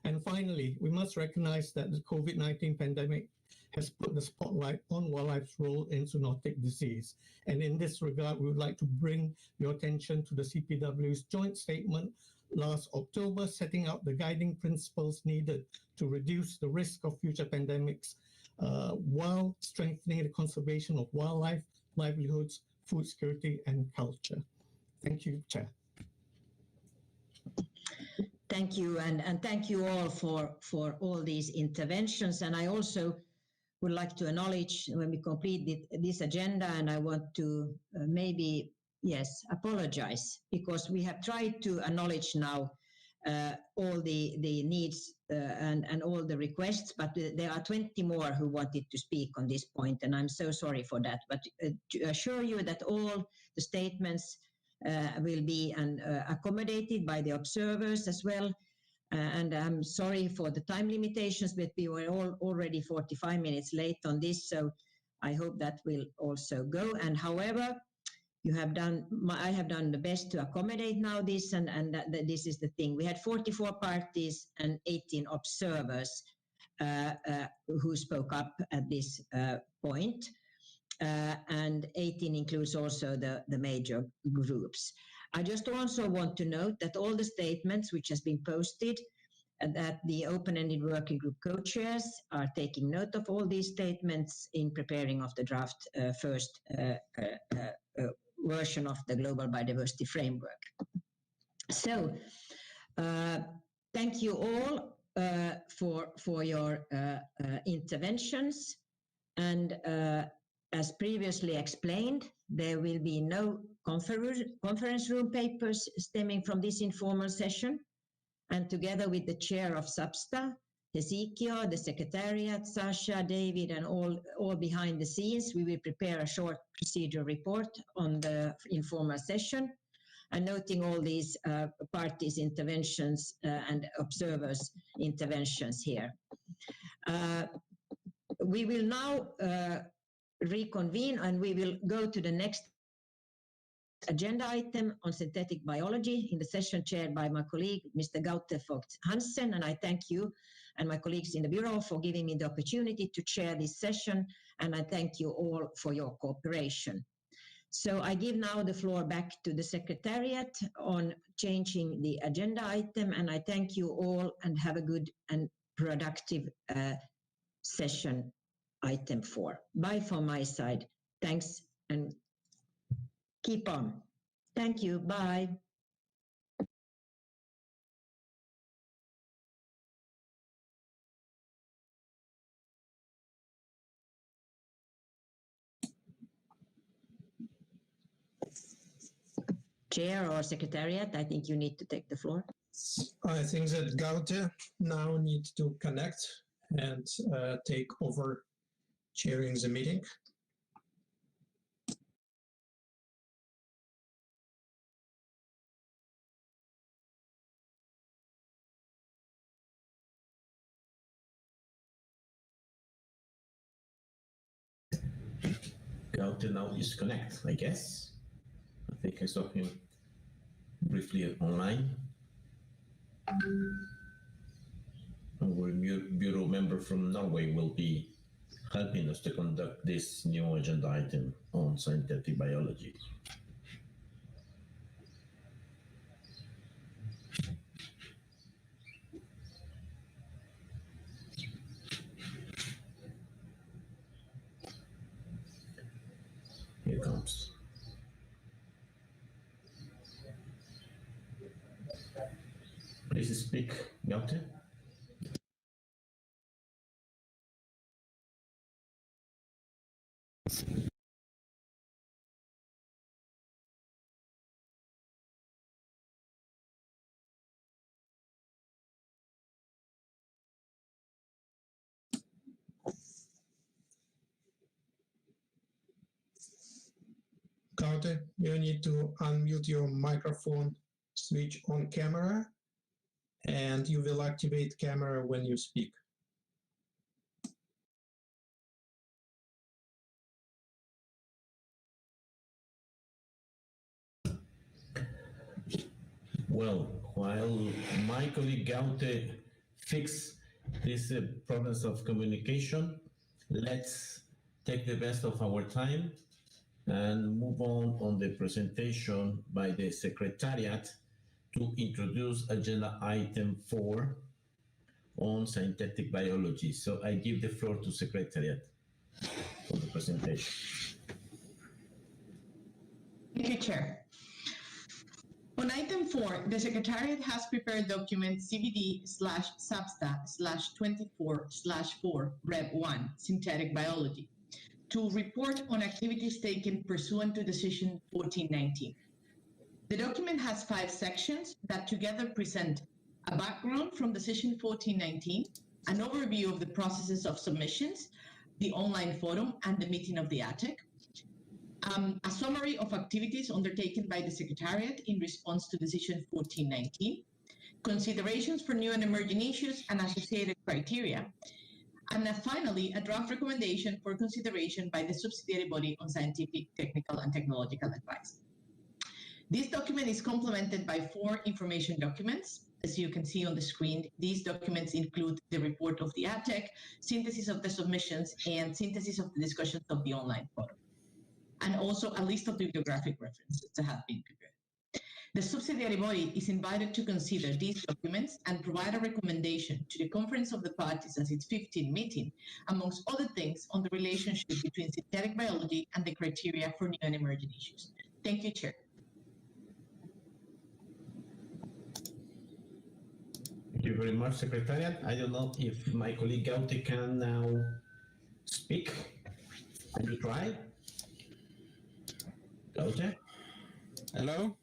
And finally, we must recognize that the COVID-19 pandemic has put the spotlight on wildlife's role in zoonotic disease. And in this regard, we would like to bring your attention to the CPW's joint statement last October, setting out the guiding principles needed to reduce the risk of future pandemics while strengthening the conservation of wildlife, livelihoods, food security, and culture. Thank you, Chair. Thank you, and thank you all for all these interventions. And I also would like to acknowledge when we complete this agenda, and I want to apologize, because we have tried to acknowledge now all the needs and all the requests, but there are 20 more who wanted to speak on this point, and I'm so sorry for that. But to assure you that all the statements will be accommodated by the observers as well. And I'm sorry for the time limitations, but we were already 45 minutes late on this, so I hope that will also go. And however, I have done the best to accommodate now this, and this is the thing. We had 44 parties and 18 observers who spoke up at this point. And 18 includes also the major groups. I just also want to note that all the statements which has been posted, that the open-ended working group co-chairs are taking note of all these statements in preparing of the draft first version of the Global Biodiversity Framework. So, thank you all for your interventions, and as previously explained, there will be no conference room papers stemming from this informal session. And together with the chair of SBSTTA, Ezekiel, the secretariat, Sasha, David, and all behind the scenes, we will prepare a short procedure report on the informal session, and noting all these parties' interventions and observers' interventions here. We will now reconvene, and we will go to the next agenda item on synthetic biology in the session chaired by my colleague, Mr. Gaute Vogt Hansen. And I thank you and my colleagues in the Bureau for giving me the opportunity to chair this session, and I thank you all for your cooperation. So I give now the floor back to the Secretariat on changing the agenda item, and I thank you all and have a good and productive session item 4. Bye from my side. Thanks and keep on. Thank you. Bye. Chair or Secretariat, I think you need to take the floor. I think that Gaute now needs to connect and take over chairing the meeting. Gaute now disconnect, I guess. I think I saw him briefly online. And we'll Bureau member from Norway will be helping us to conduct this new agenda item on synthetic biology. Here comes. Please speak, Gaute. Gaute, you need to unmute your microphone, switch on camera, and you will activate camera when you speak. Well, while my colleague Gaute fix these problems of communication, let's take the best of our time and move on the presentation by the Secretariat to introduce agenda item 4 on synthetic biology. So I give the floor to Secretariat for the presentation. Thank you, Chair. On item 4, the Secretariat has prepared document CBD/SABSTA/24/4 Rev 1 Synthetic Biology to report on activities taken pursuant to Decision 1419. The document has 5 sections that together present a background from Decision 1419, an overview of the processes of submissions, the online forum, and the meeting of the ATEC, a summary of activities undertaken by the Secretariat in response to Decision 1419, considerations for new and emerging issues and associated criteria, and finally, a draft recommendation for consideration by the subsidiary body on scientific, technical, and technological advice. This document is complemented by 4 information documents. As you can see on the screen, these documents include the report of the ATEC, synthesis of the submissions, and synthesis of the discussions of the online forum, and also a list of bibliographic references that have been prepared. The subsidiary body is invited to consider these documents and provide a recommendation to the Conference of the Parties at its 15th meeting, amongst other things, on the relationship between synthetic biology and the criteria for new and emerging issues. Thank you, Chair. Thank you very much, Secretariat. I don't know if my colleague Gaute can now speak. Can you try? Gaute? Hello?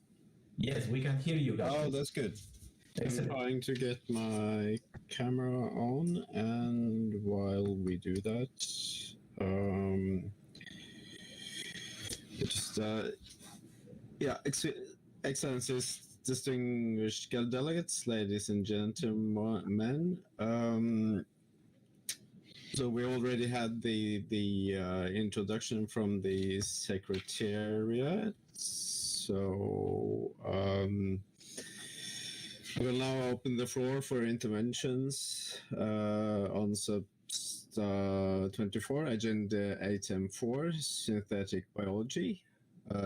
Yes, we can hear you, Gaute. Oh, that's good. Excellent. I'm trying to get my camera on, and while we do that, Excellencies, distinguished delegates, ladies and gentlemen. So we already had the introduction from the Secretariat. So I will now open the floor for interventions on SBSTTA-24, Agenda Item 4, Synthetic Biology,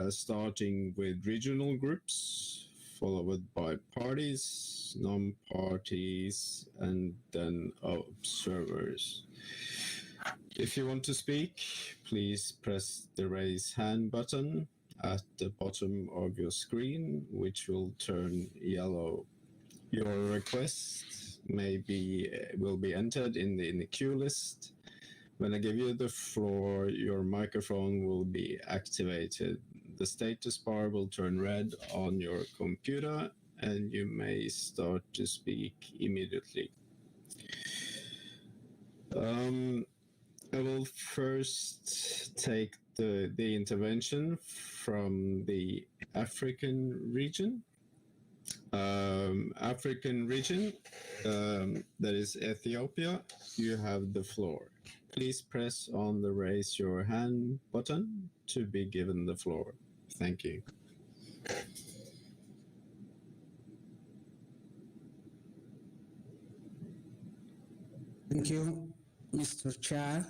starting with regional groups, followed by parties, non-parties, and then observers. If you want to speak, please press the raise hand button at the bottom of your screen, which will turn yellow. Your request will be entered in the queue list. When I give you the floor, your microphone will be activated. The status bar will turn red on your computer, and you may start to speak immediately. I will first take the intervention from the African region. That is Ethiopia. You have the floor. Please press on the raise your hand button to be given the floor. Thank you. Thank you, Mr. Chair.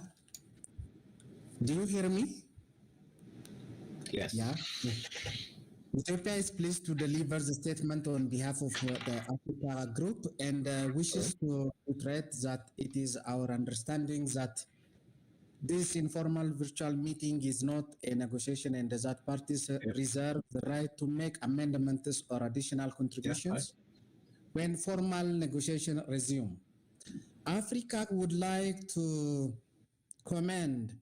Do you hear me? Yes. Yeah. Ethiopia is pleased to deliver the statement on behalf of the Africa Group and wishes to reiterate that it is our understanding that this informal virtual meeting is not a negotiation and that parties reserve the right to make amendments or additional contributions when formal negotiations resume. Africa would like to commend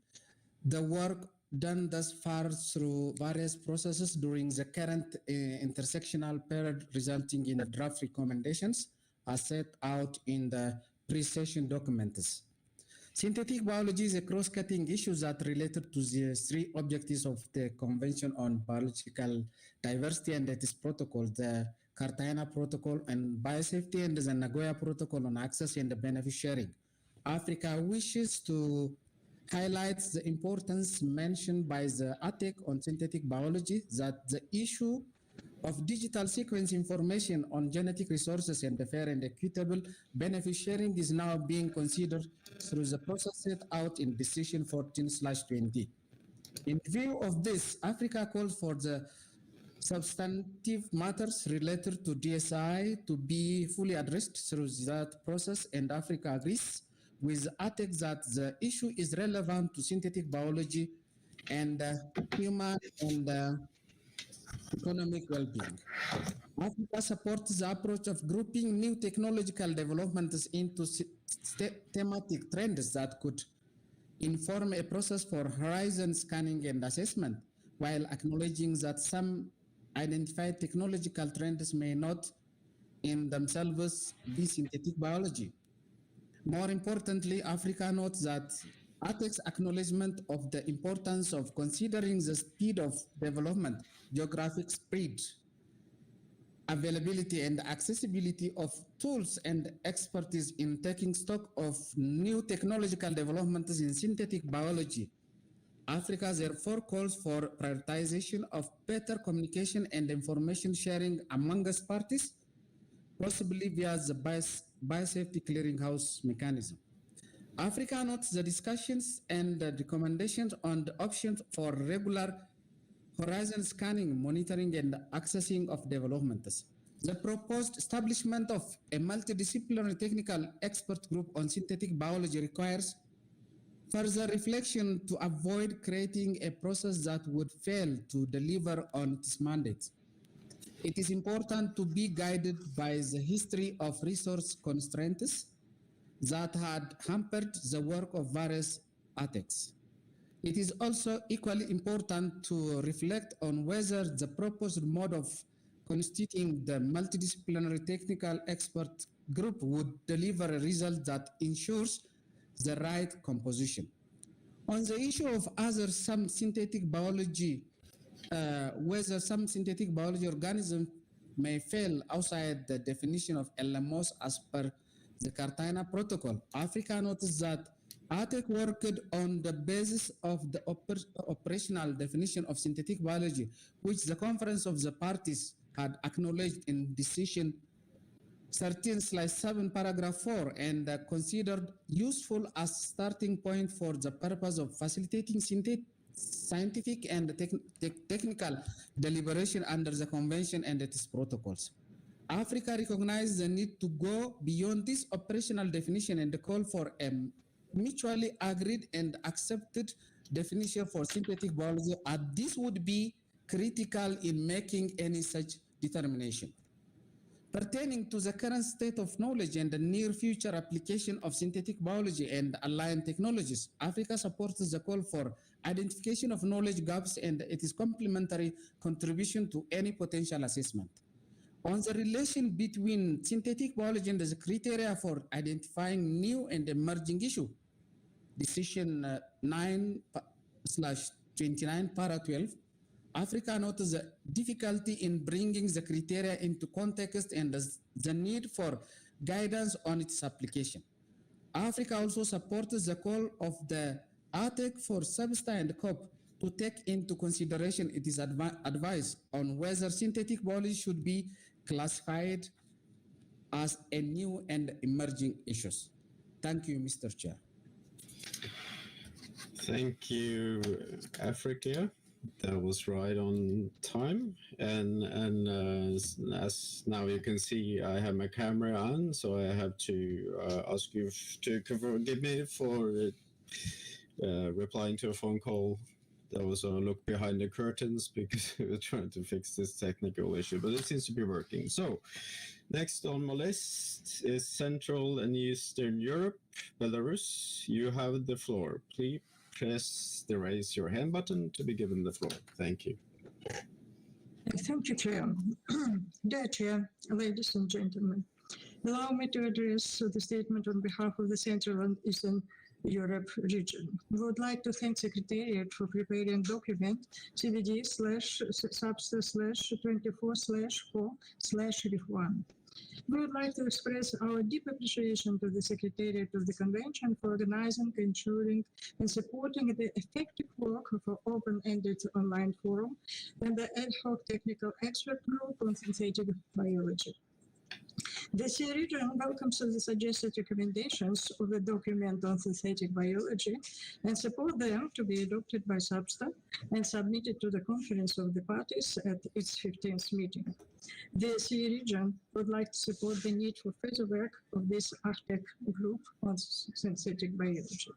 the work done thus far through various processes during the current intersectional period, resulting in draft recommendations as set out in the pre-session documents. Synthetic biology is a cross-cutting issue that related to the three objectives of the Convention on Biological Diversity and its protocol, the Cartagena Protocol on Biosafety and the Nagoya Protocol on Access and Benefit Sharing. Africa wishes to highlight the importance mentioned by the ATEC on synthetic biology, that the issue of digital sequence information on genetic resources and the fair and equitable benefit sharing is now being considered through the process set out in Decision 14/20. In view of this, Africa calls for the substantive matters related to DSI to be fully addressed through that process, and Africa agrees with ATEC that the issue is relevant to synthetic biology and human and economic well-being. Africa supports the approach of grouping new technological developments into thematic trends that could inform a process for horizon scanning and assessment, while acknowledging that some identified technological trends may not in themselves be synthetic biology. More importantly, Africa notes that ATEC's acknowledgement of the importance of considering the speed of development, geographic spread, availability and accessibility of tools and expertise in taking stock of new technological developments in synthetic biology. Africa therefore calls for prioritization of better communication and information sharing amongst parties, possibly via the Biosafety Clearinghouse mechanism. Africa notes the discussions and the recommendations on the options for regular horizon scanning, monitoring, and accessing of developments. The proposed establishment of a multidisciplinary technical expert group on synthetic biology requires further reflection to avoid creating a process that would fail to deliver on its mandate. It is important to be guided by the history of resource constraints that had hampered the work of various ATECs. It is also equally important to reflect on whether the proposed mode of constituting the multidisciplinary technical expert group would deliver a result that ensures the right composition. On the issue of whether some synthetic biology organisms may fall outside the definition of LMOs as per the Cartagena Protocol, Africa noticed that ATEC worked on the basis of the operational definition of synthetic biology, which the Conference of the Parties had acknowledged in Decision 13/7 paragraph 4 and considered useful as starting point for the purpose of facilitating scientific and technical deliberation under the Convention and its protocols. Africa recognized the need to go beyond this operational definition and call for a mutually agreed and accepted definition for synthetic biology, and this would be critical in making any such determination. Pertaining to the current state of knowledge and the near future application of synthetic biology and allied technologies, Africa supports the call for identification of knowledge gaps and its complementary contribution to any potential assessment. On the relation between synthetic biology and the criteria for identifying new and emerging issues, Decision 9/29 para 12, Africa notes the difficulty in bringing the criteria into context and the need for guidance on its application. Africa also supports the call of the ATEC for SBSTA and COP to take into consideration its advice on whether synthetic biology should be classified as a new and emerging issues. Thank you, Mr. Chair. Thank you, Africa. That was right on time. And as now you can see, I have my camera on, so I have to ask you to forgive me for replying to a phone call. There was a look behind the curtains because we were trying to fix this technical issue, but it seems to be working. So next on my list is Central and Eastern Europe, Belarus. You have the floor. Please press the raise your hand button to be given the floor. Thank you. Thank you, Chair. Dear Chair, ladies and gentlemen, allow me to address the statement on behalf of the Central and Eastern Europe region. We would like to thank Secretariat for preparing document CBD/substa/24/4/1. We would like to express our deep appreciation to the Secretariat of the Convention for organizing, ensuring, and supporting the effective work of an open-ended online forum and the ad hoc technical expert group on synthetic biology. The CE region welcomes the suggested recommendations of the document on synthetic biology and support them to be adopted by SBSTTA and submitted to the Conference of the Parties at its 15th meeting. The CE region would like to support the need for further work of this ARTEC group on synthetic biology.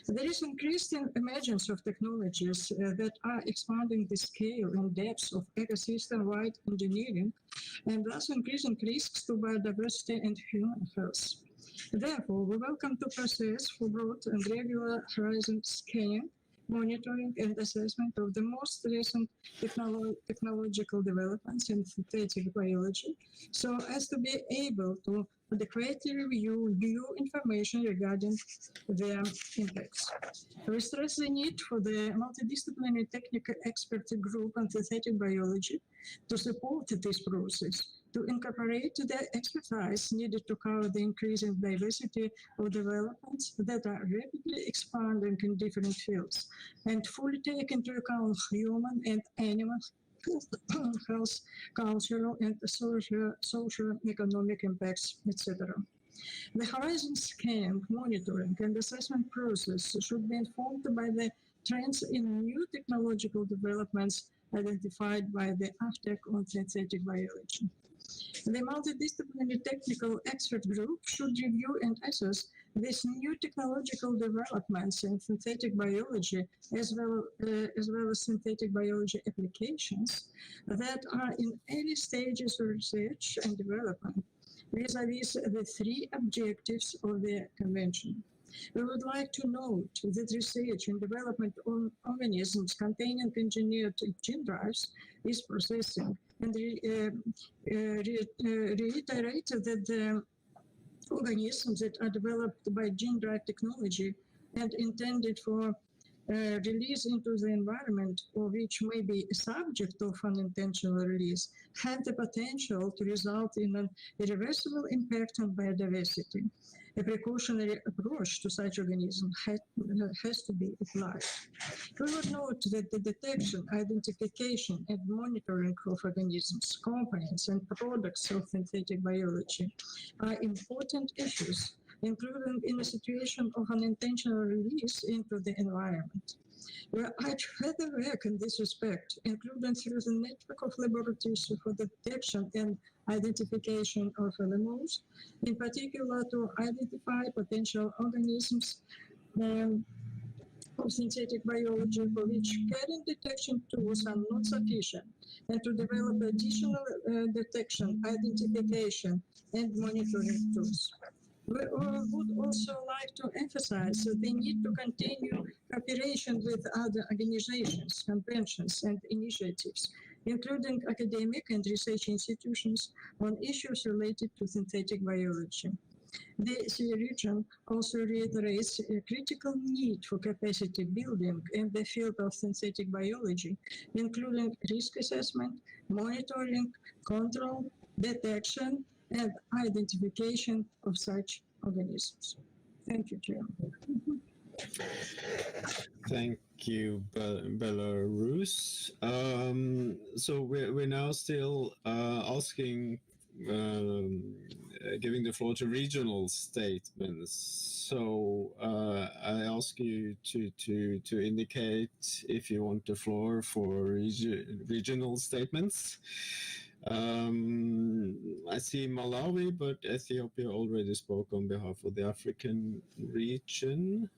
There is increased emergence of technologies that are expanding the scale and depth of ecosystem-wide engineering and thus increasing risks to biodiversity and human health. Therefore, we welcome the process for broad and regular horizon scanning, monitoring and assessment of the most recent technological developments in synthetic biology, so as to be able to adequately review new information regarding their impacts. We stress the need for the multidisciplinary technical expert group on synthetic biology to support this process, to incorporate the expertise needed to cover the increasing diversity of developments that are rapidly expanding in different fields, and fully take into account human and animal health, cultural and socio-economic impacts, etc. The horizon scan, monitoring and assessment process should be informed by the trends in new technological developments identified by the ARTEC on synthetic biology. The multidisciplinary technical expert group should review and assess these new technological developments in synthetic biology as well as synthetic biology applications that are in early stages of research and development vis-à-vis the three objectives of the Convention. We would like to note that research and development on organisms containing engineered gene drives is processing, and reiterate that the organisms that are developed by gene drive technology and intended for release into the environment, or which may be a subject of unintentional release, have the potential to result in an irreversible impact on biodiversity. A precautionary approach to such organisms has to be applied. We would note that the detection, identification, and monitoring of organisms, components, and products of synthetic biology are important issues, including in a situation of unintentional release into the environment. We urge further work in this respect, including through the network of laboratories for the detection and identification of LMOs, in particular to identify potential organisms of synthetic biology for which current detection tools are not sufficient, and to develop additional detection, identification, and monitoring tools. We would also like to emphasize the need to continue cooperation with other organizations, conventions, and initiatives, including academic and research institutions on issues related to synthetic biology. The CE region also reiterates a critical need for capacity building in the field of synthetic biology, including risk assessment, monitoring, control, detection, and identification of such organisms. Thank you, Chair. Thank you, Belarus. So we're now still asking giving the floor to regional statements. So I ask you to indicate if you want the floor for regional statements. I see Malawi, but Ethiopia already spoke on behalf of the African region.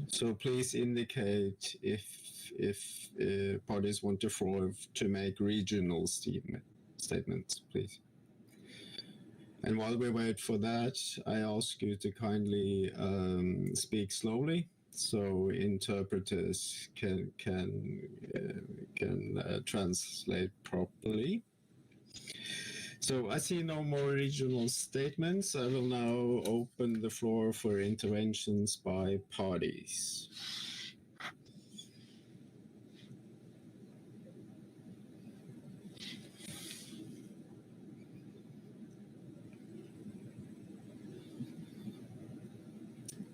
So please indicate if parties want the floor to make regional statements, please. And while we wait for that, I ask you to kindly speak slowly so interpreters can translate properly. So I see no more regional statements. I will now open the floor for interventions by parties.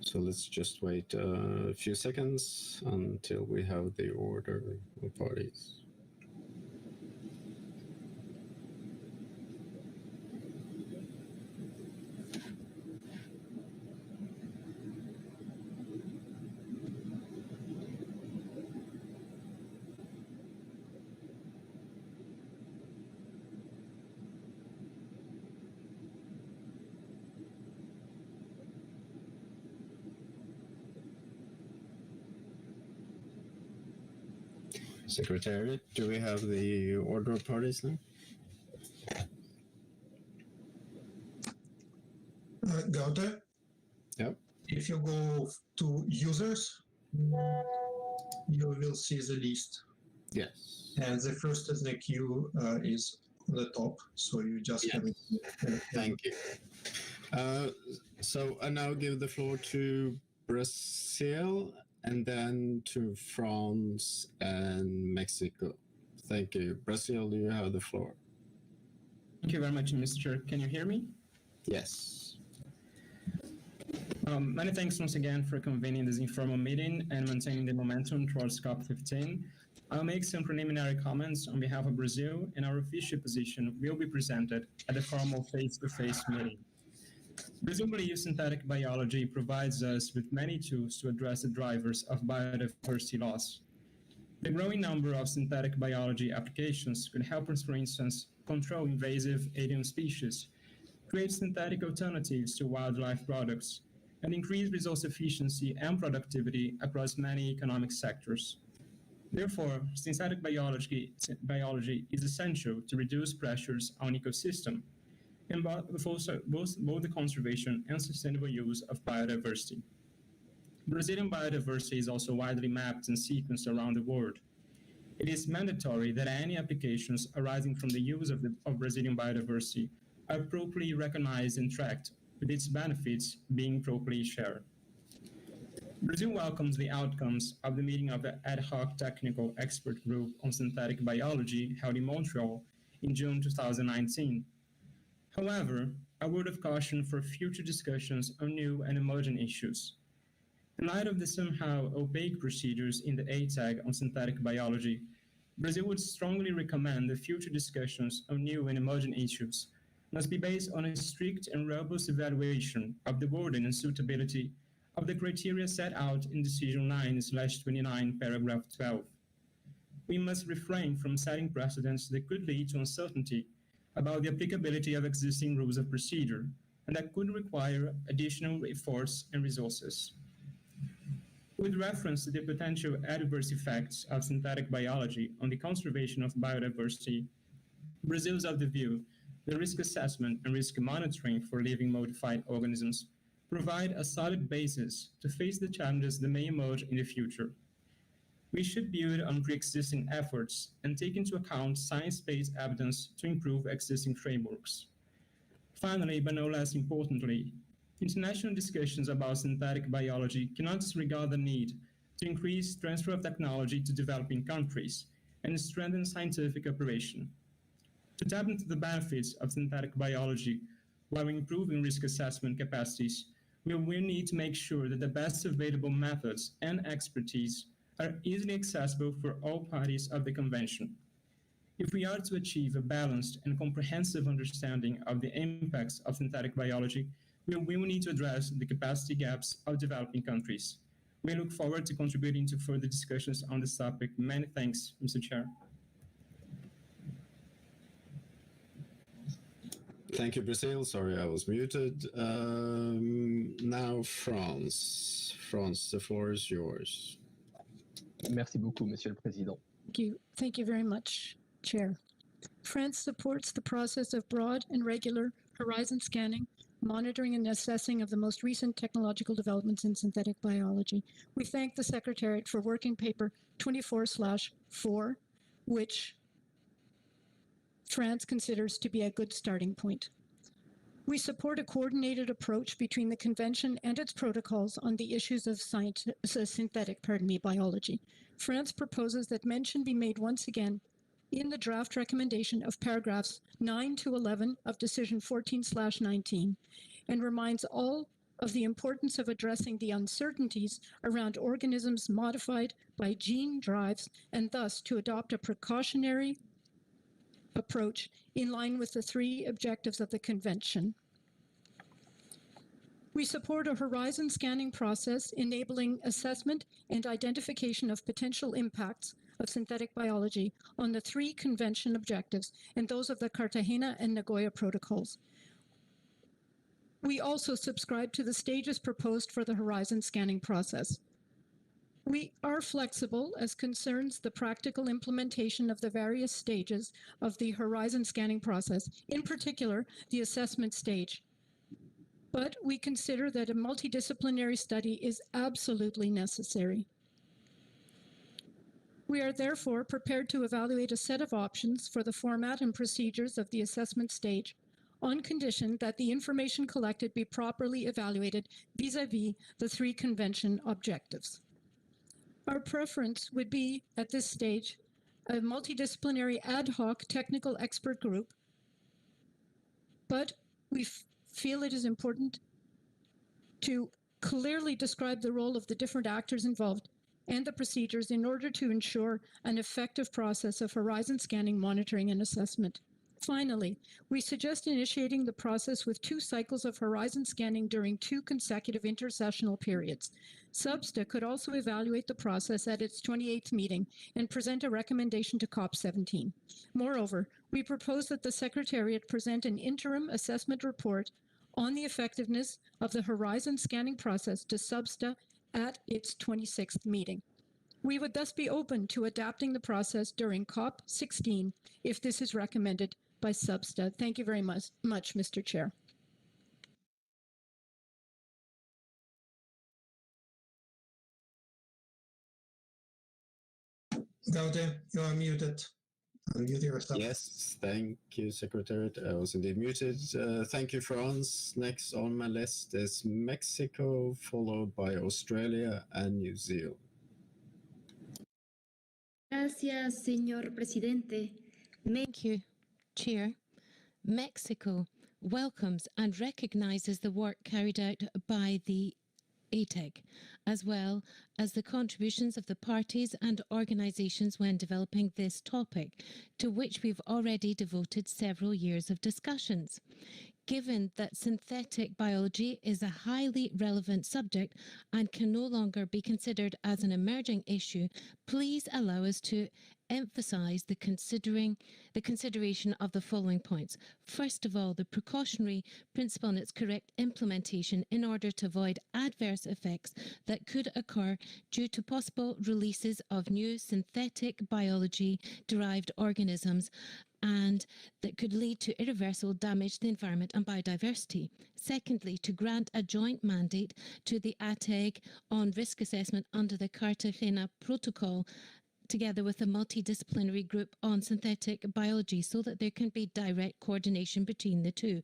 So let's just wait a few seconds until we have the order of parties. Secretariat, do we have the order of parties now? Gaute? Yep. If you go to users, you will see the list. Yes. And the first in the queue is on the top, so you just yes. Thank you. So I now give the floor to Brazil and then to France and Mexico. Thank you. Brazil, you have the floor. Thank you very much, Mr. Can you hear me? Yes. Many thanks once again for convening this informal meeting and maintaining the momentum towards COP15. I'll make some preliminary comments on behalf of Brazil, and our official position will be presented at the formal face-to-face meeting. Brazil believes synthetic biology provides us with many tools to address the drivers of biodiversity loss. The growing number of synthetic biology applications could help us, for instance, control invasive alien species, create synthetic alternatives to wildlife products, and increase resource efficiency and productivity across many economic sectors. Therefore, synthetic biology is essential to reduce pressures on ecosystem and both the conservation and sustainable use of biodiversity. Brazilian biodiversity is also widely mapped and sequenced around the world. It is mandatory that any applications arising from the use of Brazilian biodiversity are properly recognized and tracked, with its benefits being properly shared. Brazil welcomes the outcomes of the meeting of the Ad Hoc Technical Expert Group on Synthetic Biology held in Montreal in June 2019. However, a word of caution for future discussions on new and emerging issues. In light of the somehow opaque procedures in the ATAG on synthetic biology, Brazil would strongly recommend that future discussions on new and emerging issues must be based on a strict and robust evaluation of the burden and suitability of the criteria set out in Decision 9/29, paragraph 12. We must refrain from setting precedents that could lead to uncertainty about the applicability of existing rules of procedure and that could require additional efforts and resources. With reference to the potential adverse effects of synthetic biology on the conservation of biodiversity, Brazil is of the view that risk assessment and risk monitoring for living modified organisms provide a solid basis to face the challenges that may emerge in the future. We should build on pre-existing efforts and take into account science-based evidence to improve existing frameworks. Finally, but no less importantly, international discussions about synthetic biology cannot disregard the need to increase transfer of technology to developing countries and strengthen scientific cooperation. To tap into the benefits of synthetic biology while improving risk assessment capacities, we will need to make sure that the best available methods and expertise are easily accessible for all parties of the Convention. If we are to achieve a balanced and comprehensive understanding of the impacts of synthetic biology, we will need to address the capacity gaps of developing countries. We look forward to contributing to further discussions on this topic. Many thanks, Mr. Chair. Thank you, Brazil. Sorry, I was muted. Now, France. France, the floor is yours. Merci beaucoup, Monsieur le Président. Thank you very much, Chair. France supports the process of broad and regular horizon scanning, monitoring and assessing of the most recent technological developments in synthetic biology. We thank the Secretariat for working paper 24/4, which France considers to be a good starting point. We support a coordinated approach between the Convention and its protocols on the issues of synthetic biology. France proposes that mention be made once again in the draft recommendation of paragraphs 9 to 11 of Decision 14/19 and reminds all of the importance of addressing the uncertainties around organisms modified by gene drives and thus to adopt a precautionary approach in line with the 3 objectives of the Convention. We support a horizon scanning process enabling assessment and identification of potential impacts of synthetic biology on the 3 Convention objectives and those of the Cartagena and Nagoya protocols. We also subscribe to the stages proposed for the horizon scanning process. We are flexible as concerns the practical implementation of the various stages of the horizon scanning process, in particular, the assessment stage. But we consider that a multidisciplinary study is absolutely necessary. We are therefore prepared to evaluate a set of options for the format and procedures of the assessment stage on condition that the information collected be properly evaluated vis-à-vis the 3 Convention objectives. Our preference would be, at this stage, a multidisciplinary ad hoc technical expert group, but we feel it is important to clearly describe the role of the different actors involved and the procedures in order to ensure an effective process of horizon scanning, monitoring, and assessment. Finally, we suggest initiating the process with 2 cycles of horizon scanning during 2 consecutive intersessional periods. SBSTA could also evaluate the process at its 28th meeting and present a recommendation to COP17. Moreover, we propose that the Secretariat present an interim assessment report on the effectiveness of the horizon scanning process to SBSTA at its 26th meeting. We would thus be open to adapting the process during COP16 if this is recommended by SBSTA. Thank you very much, Mr. Chair. Gaude, you are muted. Unmute yourself. Yes, thank you, Secretariat. I was indeed muted. Thank you, France. Next on my list is Mexico, followed by Australia and New Zealand. Gracias, señor presidente. Thank you, Chair. Mexico welcomes and recognizes the work carried out by the ATEC, as well as the contributions of the parties and organizations when developing this topic, to which we've already devoted several years of discussions. Given that synthetic biology is a highly relevant subject and can no longer be considered as an emerging issue, please allow us to emphasize the consideration of the following points. First of all, the precautionary principle and its correct implementation in order to avoid adverse effects that could occur due to possible releases of new synthetic biology-derived organisms and that could lead to irreversible damage to the environment and biodiversity. Secondly, to grant a joint mandate to the ATEC on risk assessment under the Cartagena Protocol, together with a multidisciplinary group on synthetic biology, so that there can be direct coordination between the two,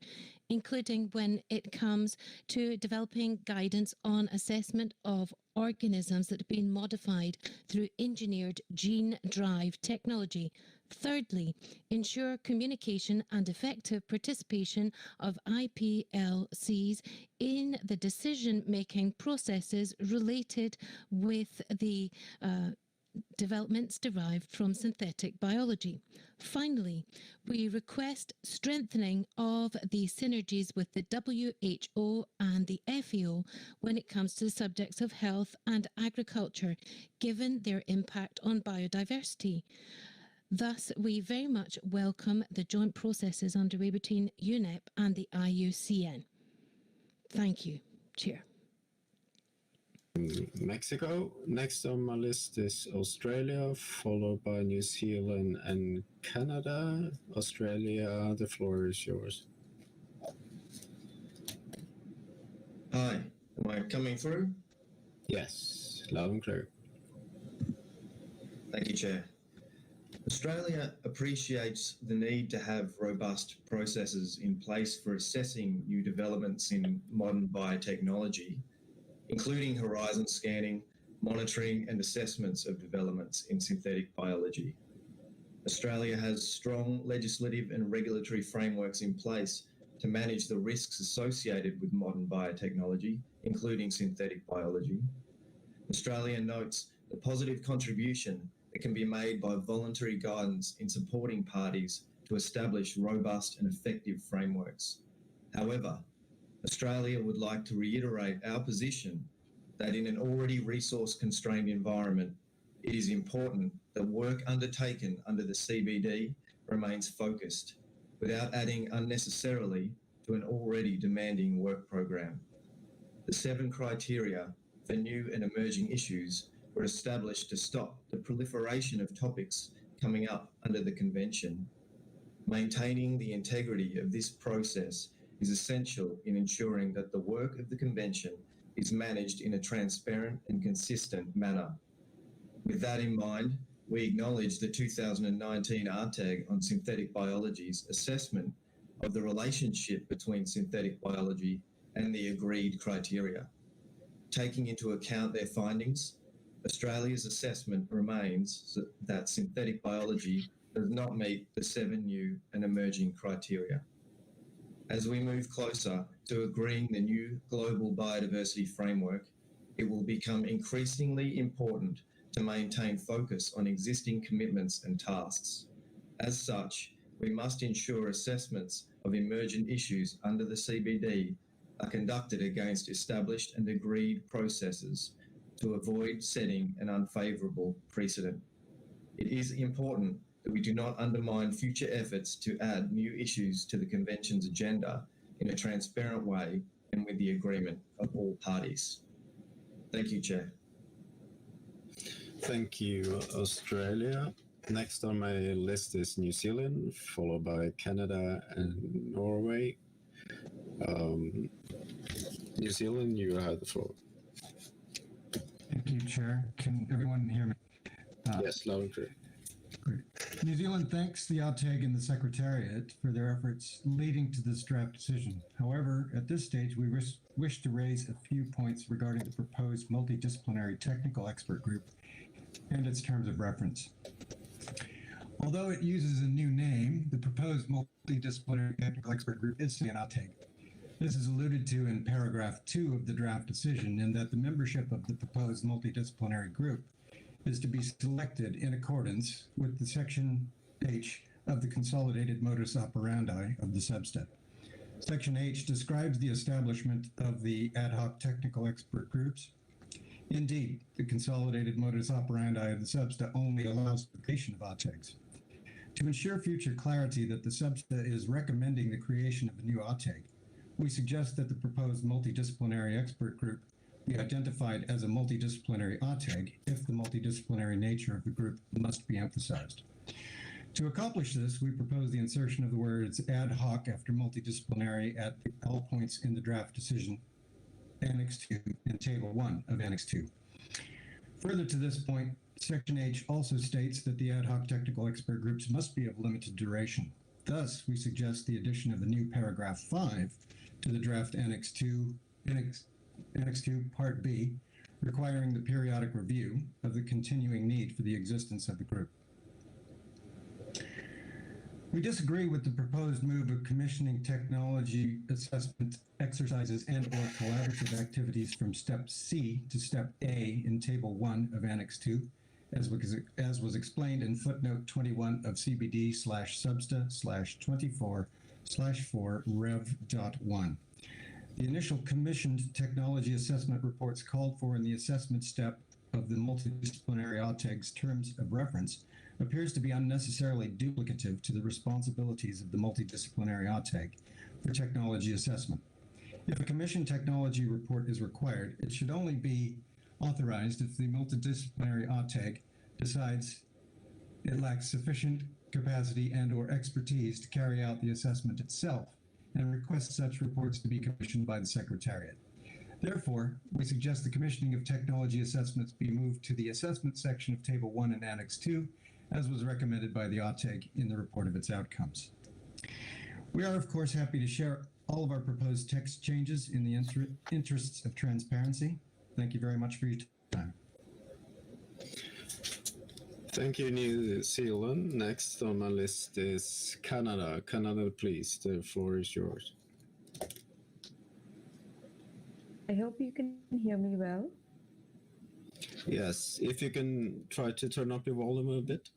including when it comes to developing guidance on assessment of organisms that have been modified through engineered gene drive technology. Thirdly, ensure communication and effective participation of IPLCs in the decision-making processes related with the developments derived from synthetic biology. Finally, we request strengthening of the synergies with the WHO and the FAO when it comes to the subjects of health and agriculture, given their impact on biodiversity. Thus, we very much welcome the joint processes underway between UNEP and the IUCN. Thank you, Chair. Mexico. Next on my list is Australia, followed by New Zealand and Canada. Australia, the floor is yours. Hi, am I coming through? Yes, loud and clear. Thank you, Chair. Australia appreciates the need to have robust processes in place for assessing new developments in modern biotechnology, including horizon scanning, monitoring and assessments of developments in synthetic biology. Australia has strong legislative and regulatory frameworks in place to manage the risks associated with modern biotechnology, including synthetic biology. Australia notes the positive contribution that can be made by voluntary guidance in supporting parties to establish robust and effective frameworks. However, Australia would like to reiterate our position that in an already resource-constrained environment, it is important that work undertaken under the CBD remains focused without adding unnecessarily to an already demanding work program. The 7 criteria for new and emerging issues were established to stop the proliferation of topics coming up under the Convention. Maintaining the integrity of this process is essential in ensuring that the work of the Convention is managed in a transparent and consistent manner. With that in mind, we acknowledge the 2019 RTAG on synthetic biology's assessment of the relationship between synthetic biology and the agreed criteria. Taking into account their findings, Australia's assessment remains that synthetic biology does not meet the 7 new and emerging criteria. As we move closer to agreeing the new global biodiversity framework, it will become increasingly important to maintain focus on existing commitments and tasks. As such, we must ensure assessments of emergent issues under the CBD are conducted against established and agreed processes to avoid setting an unfavourable precedent. It is important that we do not undermine future efforts to add new issues to the Convention's agenda in a transparent way and with the agreement of all parties. Thank you, Chair. Thank you, Australia. Next on my list is New Zealand, followed by Canada and Norway. New Zealand, you have the floor. Thank you, Chair. Can everyone hear me? Yes, loud and clear. Great. New Zealand thanks the OTAG and the Secretariat for their efforts leading to this draft decision. However, at this stage, we wish to raise a few points regarding the proposed multidisciplinary technical expert group and its terms of reference. Although it uses a new name, the proposed multidisciplinary technical expert group is an OTAG. This is alluded to in paragraph 2 of the draft decision, in that the membership of the proposed multidisciplinary group is to be selected in accordance with the Section H of the Consolidated Modus Operandi of the substep. Section H describes the establishment of the ad hoc technical expert groups. Indeed, the Consolidated Modus Operandi of the substep only allows the creation of OTAGs. To ensure future clarity that the substep is recommending the creation of a new OTAG, we suggest that the proposed multidisciplinary expert group be identified as a multidisciplinary OTAG if the multidisciplinary nature of the group must be emphasized. To accomplish this, we propose the insertion of the words ad hoc after multidisciplinary at all points in the draft decision, Annex 2, and Table 1 of Annex 2. Further to this point, Section H also states that the ad hoc technical expert groups must be of limited duration. Thus, we suggest the addition of a new paragraph 5 to the draft Annex 2, Part B, requiring the periodic review of the continuing need for the existence of the group. We disagree with the proposed move of commissioning technology assessment exercises and/or collaborative activities from Step C to Step A in Table 1 of Annex 2 as was explained in footnote 21 of CBD/SBSTTA-24/4 Rev.1. The initial commissioned technology assessment reports called for in the assessment step of the multidisciplinary ATEG's terms of reference appears to be unnecessarily duplicative to the responsibilities of the multidisciplinary ATEG for technology assessment. If a commissioned technology report is required, it should only be authorized if the multidisciplinary ATEG decides it lacks sufficient capacity and/or expertise to carry out the assessment itself and requests such reports to be commissioned by the Secretariat. Therefore, we suggest the commissioning of technology assessments be moved to the assessment section of Table 1 and Annex 2, as was recommended by the ATEG in the report of its outcomes. We are, of course, happy to share all of our proposed text changes in the interests of transparency. Thank you very much for your time. Thank you, New Zealand. Next on my list is Canada. Canada, please, the floor is yours. I hope you can hear me well. Yes, if you can try to turn up your volume a bit.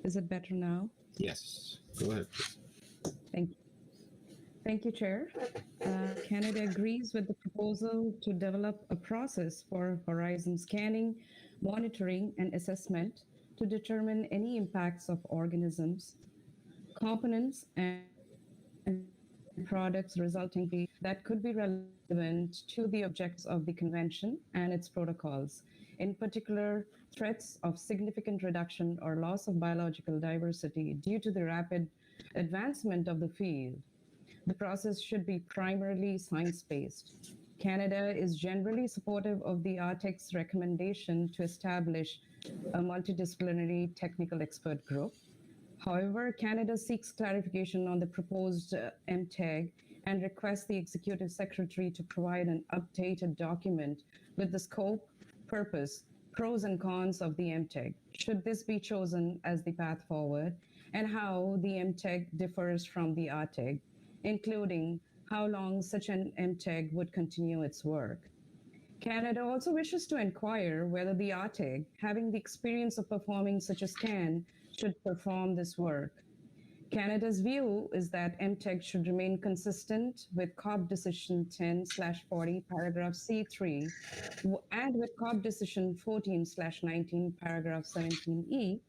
Is it better now? Yes, go ahead. Thank you. Thank you, Chair. Canada agrees with the proposal to develop a process for horizon scanning, monitoring, and assessment to determine any impacts of organisms, components, and products resulting that could be relevant to the objectives of the Convention and its protocols, in particular, threats of significant reduction or loss of biological diversity due to the rapid advancement of the field. The process should be primarily science-based. Canada is generally supportive of the ATEG's recommendation to establish a multidisciplinary technical expert group. However, Canada seeks clarification on the proposed MTEG and requests the Executive Secretary to provide an updated document with the scope, purpose, pros and cons of the MTEG, should this be chosen as the path forward, and how the MTEG differs from the ATEG, including how long such an MTEG would continue its work. Canada also wishes to inquire whether the ATEG, having the experience of performing such a scan, should perform this work. Canada's view is that MTEG should remain consistent with COP Decision 10/40, paragraph C3, and with COP Decision 14/19, paragraph 17E,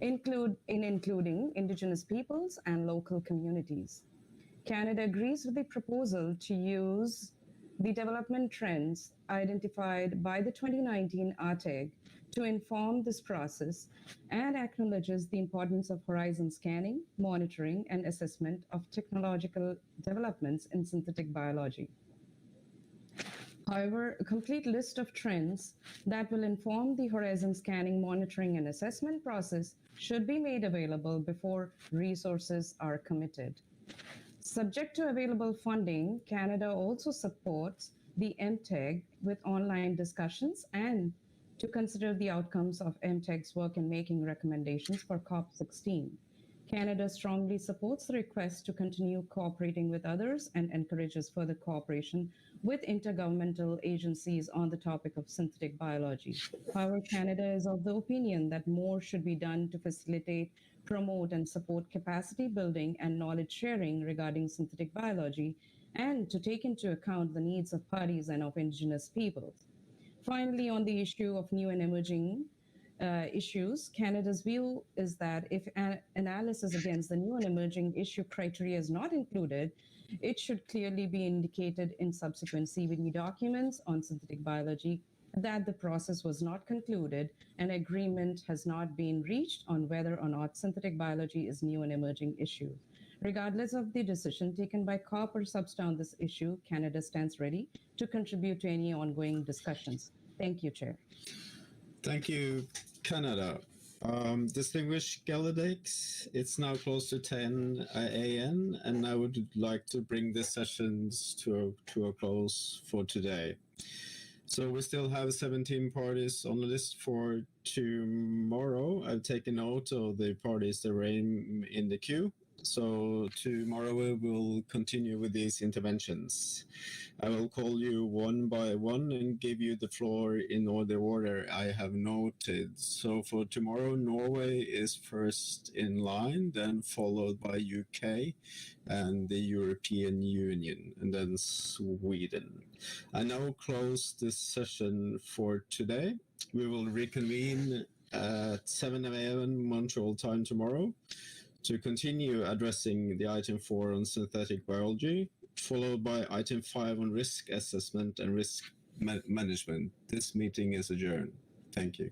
including Indigenous peoples and local communities. Canada agrees with the proposal to use the development trends identified by the 2019 ATEG to inform this process and acknowledges the importance of horizon scanning, monitoring, and assessment of technological developments in synthetic biology. However, a complete list of trends that will inform the horizon scanning, monitoring, and assessment process should be made available before resources are committed. Subject to available funding, Canada also supports the MTEG with online discussions and to consider the outcomes of MTEG's work in making recommendations for COP16. Canada strongly supports the request to continue cooperating with others and encourages further cooperation with intergovernmental agencies on the topic of synthetic biology. However, Canada is of the opinion that more should be done to facilitate, promote, and support capacity building and knowledge sharing regarding synthetic biology, and to take into account the needs of parties and of Indigenous peoples. Finally, on the issue of new and emerging issues, Canada's view is that if an analysis against the new and emerging issue criteria is not included, it should clearly be indicated in subsequent CBD documents on synthetic biology that the process was not concluded and agreement has not been reached on whether or not synthetic biology is new and emerging issue. Regardless of the decision taken by COP or SBSTTA on this issue, Canada stands ready to contribute to any ongoing discussions. Thank you, Chair. Thank you, Canada. Distinguished delegates, it's now close to 10 a.m. and I would like to bring the sessions to a close for today. So we still have 17 parties on the list for tomorrow. I've taken note of the parties that are in the queue. So tomorrow we will continue with these interventions. I will call you one by one and give you the floor in the order I have noted. So for tomorrow, Norway is first in line, then followed by UK and the European Union, and then Sweden. I now close this session for today. We will reconvene at 7 a.m. Montreal time tomorrow to continue addressing the item 4 on synthetic biology, followed by item 5 on risk assessment and risk management. This meeting is adjourned. Thank you.